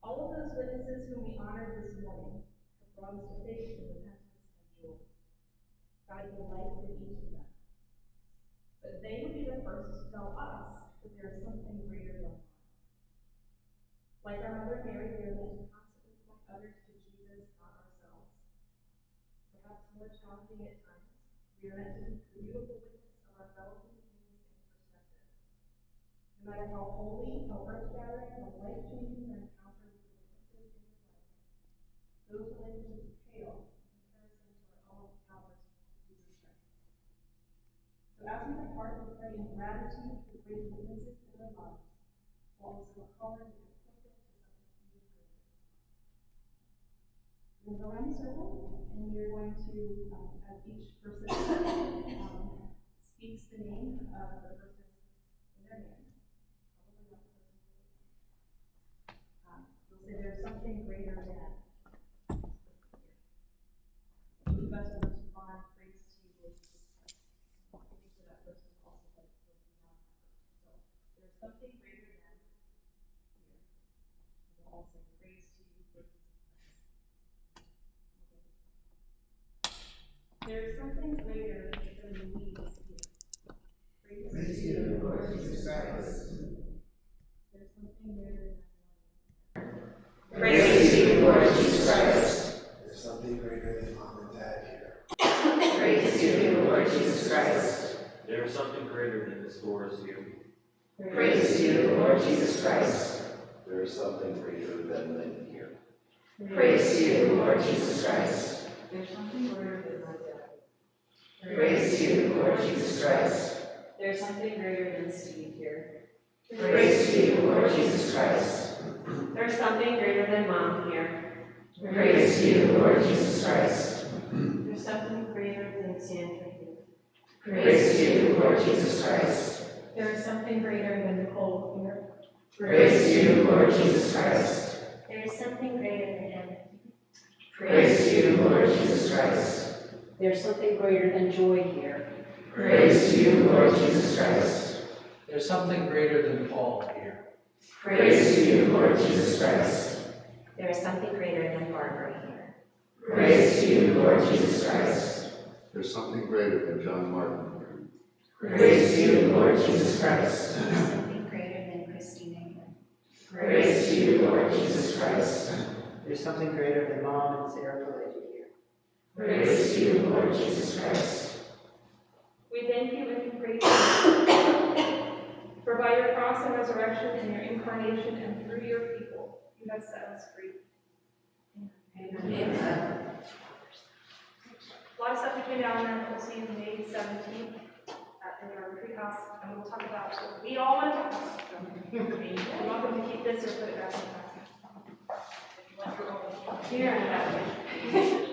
All of those witnesses whom we honored this morning have brought us to faith and repentance and joy. God delights in each of them. But they would be the first to tell us that there is something greater than us. Like our Mother Mary, we are meant to constantly point others to Jesus, not ourselves. Perhaps more challenging at times, we are meant to be the beautiful witness of our fellow human beings in perspective. No matter how holy, how earth-shattering, how life-changing your encounter with the witnesses in your life, those relationships pale in comparison to our own encounters with Jesus Christ. So as we depart, we pray in gratitude for the great witnesses in our lives, while also calling them to point us to something even greater. We're going to go around the circle, and we are going to, as each person speaks the name of the person in their hand, probably not the person you'll say there's something greater than. The best will respond, praise to you, Lord Jesus Christ. Giving to that person also that it goes beyond that person. So there's something greater than here. We'll all say praise to you, Lord Jesus Christ. There's something greater than the needs here. Praise to you, Lord Jesus Christ. There's something greater than money. Praise to you, Lord Jesus Christ. There's something greater than mom and dad here. Praise to you, Lord Jesus Christ. There is something greater than this doors here. Praise to you, Lord Jesus Christ. There is something greater than Lynn here. Praise to you, Lord Jesus Christ. There's something greater than my dad. Praise to you, Lord Jesus Christ. There's something greater than Steve here. Praise to you, Lord Jesus Christ. There's something greater than Mom here. Praise to you, Lord Jesus Christ. There's something greater than stand for you. Praise to you, Lord Jesus Christ. There is something greater than the cold here. Praise to you, Lord Jesus Christ. There is something greater than heaven. Praise to you, Lord Jesus Christ. There's something greater than joy here. Praise to you, Lord Jesus Christ. There's something greater than Paul here. Praise to you, Lord Jesus Christ. There is something greater than Barbara here. Praise to you, Lord Jesus Christ. There's something greater than John Martin here. Praise to you, Lord Jesus Christ. There is something greater than Christina here. Praise to you, Lord Jesus Christ. There's something greater than Mom and Sarah Pelagie here. Praise to you, Lord Jesus Christ. We thank you and praise you. For by your cross and resurrection and your incarnation and through your people, you have set us free. Amen. A lot of stuff between now and then, we'll see you May 17th in our retreat house, and we'll talk about what we all want to talk about. You're welcome to keep this or put it back in the basket. If you want your own. Here.